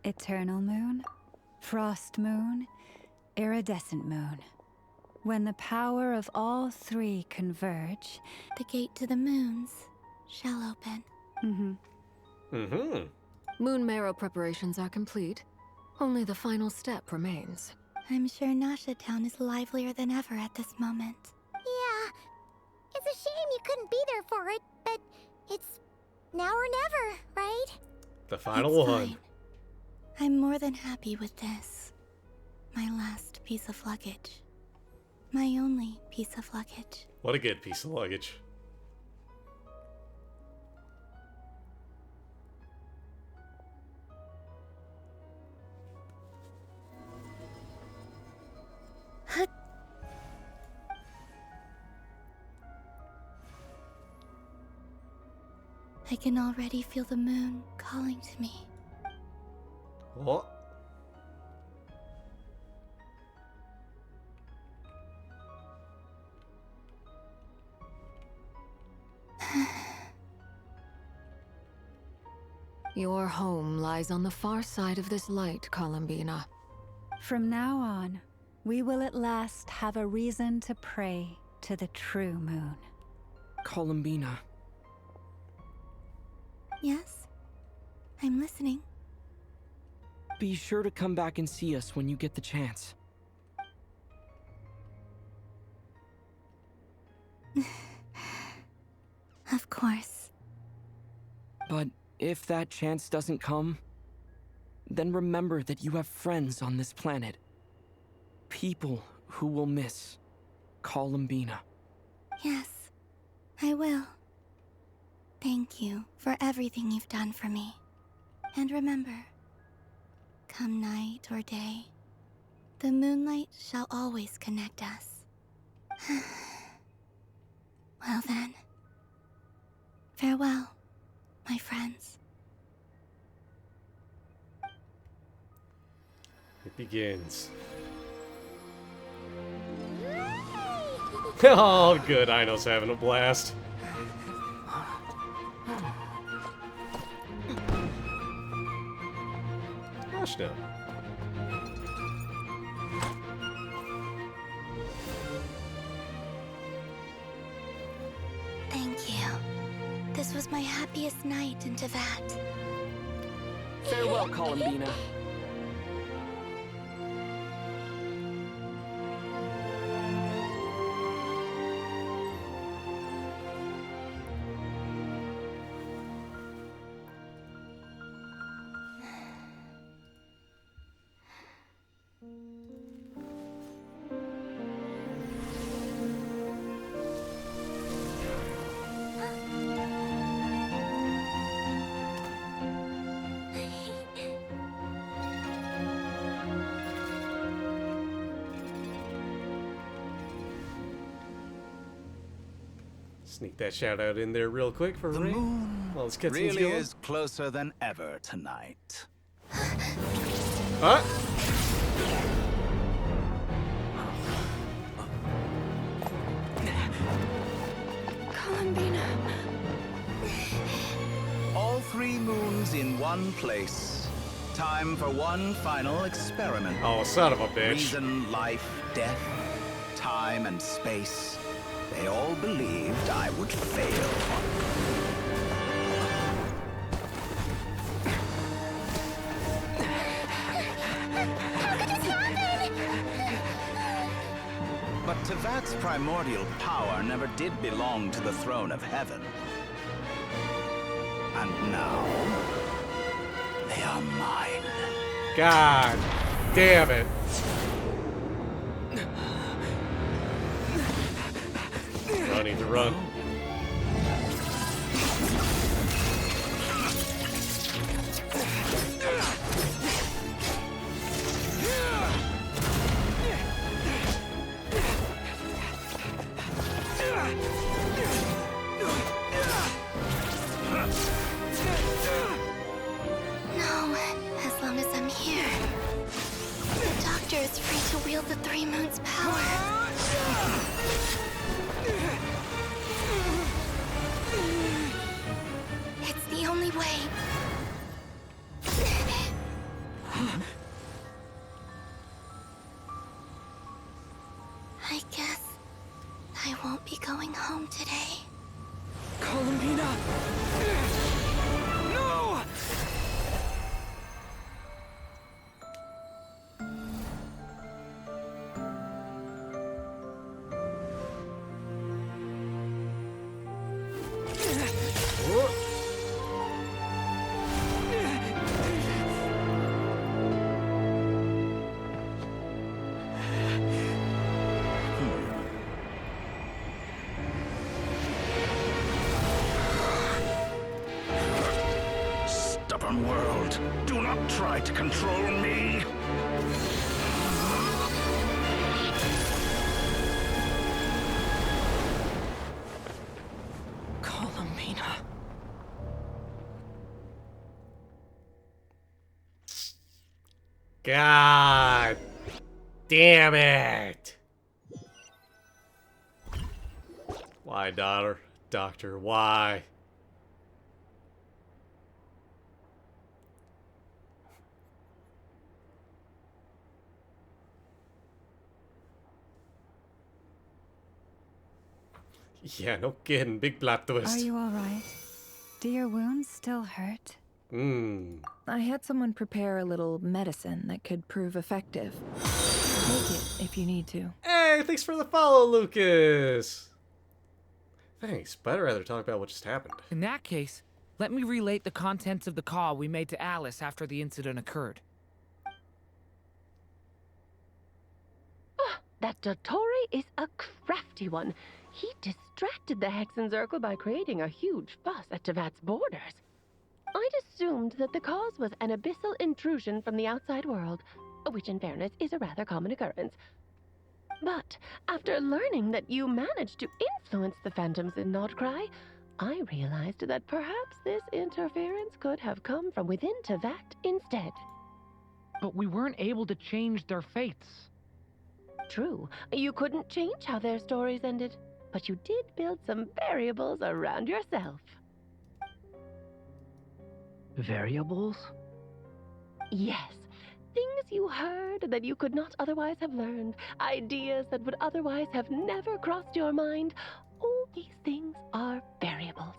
Eternal moon, frost moon, iridescent moon. When the power of all three converge, the gate to the moons shall open. Moon marrow preparations are complete. Only the final step remains. I'm sure Nasha Town is livelier than ever at this moment. Yeah. It's a shame you couldn't be there for it, but it's now or never, right? The final It's one. fine. I'm more than happy with this. My last piece of luggage. My only piece of luggage. What a good piece of luggage. I can already feel the moon calling to me. What? Your home lies on the far side of this light, Columbina. From now on, we will at last have a reason to pray to the true moon. Columbina. Yes? I'm listening. Be sure to come back and see us when you get the chance. Of course. But if that chance doesn't come, then remember that you have friends on this planet. People who will miss Columbina. Yes, I will. Thank you for everything you've done for me. And remember, come night or day, the moonlight shall always connect us. Well then, farewell, my friends. It begins. Oh, good. Ino's having a blast. Gosh, no. Thank you. This was my happiest night in Tevat. Farewell, Columbina. Sneak that shout out in there real quick for The Ray. moon Well, let's get really is closer than ever tonight. Huh? Columbina. All 3 moons in one place. Time for one final experiment. Oh, son of a bitch. Reason, life, death, time, and space. They all believed I would fail. But Tevat's primordial power never did belong to the throne of heaven. And now, they are mine. God damn it. I need to run. No, as long as I'm here. The Doctor is free to wield the 3 moons' power. It's the only way. I guess I won't be going home today. Columbina! No! Stubborn world, do not try to control me. Columbina. God damn it! Why, Doctor, why? Yeah, no kidding. Big plot twist. Are you alright? Do your wounds still hurt? I had someone prepare a little medicine that could prove effective. Take it if you need to. Hey, thanks for the follow, Lucas! Thanks, but I'd rather talk about what just happened. In that case, let me relate the contents of the call we made to Alice after the incident occurred. That Dottore is a crafty one. He distracted the Hexen Circle by creating a huge fuss at Tevat's borders. I'd assumed that the cause was an abyssal intrusion from the outside world, which in fairness is a rather common occurrence. But after learning that you managed to influence the phantoms in Nod-Krai, I realized that perhaps this interference could have come from within Tevat instead. But we weren't able to change their fates. True, you couldn't change how their stories ended, but you did build some variables around yourself. Variables? Yes. Things you heard that you could not otherwise have learned. Ideas that would otherwise have never crossed your mind. All these things are variables.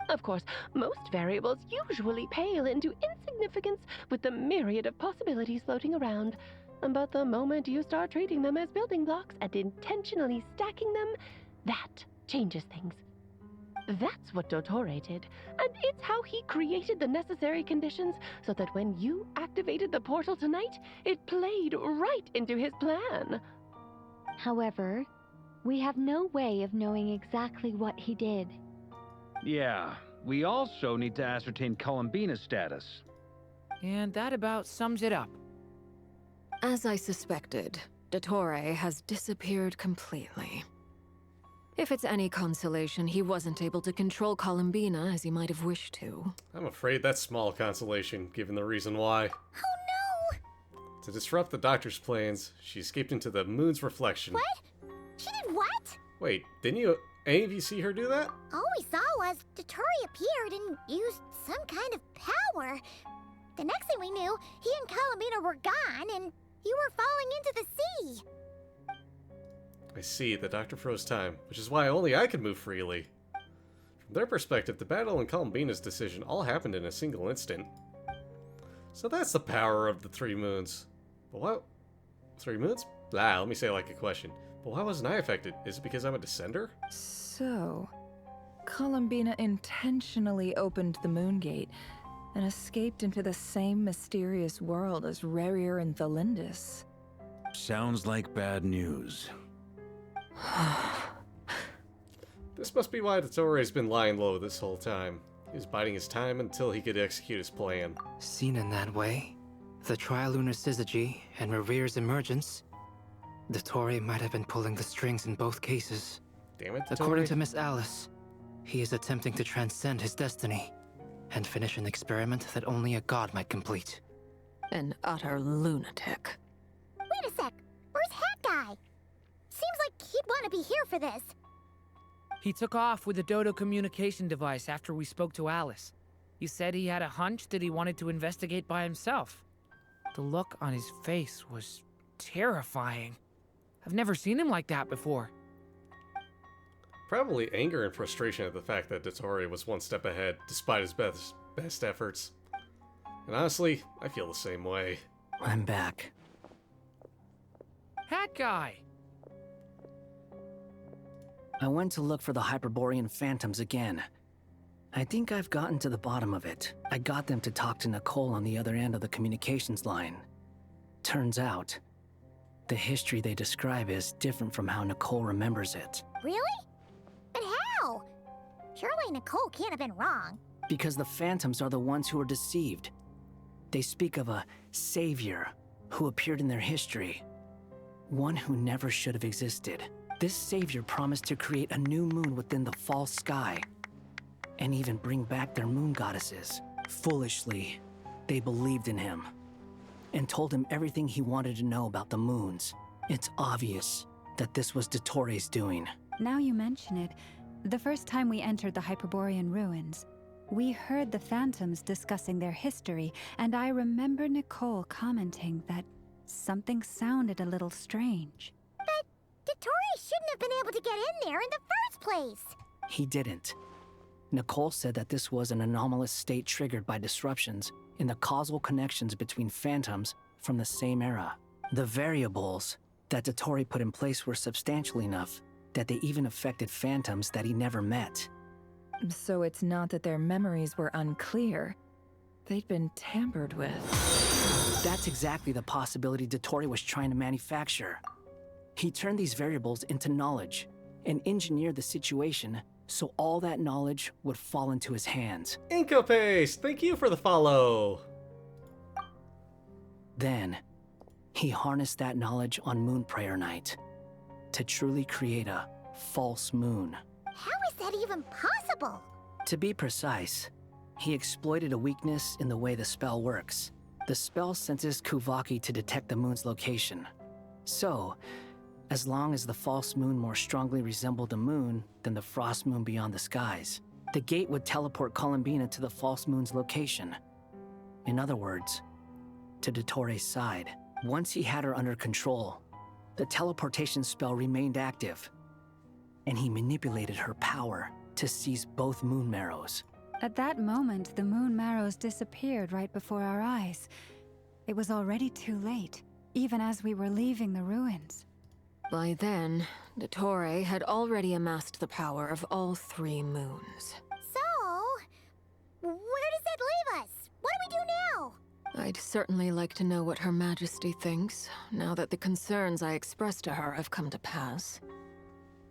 Of course, most variables usually pale into insignificance with the myriad of possibilities floating around. But the moment you start treating them as building blocks and intentionally stacking them, that changes things. That's what Dottore did, and it's how he created the necessary conditions so that when you activated the portal tonight, it played right into his plan. However, we have no way of knowing exactly what he did. Yeah, we also need to ascertain Columbina's status. And that about sums it up. As I suspected, Dottore has disappeared completely. If it's any consolation, he wasn't able to control Columbina as he might have wished to. I'm afraid that's small consolation, given the reason why. Oh no! To disrupt the Doctor's plans, she escaped into the moon's reflection. What? She did what? Wait, didn't any of you see her do that? All we saw was Dottore appeared and used some kind of power. The next thing we knew, he and Columbina were gone, and you were falling into the sea. I see, the Doctor froze time, which is why only I could move freely. From their perspective, the battle and Columbina's decision all happened in a single instant. So that's the power of the three moons. But what? 3 moons? Blah, let me say it like a question. But why wasn't I affected? Is it because I'm a descender? So, Columbina intentionally opened the moon gate and escaped into the same mysterious world as Rarier and Thalindis. Sounds like bad news. This must be why Dottore's been lying low this whole time. He was biding his time until he could execute his plan. Seen in that way, the Trilunar Syzygy and Revere's emergence, Dottore might have been pulling the strings in both cases. Damn it, Dottore. According to Miss Alice, he is attempting to transcend his destiny and finish an experiment that only a god might complete. An utter lunatic. Wait a sec, where's Hat Guy? Seems like he'd want to be here for this. He took off with a Dodo communication device after we spoke to Alice. He said he had a hunch that he wanted to investigate by himself. The look on his face was terrifying. I've never seen him like that before. Probably anger and frustration at the fact that Dottore was one step ahead, despite his best efforts. And honestly, I feel the same way. I'm back. Hat Guy! I went to look for the Hyperborean phantoms again. I think I've gotten to the bottom of it. I got them to talk to Nicole on the other end of the communications line. Turns out, the history they describe is different from how Nicole remembers it. Really? But how? Surely Nicole can't have been wrong. Because the phantoms are the ones who were deceived. They speak of a savior who appeared in their history. One who never should have existed. This savior promised to create a new moon within the false sky, and even bring back their moon goddesses. Foolishly, they believed in him. and told him everything he wanted to know about the moons. It's obvious that this was Dottores' doing. Now you mention it, the first time we entered the Hyperborean ruins, we heard the phantoms discussing their history, and I remember Nicole commenting that something sounded a little strange. But Dottore shouldn't have been able to get in there in the first place. He didn't. Nicole said that this was an anomalous state triggered by disruptions in the causal connections between phantoms from the same era. The variables that Dottore put in place were substantial enough that they even affected phantoms that he never met. So it's not that their memories were unclear. They'd been tampered with. That's exactly the possibility Dottore was trying to manufacture. He turned these variables into knowledge and engineered the situation so all that knowledge would fall into his hands. Incopace, thank you for the follow. Then, he harnessed that knowledge on Moon Prayer Night to truly create a false moon. How is that even possible? To be precise, he exploited a weakness in the way the spell works. The spell senses Kuvaki to detect the moon's location. So, as long as the false moon more strongly resembled the moon than the frost moon beyond the skies, the gate would teleport Columbina to the false moon's location. In other words, to Dottore's side. Once he had her under control, the teleportation spell remained active, and he manipulated her power to seize both moon marrows. At that moment, the moon marrows disappeared right before our eyes. It was already too late, even as we were leaving the ruins. By then, Dottore had already amassed the power of all 3 moons. So, where does that leave us? What do we do now? I'd certainly like to know what Her Majesty thinks, now that the concerns I expressed to her have come to pass.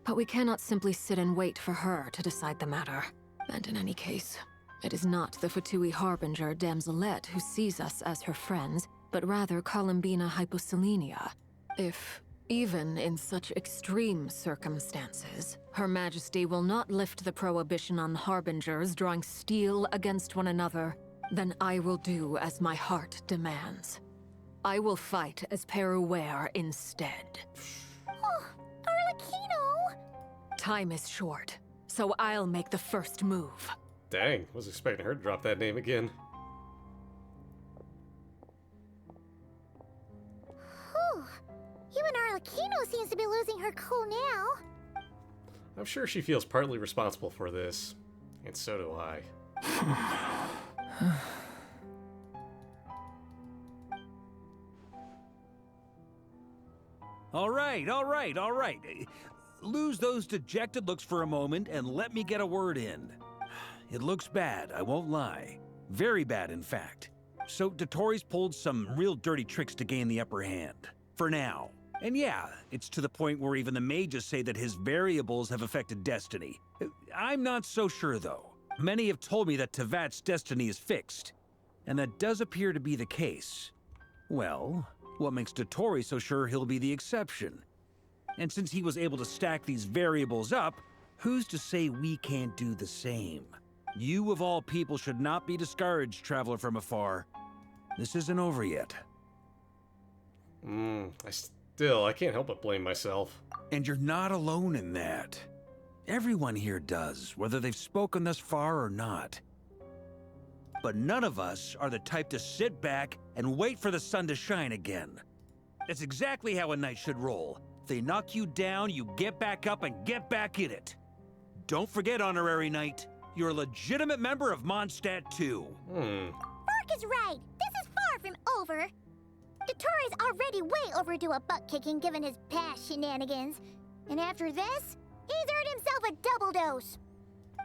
But we cannot simply sit and wait for her to decide the matter. And in any case, it is not the Fatui Harbinger Damselette who sees us as her friends, but rather Columbina Hyposelenia. If, even in such extreme circumstances, Her Majesty will not lift the prohibition on Harbingers drawing steel against one another, then I will do as my heart demands. I will fight as Peruware instead. Oh, Arlecchino! Time is short, so I'll make the first move. Dang, was expecting her to drop that name again. Whew. Even Arlecchino seems to be losing her cool now. I'm sure she feels partly responsible for this, and so do I. All right. Lose those dejected looks for a moment and let me get a word in. It looks bad, I won't lie. Very bad, in fact. So Dottore's pulled some real dirty tricks to gain the upper hand. For now. And yeah, it's to the point where even the mages say that his variables have affected destiny. I'm not so sure, though. Many have told me that Tevat's destiny is fixed. And that does appear to be the case. Well, what makes Dottore so sure he'll be the exception? And since he was able to stack these variables up, who's to say we can't do the same? You of all people should not be discouraged, traveler from afar. This isn't over yet. I can't help but blame myself. And you're not alone in that. Everyone here does, whether they've spoken thus far or not. But none of us are the type to sit back and wait for the sun to shine again. That's exactly how a knight should roll. If they knock you down, you get back up and get back in it. Don't forget, Honorary Knight, you're a legitimate member of Mondstadt too. Bark is right. This is far from over. Dottore's already way overdue a butt-kicking given his past shenanigans. And after this, he's earned himself a double dose.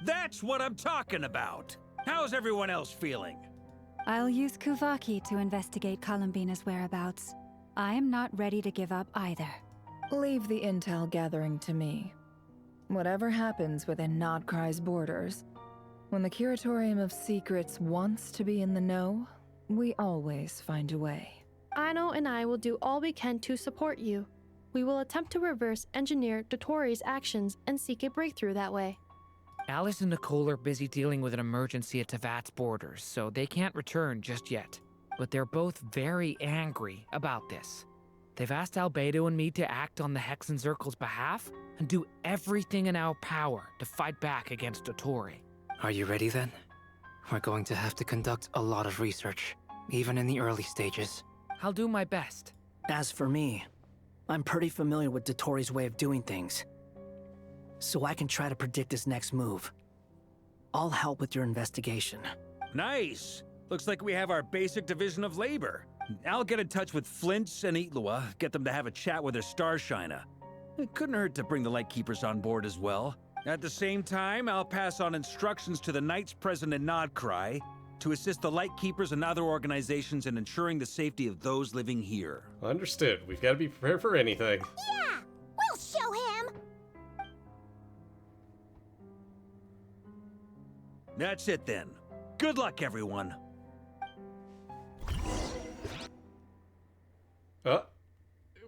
That's what I'm talking about. How's everyone else feeling? I'll use Kuvaki to investigate Columbina's whereabouts. I am not ready to give up either. Leave the intel gathering to me. Whatever happens within Nod-Krai's borders, when the Curatorium of Secrets wants to be in the know, we always find a way. Aino and I will do all we can to support you. We will attempt to reverse engineer Dottore's actions and seek a breakthrough that way. Alice and Nicole are busy dealing with an emergency at Tevat's borders, so they can't return just yet. but they're both very angry about this. They've asked Albedo and me to act on the Hexen Circle's behalf and do everything in our power to fight back against Dotori. Are you ready then? We're going to have to conduct a lot of research, even in the early stages. I'll do my best. As for me, I'm pretty familiar with Dotori's way of doing things, so I can try to predict his next move. I'll help with your investigation. Nice! Looks like we have our basic division of labor. I'll get in touch with Flints and Eatlua, get them to have a chat with their Starshiner. It couldn't hurt to bring the Lightkeepers on board as well. At the same time, I'll pass on instructions to the Knights present in Nod-Krai to assist the Lightkeepers and other organizations in ensuring the safety of those living here. Understood. We've got to be prepared for anything. Yeah, we'll show him. That's it then. Good luck, everyone.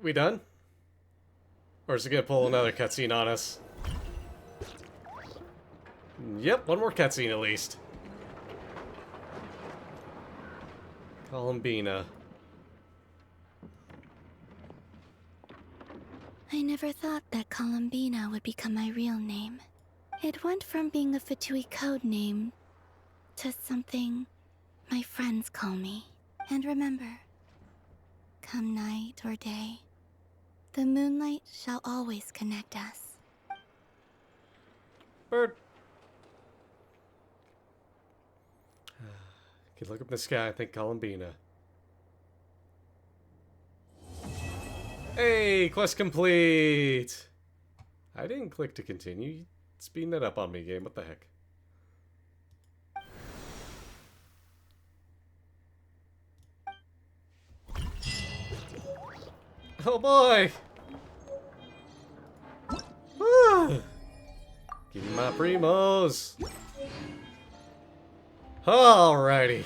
We done? Or is it gonna pull another cutscene on us? Yep, one more cutscene at least. Columbina. I never thought that Columbina would become my real name. It went from being a Fatui code name to something my friends call me. And remember, come night or day, the moonlight shall always connect us. Bird. Could look up in the sky and think Columbina. Hey, quest complete! I didn't click to continue. You speeding that up on me, game. What the heck? Oh boy! Woo! Give me my primos! Alrighty.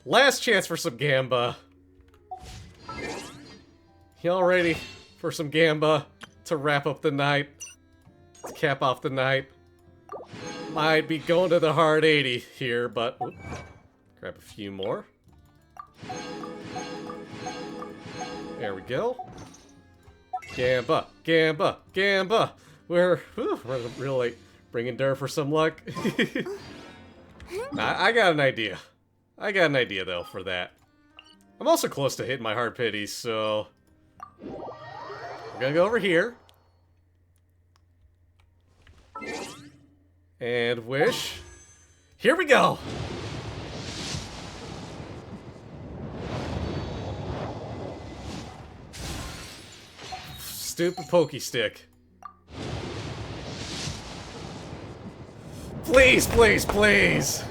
Last chance for some gamba. Y'all ready for some gamba to wrap up the night? To cap off the night? Might be going to the hard 80 here, but... Whoop, grab a few more. There we go. Gamba, gamba, gamba. We're really bringing Dur for some luck. I got an idea. I got an idea though for that. I'm also close to hitting my hard pities, so we're gonna go over here and wish. Here we go. Stupid pokey stick. Please, please, please.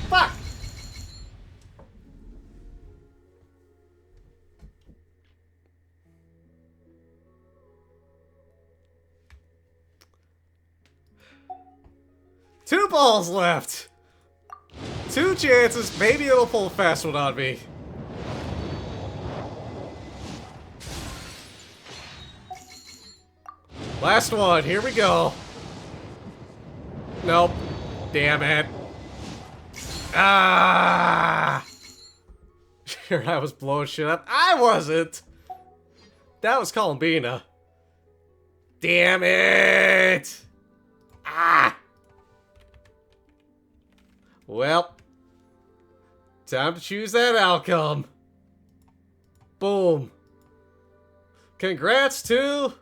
Fuck. Two balls left. Two chances. Maybe it'll pull a fast one on me. Last one, here we go. Nope. Damn it. Ah! Sure, I was blowing shit up. I wasn't! That was Columbina. Damn it! Ah! Well. Time to choose that outcome. Boom. Congrats to...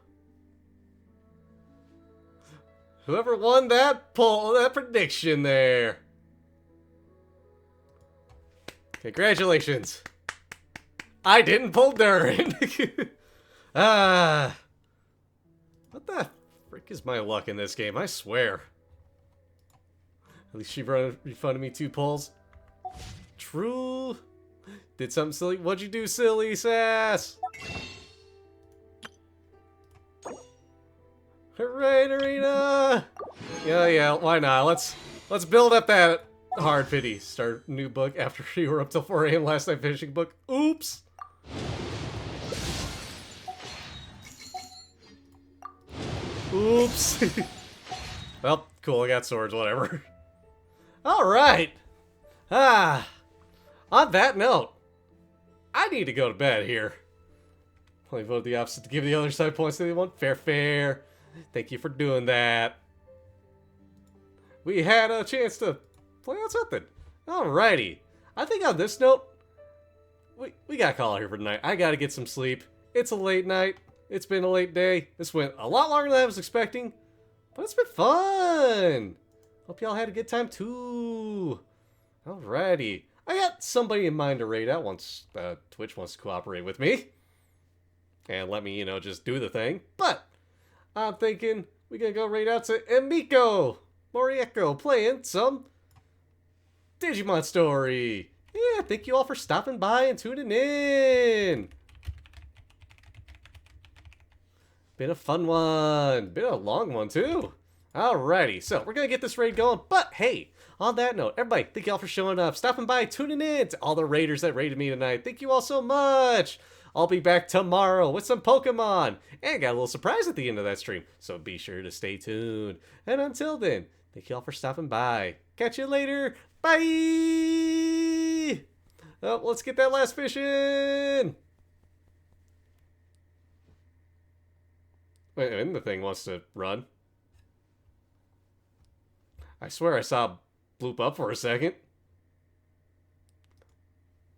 whoever won that poll, that prediction there. Congratulations. I didn't pull Durin. What the frick is my luck in this game? I swear. At least she refunded me 2 pulls. True. Did something silly. What'd you do, silly sass? Hooray, Arena! Yeah, why not? Let's build up that hard pity. Start a new book after you were up till 4 AM last night finishing book. Oops! Oops! Well, cool, I got swords, whatever. Alright! Ah, on that note, I need to go to bed here. Only voted the opposite to give the other side points they want. Fair, fair. Thank you for doing that. We had a chance to play out something. Alrighty. I think on this note, we gotta call it here for tonight. I gotta get some sleep. It's a late night. It's been a late day. This went a lot longer than I was expecting, but it's been fun. Hope y'all had a good time too. Alrighty. I got somebody in mind to raid out once Twitch wants to cooperate with me. And let me, just do the thing. But I'm thinking we're gonna go raid out to Emiko Morieko playing some Digimon Story. Yeah, thank you all for stopping by and tuning in. Been a fun one. Been a long one, too. Alrighty, so we're going to get this raid going. But, hey, on that note, everybody, thank you all for showing up, stopping by, tuning in to all the raiders that raided me tonight. Thank you all so much. I'll be back tomorrow with some Pokemon. And got a little surprise at the end of that stream. So be sure to stay tuned. And until then, thank you all for stopping by. Catch you later. Bye! Oh, let's get that last fish in. Wait, and the thing wants to run. I swear I saw bloop up for a second.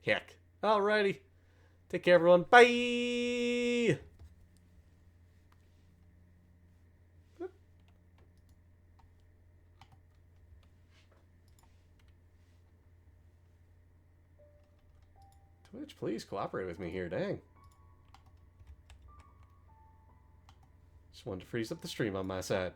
Heck. Alrighty. Take care, everyone. Bye! Twitch, please cooperate with me here, dang. Just wanted to freeze up the stream on my side.